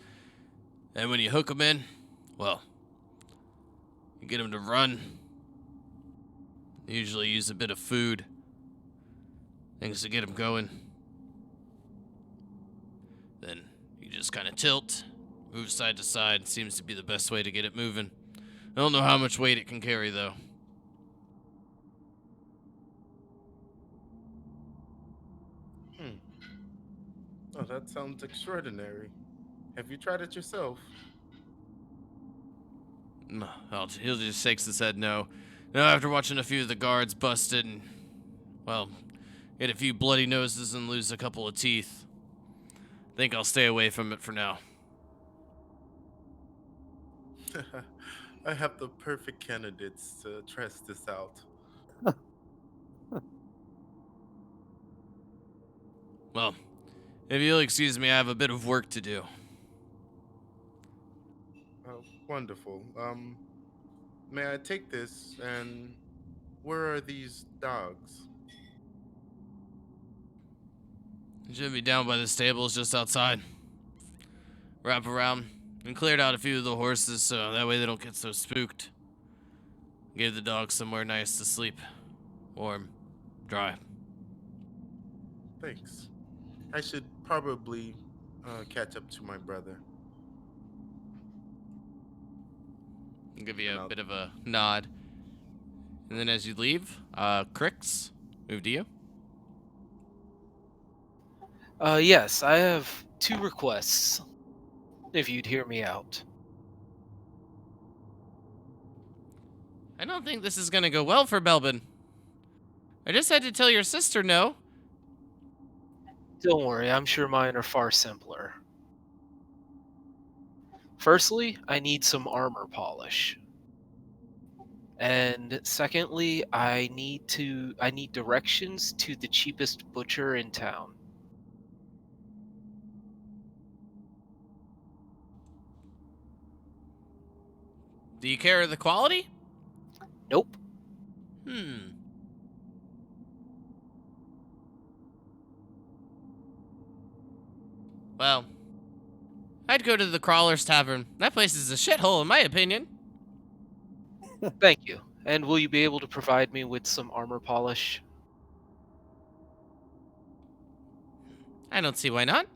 And when you hook them in, well, you get them to run. Usually use a bit of food, things to get them going. Then you just kind of tilt, Move side to side seems to be the best way to get it moving. I don't know how much weight it can carry, though. Oh, that sounds extraordinary. Have you tried it yourself? He'll just shakes his head no. Now, after watching a few of the guards busted and, well, get a few bloody noses and lose a couple of teeth, think I'll stay away from it for now. I have the perfect candidates to test this out. Well, if you'll excuse me, I have a bit of work to do. Oh, wonderful. May I take this, and where are these dogs? It should be down by the stables just outside. Wrap around and cleared out a few of the horses so that way they don't get so spooked. Gave the dogs somewhere nice to sleep. Warm, dry. Thanks. I should probably catch up to my brother. I'll give you a bit of a nod. And then as you leave, Crix, move to you. Yes, I have 2 requests, if you'd hear me out. I don't think this is gonna go well for Belbin. I just had to tell your sister no. Don't worry, I'm sure mine are far simpler. Firstly, I need some armor polish. And secondly, I need directions to the cheapest butcher in town. Do you care of the quality? Nope. Well, I'd go to the Crawler's Tavern. That place is a shithole, in my opinion. Thank you. And will you be able to provide me with some armor polish? I don't see why not.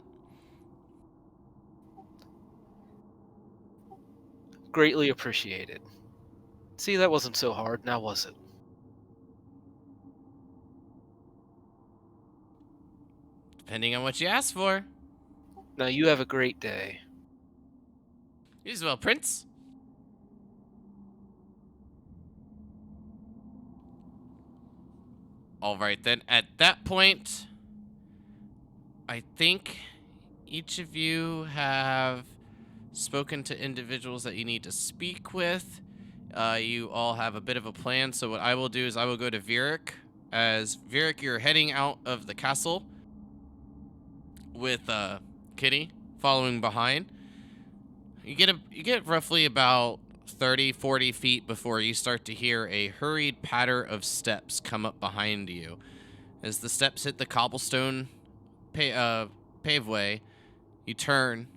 Greatly appreciated. See, that wasn't so hard, now was it? Depending on what you ask for. Now you have a great day. You as well, Prince. Alright then, at that point, I think each of you have spoken to individuals that you need to speak with. You all have a bit of a plan, so what I will do is I will go to Vieric. As Vieric, you're heading out of the castle with Kitty following behind. You get roughly about 30-40 feet before you start to hear a hurried patter of steps come up behind you. As the steps hit the cobblestone paveway, you turn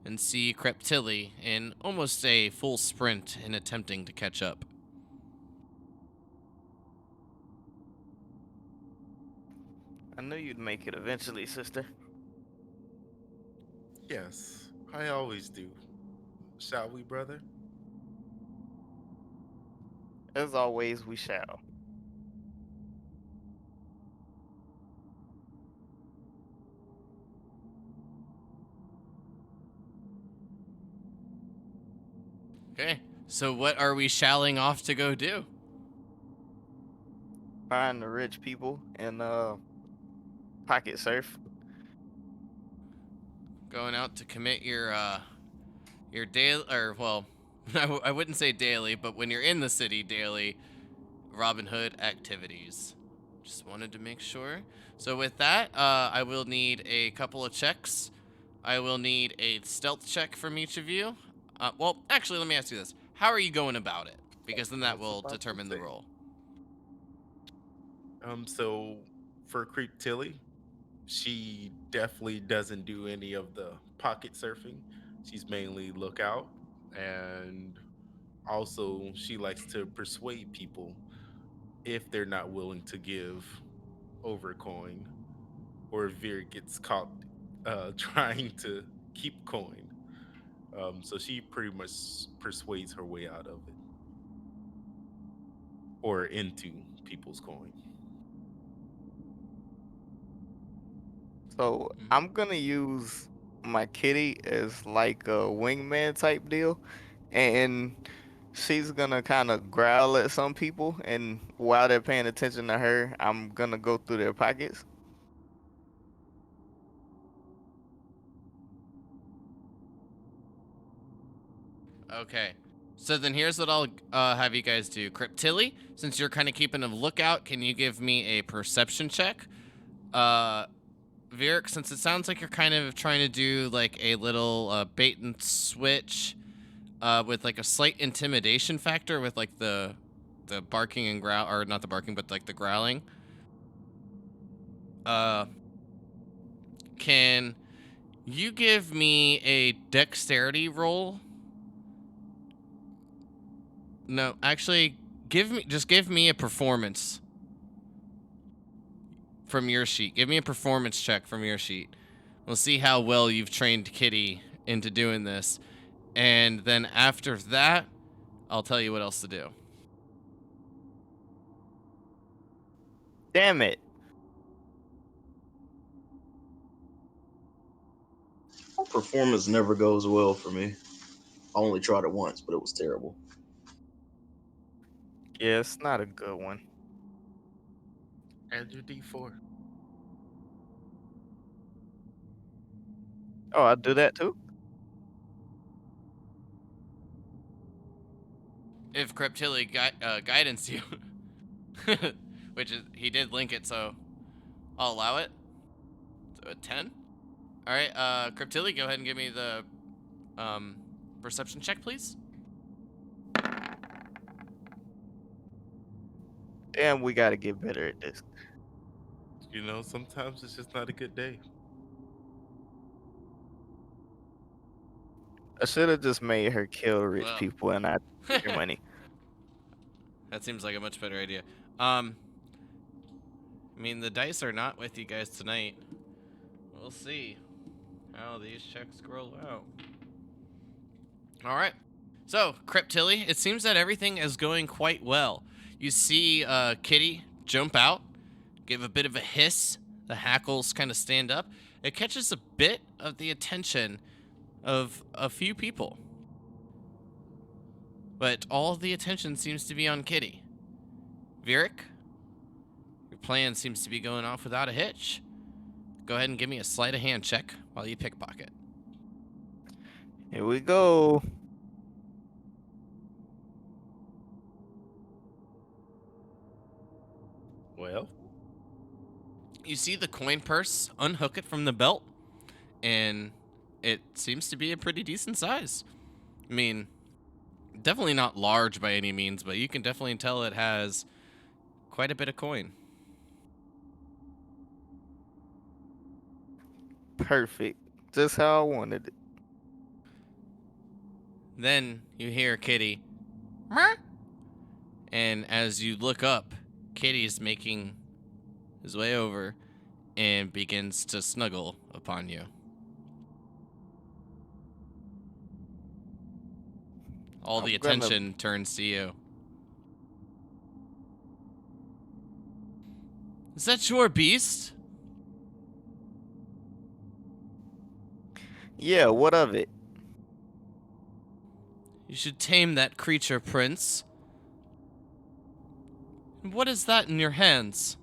and see Creptilli in almost a full sprint in attempting to catch up. I knew you'd make it eventually, sister. Yes, I always do. Shall we, brother? As always, we shall. Okay, so what are we shalling off to go do? Find the rich people and pocket surf. Going out to commit your daily, or well, I wouldn't say daily, but when you're in the city daily, Robin Hood activities. Just wanted to make sure. So with that, I will need a couple of checks. I will need a stealth check from each of you. Well, actually, let me ask you this. How are you going about it? Because then that will determine the roll. So for Creep Tilly, she definitely doesn't do any of the pocket surfing. She's mainly lookout, and also she likes to persuade people if they're not willing to give over coin, or if Veer gets caught trying to keep coin. So she pretty much persuades her way out of it, or into people's coin. So I'm gonna use my kitty as like a wingman type deal, and she's gonna kind of growl at some people, and while they're paying attention to her, I'm gonna go through their pockets. Okay. So then here's what I'll have you guys do. Cryptilli, since you're kind of keeping a lookout, can you give me a perception check? Virik, since it sounds like you're kind of trying to do like a little bait and switch with like a slight intimidation factor with like the barking and growl, or not the barking, but like the growling. Can you give me a dexterity roll? No, actually, give me a performance from your sheet. Give me a performance check from your sheet. We'll see how well you've trained Kitty into doing this. And then after that, I'll tell you what else to do. Damn it! Performance never goes well for me. I only tried it once, but it was terrible. Yeah, it's not a good one. Add your D4. Oh, I do that too. If Cryptilli guidance you, which is, he did link it, so I'll allow it. So a 10. All right, Cryptilli, go ahead and give me the perception check, please. Damn, we gotta get better at this. You know, sometimes it's just not a good day. I should have just made her kill rich Well. people and I take your money. That seems like a much better idea. I mean, the dice are not with you guys tonight. We'll see how these checks roll out. All right. So, Cryptilli, it seems that everything is going quite well. You see Kitty jump out, give a bit of a hiss. The hackles kind of stand up. It catches a bit of the attention of a few people. But all the attention seems to be on Kitty. Virik, your plan seems to be going off without a hitch. Go ahead and give me a sleight of hand check while you pickpocket. Here we go. Well, You see the coin purse, unhook it from the belt, and it seems to be a pretty decent size. I mean, definitely not large by any means, but you can definitely tell it has quite a bit of coin. Perfect. Just how I wanted it. Then you hear Kitty, "Huh?" And as you look up, Kitty's making his way over and begins to snuggle upon you. All the I'm gonna- attention turns to you. Is that your beast? Yeah, what of it? You should tame that creature, Prince. What is that in your hands?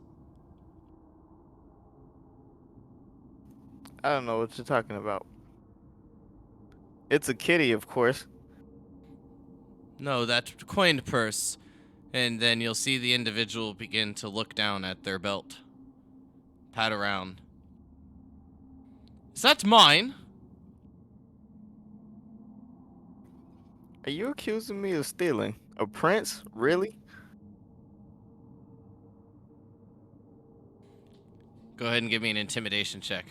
I don't know what you're talking about. It's a kitty, of course. No, that coined purse. And then you'll see the individual begin to look down at their belt. Pat around. Is that mine? Are you accusing me of stealing? A prince? Really? Go ahead and give me an intimidation check.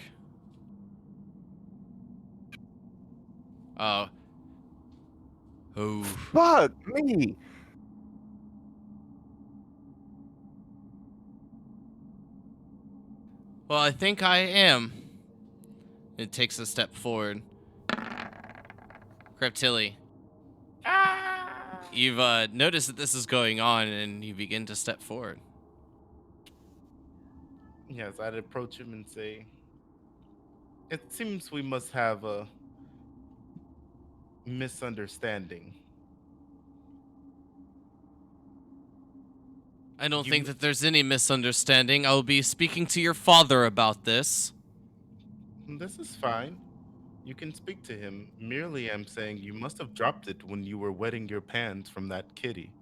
Oh. Oh. Fuck me! Well, I think I am. It takes a step forward. Reptili, you've noticed that this is going on, and you begin to step forward. Yes, I'd approach him and say, "It seems we must have a misunderstanding. I don't You, think that there's any misunderstanding. I'll be speaking to your father about this. this is fine. You can speak to him. Merely, I'm saying you must have dropped it when you were wetting your pants from that kitty."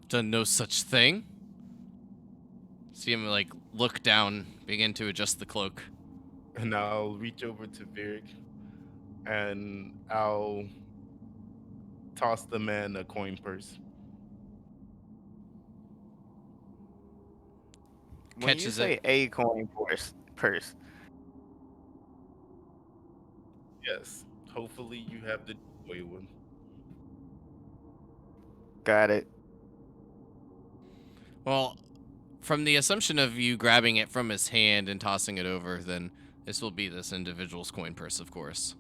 Done no such thing. See him, like, look down, begin to adjust the cloak. And I'll reach over to Vic and I'll toss the man a coin purse. When you Catches it. say a coin purse, Yes. Hopefully you have the joy one. got it. Well, from the assumption of you grabbing it from his hand and tossing it over, then this will be this individual's coin purse, of course.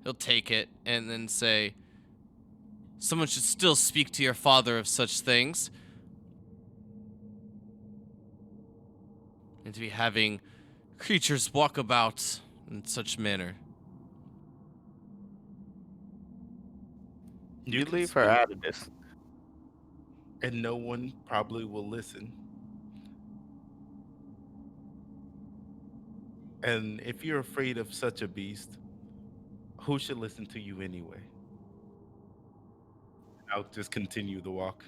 He'll take it and then say, "Someone should still speak to your father of such things. And to be having creatures walk about in such manner." You can leave her speak, out of this. and no one probably will listen. And if you're afraid of such a beast, who should listen to you anyway? I'll just continue the walk.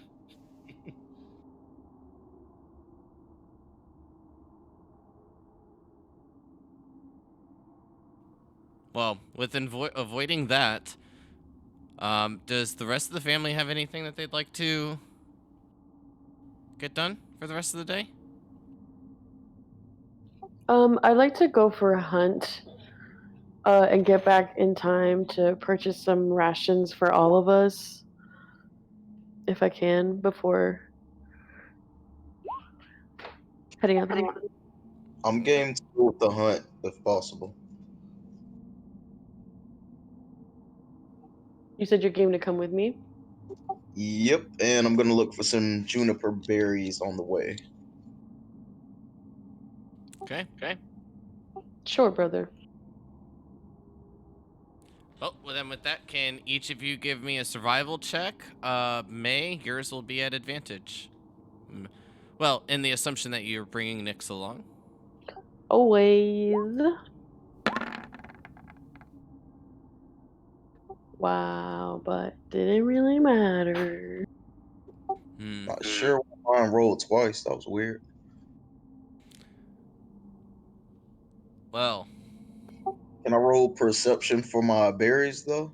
Well, with avoiding that, does the rest of the family have anything that they'd like to get done for the rest of the day? I'd like to go for a hunt, and get back in time to purchase some rations for all of us, if I can, before heading out the door. I'm game to go with the hunt if possible. You said you're game to come with me? Yep, and I'm gonna look for some juniper berries on the way. Okay. Sure, brother. Well, then with that, can each of you give me a survival check? May, yours will be at advantage. Well, in the assumption that you're bringing Nyx along. Always. Wow, but didn't really matter. Not sure why mine rolled twice. That was weird. Well, Can I roll perception for my berries though?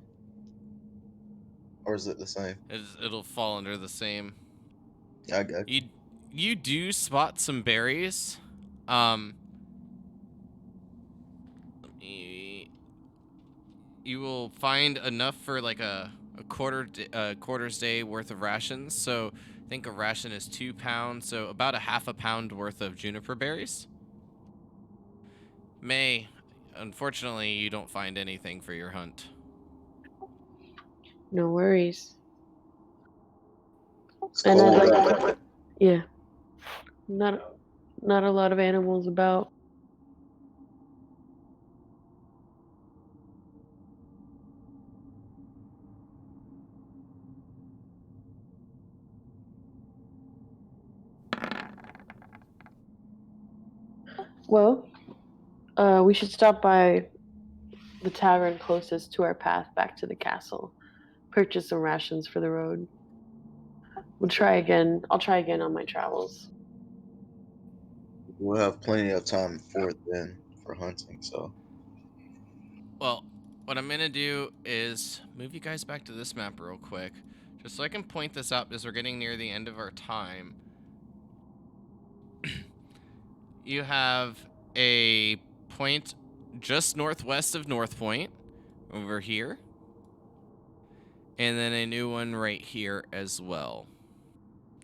Or is it the same? it'll fall under the same. Yeah, I got you. You do spot some berries. Um, you will find enough for like a quarter's day worth of rations. So I think a ration is 2 pounds, so about a half a pound worth of juniper berries. May, unfortunately, you don't find anything for your hunt. No worries. It's And I'd cold like out there. Yeah. Not a lot of animals about. Well, we should stop by the tavern closest to our path back to the castle. Purchase some rations for the road. We'll try again. I'll try again on my travels. We'll have plenty of time for it then for hunting, so Well, what I'm gonna do is move you guys back to this map real quick, just so I can point this out as we're getting near the end of our time. You have a point just northwest of North Point, over here. And then a new one right here as well,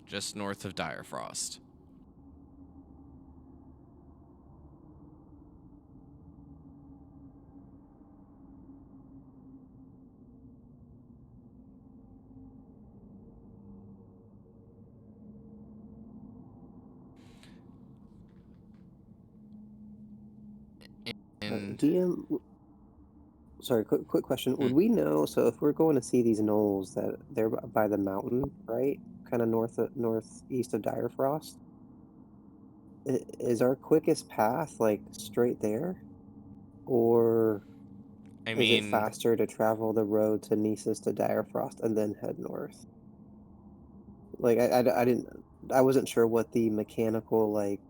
just north of Dire Frost. and DM. Sorry, quick question. Would we know? So if we're going to see these knolls, that they're by the mountain, right? Kind of northeast of Direfrost. Is our quickest path like straight there, or I is it mean, faster to travel the road to Nisus to Direfrost and then head north? Like I wasn't sure what the mechanical like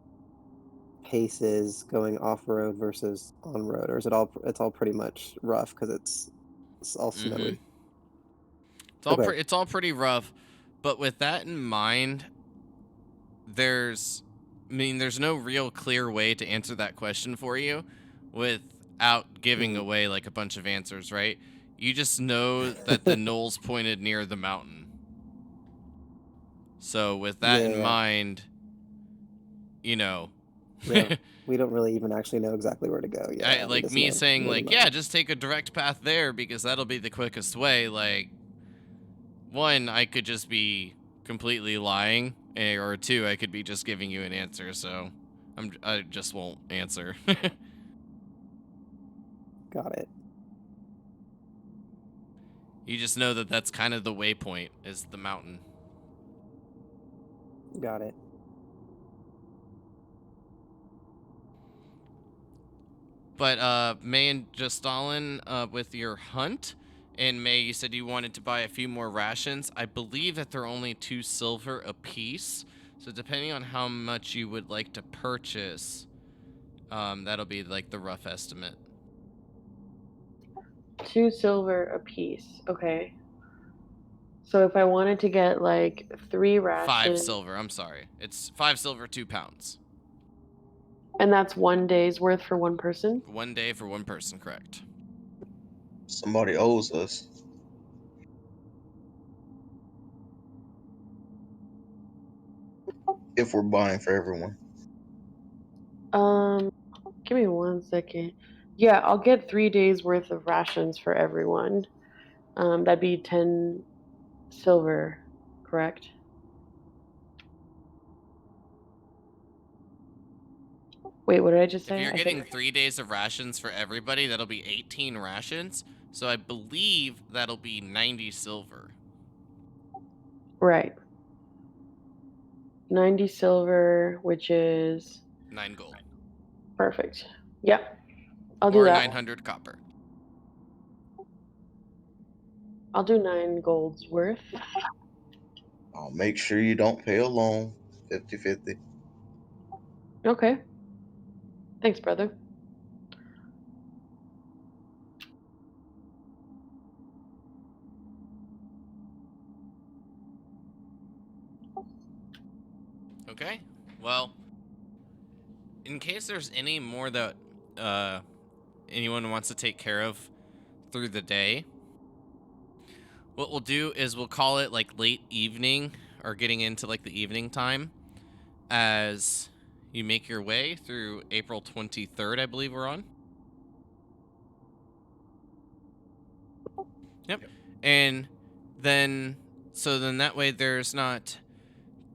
pace is going off road versus on road, or is it all? It's all pretty much rough because it's all snowy. it's all pretty rough. But with that in mind, there's no real clear way to answer that question for you without giving away like a bunch of answers, right? You just know that the knolls pointed near the mountain. So with that in mind, you know, we don't really even actually know exactly where to go. Yeah, like me saying like, yeah, just take a direct path there because that'll be the quickest way. Like, one, I could just be completely lying, or two, I could be just giving you an answer. So I just won't answer. Got it. You just know that that's kind of the waypoint, is the mountain. Got it. But May and Justalin, with your hunt, and May, you said you wanted to buy a few more rations. I believe that they're only 2 silver a piece. So depending on how much you would like to purchase, that'll be like the rough estimate. 2 silver a piece. Okay. So if I wanted to get like 3 rations. 5 silver. I'm sorry. It's 5 silver, 2 pounds. And that's 1 day's worth for one person? 1 day for 1 person, correct. Somebody owes us. If we're buying for everyone. Give me 1 second. Yeah, I'll get 3 days worth of rations for everyone. That'd be 10 silver, correct? Wait, what did I just say? If you're getting 3 days of rations for everybody, that'll be 18 rations. So I believe that'll be 90 silver. Right. 90 silver, which is 9 gold. Perfect. Yep. I'll do or that. 900 copper. I'll do 9 gold's worth. I'll make sure you don't pay alone. 50-50. Okay. Thanks, brother. Okay. Well, in case there's any more that anyone wants to take care of through the day, what we'll do is we'll call it like late evening or getting into like the evening time as you make your way through April 23rd, I believe we're on. Yep. And then, so then that way there's not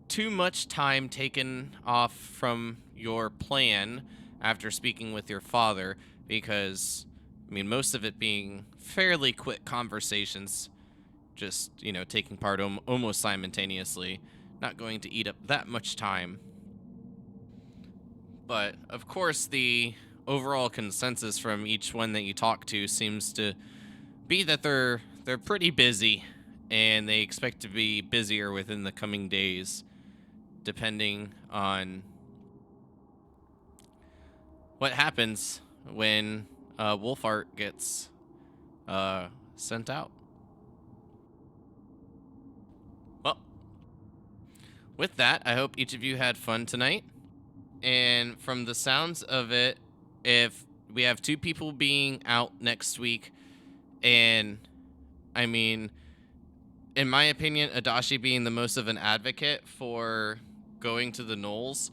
too much time taken off from your plan after speaking with your father, because, I mean, most of it being fairly quick conversations, just, you know, taking part almost simultaneously, not going to eat up that much time. But, of course, the overall consensus from each one that you talk to seems to be that they're pretty busy, and they expect to be busier within the coming days, depending on what happens when Wolfart gets sent out. Well, with that, I hope each of you had fun tonight. And from the sounds of it, if we have 2 people being out next week, and I mean, in my opinion, Adachi being the most of an advocate for going to the Knolls,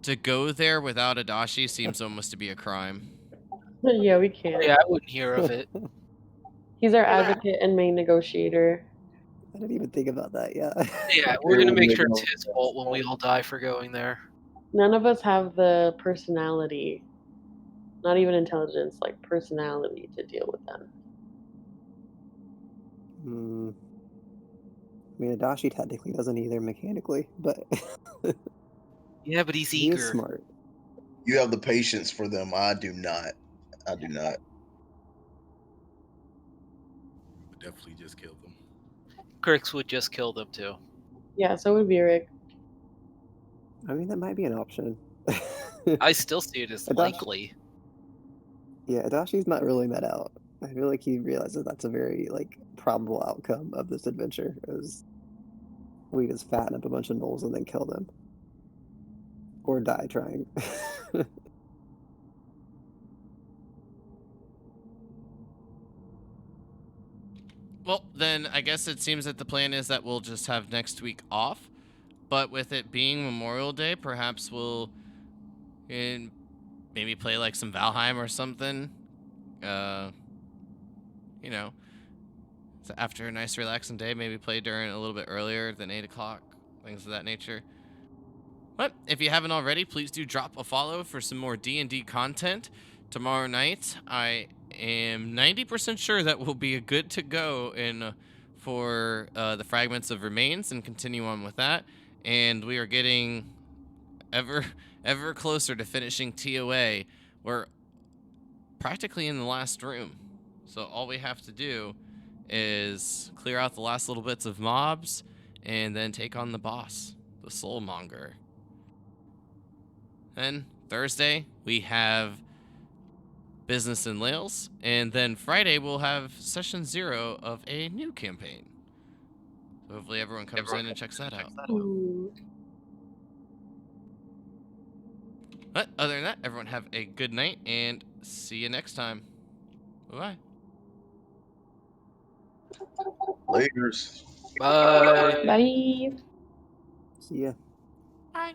to go there without Adachi seems almost to be a crime. Yeah, we can't. Yeah, I wouldn't hear of it. He's our advocate and main negotiator. I didn't even think about that. Yeah. Yeah, we're gonna make sure it's his fault when we all die for going there. None of us have the personality Not even intelligence, like personality to deal with them. I mean, Adachi technically doesn't either mechanically, but Yeah, but he's he is eager. smart. You have the patience for them. I do not. I do not. Would definitely just kill them. Crix would just kill them too. Yeah, so would Vieric. I mean, that might be an option. I still see it as Adachi- likely. Yeah, Adashi's not ruling that out. I feel like he realizes that's a very probable outcome of this adventure. Is we just fatten up a bunch of gnolls and then kill them, or die trying. Well, then I guess it seems that the plan is that we'll just have next week off. But with it being Memorial Day, perhaps we'll maybe play like some Valheim or something. You know, so after a nice relaxing day, maybe play during a little bit earlier than 8 o'clock, things of that nature. But if you haven't already, please do drop a follow for some more D&D content. Tomorrow night, I am 90% sure that we'll be good to go for the Fragments of Remains and continue on with that. And we are getting ever closer to finishing TOA. We're practically in the last room. So all we have to do is clear out the last little bits of mobs and then take on the boss, the Soulmonger. Then Thursday, we have Business in Lails, and then Friday we'll have session 0 of a new campaign. So hopefully everyone comes in and checks that out. Ooh. But other than that, everyone have a good night and see you next time. Bye-bye. Laters. Bye. Bye. See ya. Bye.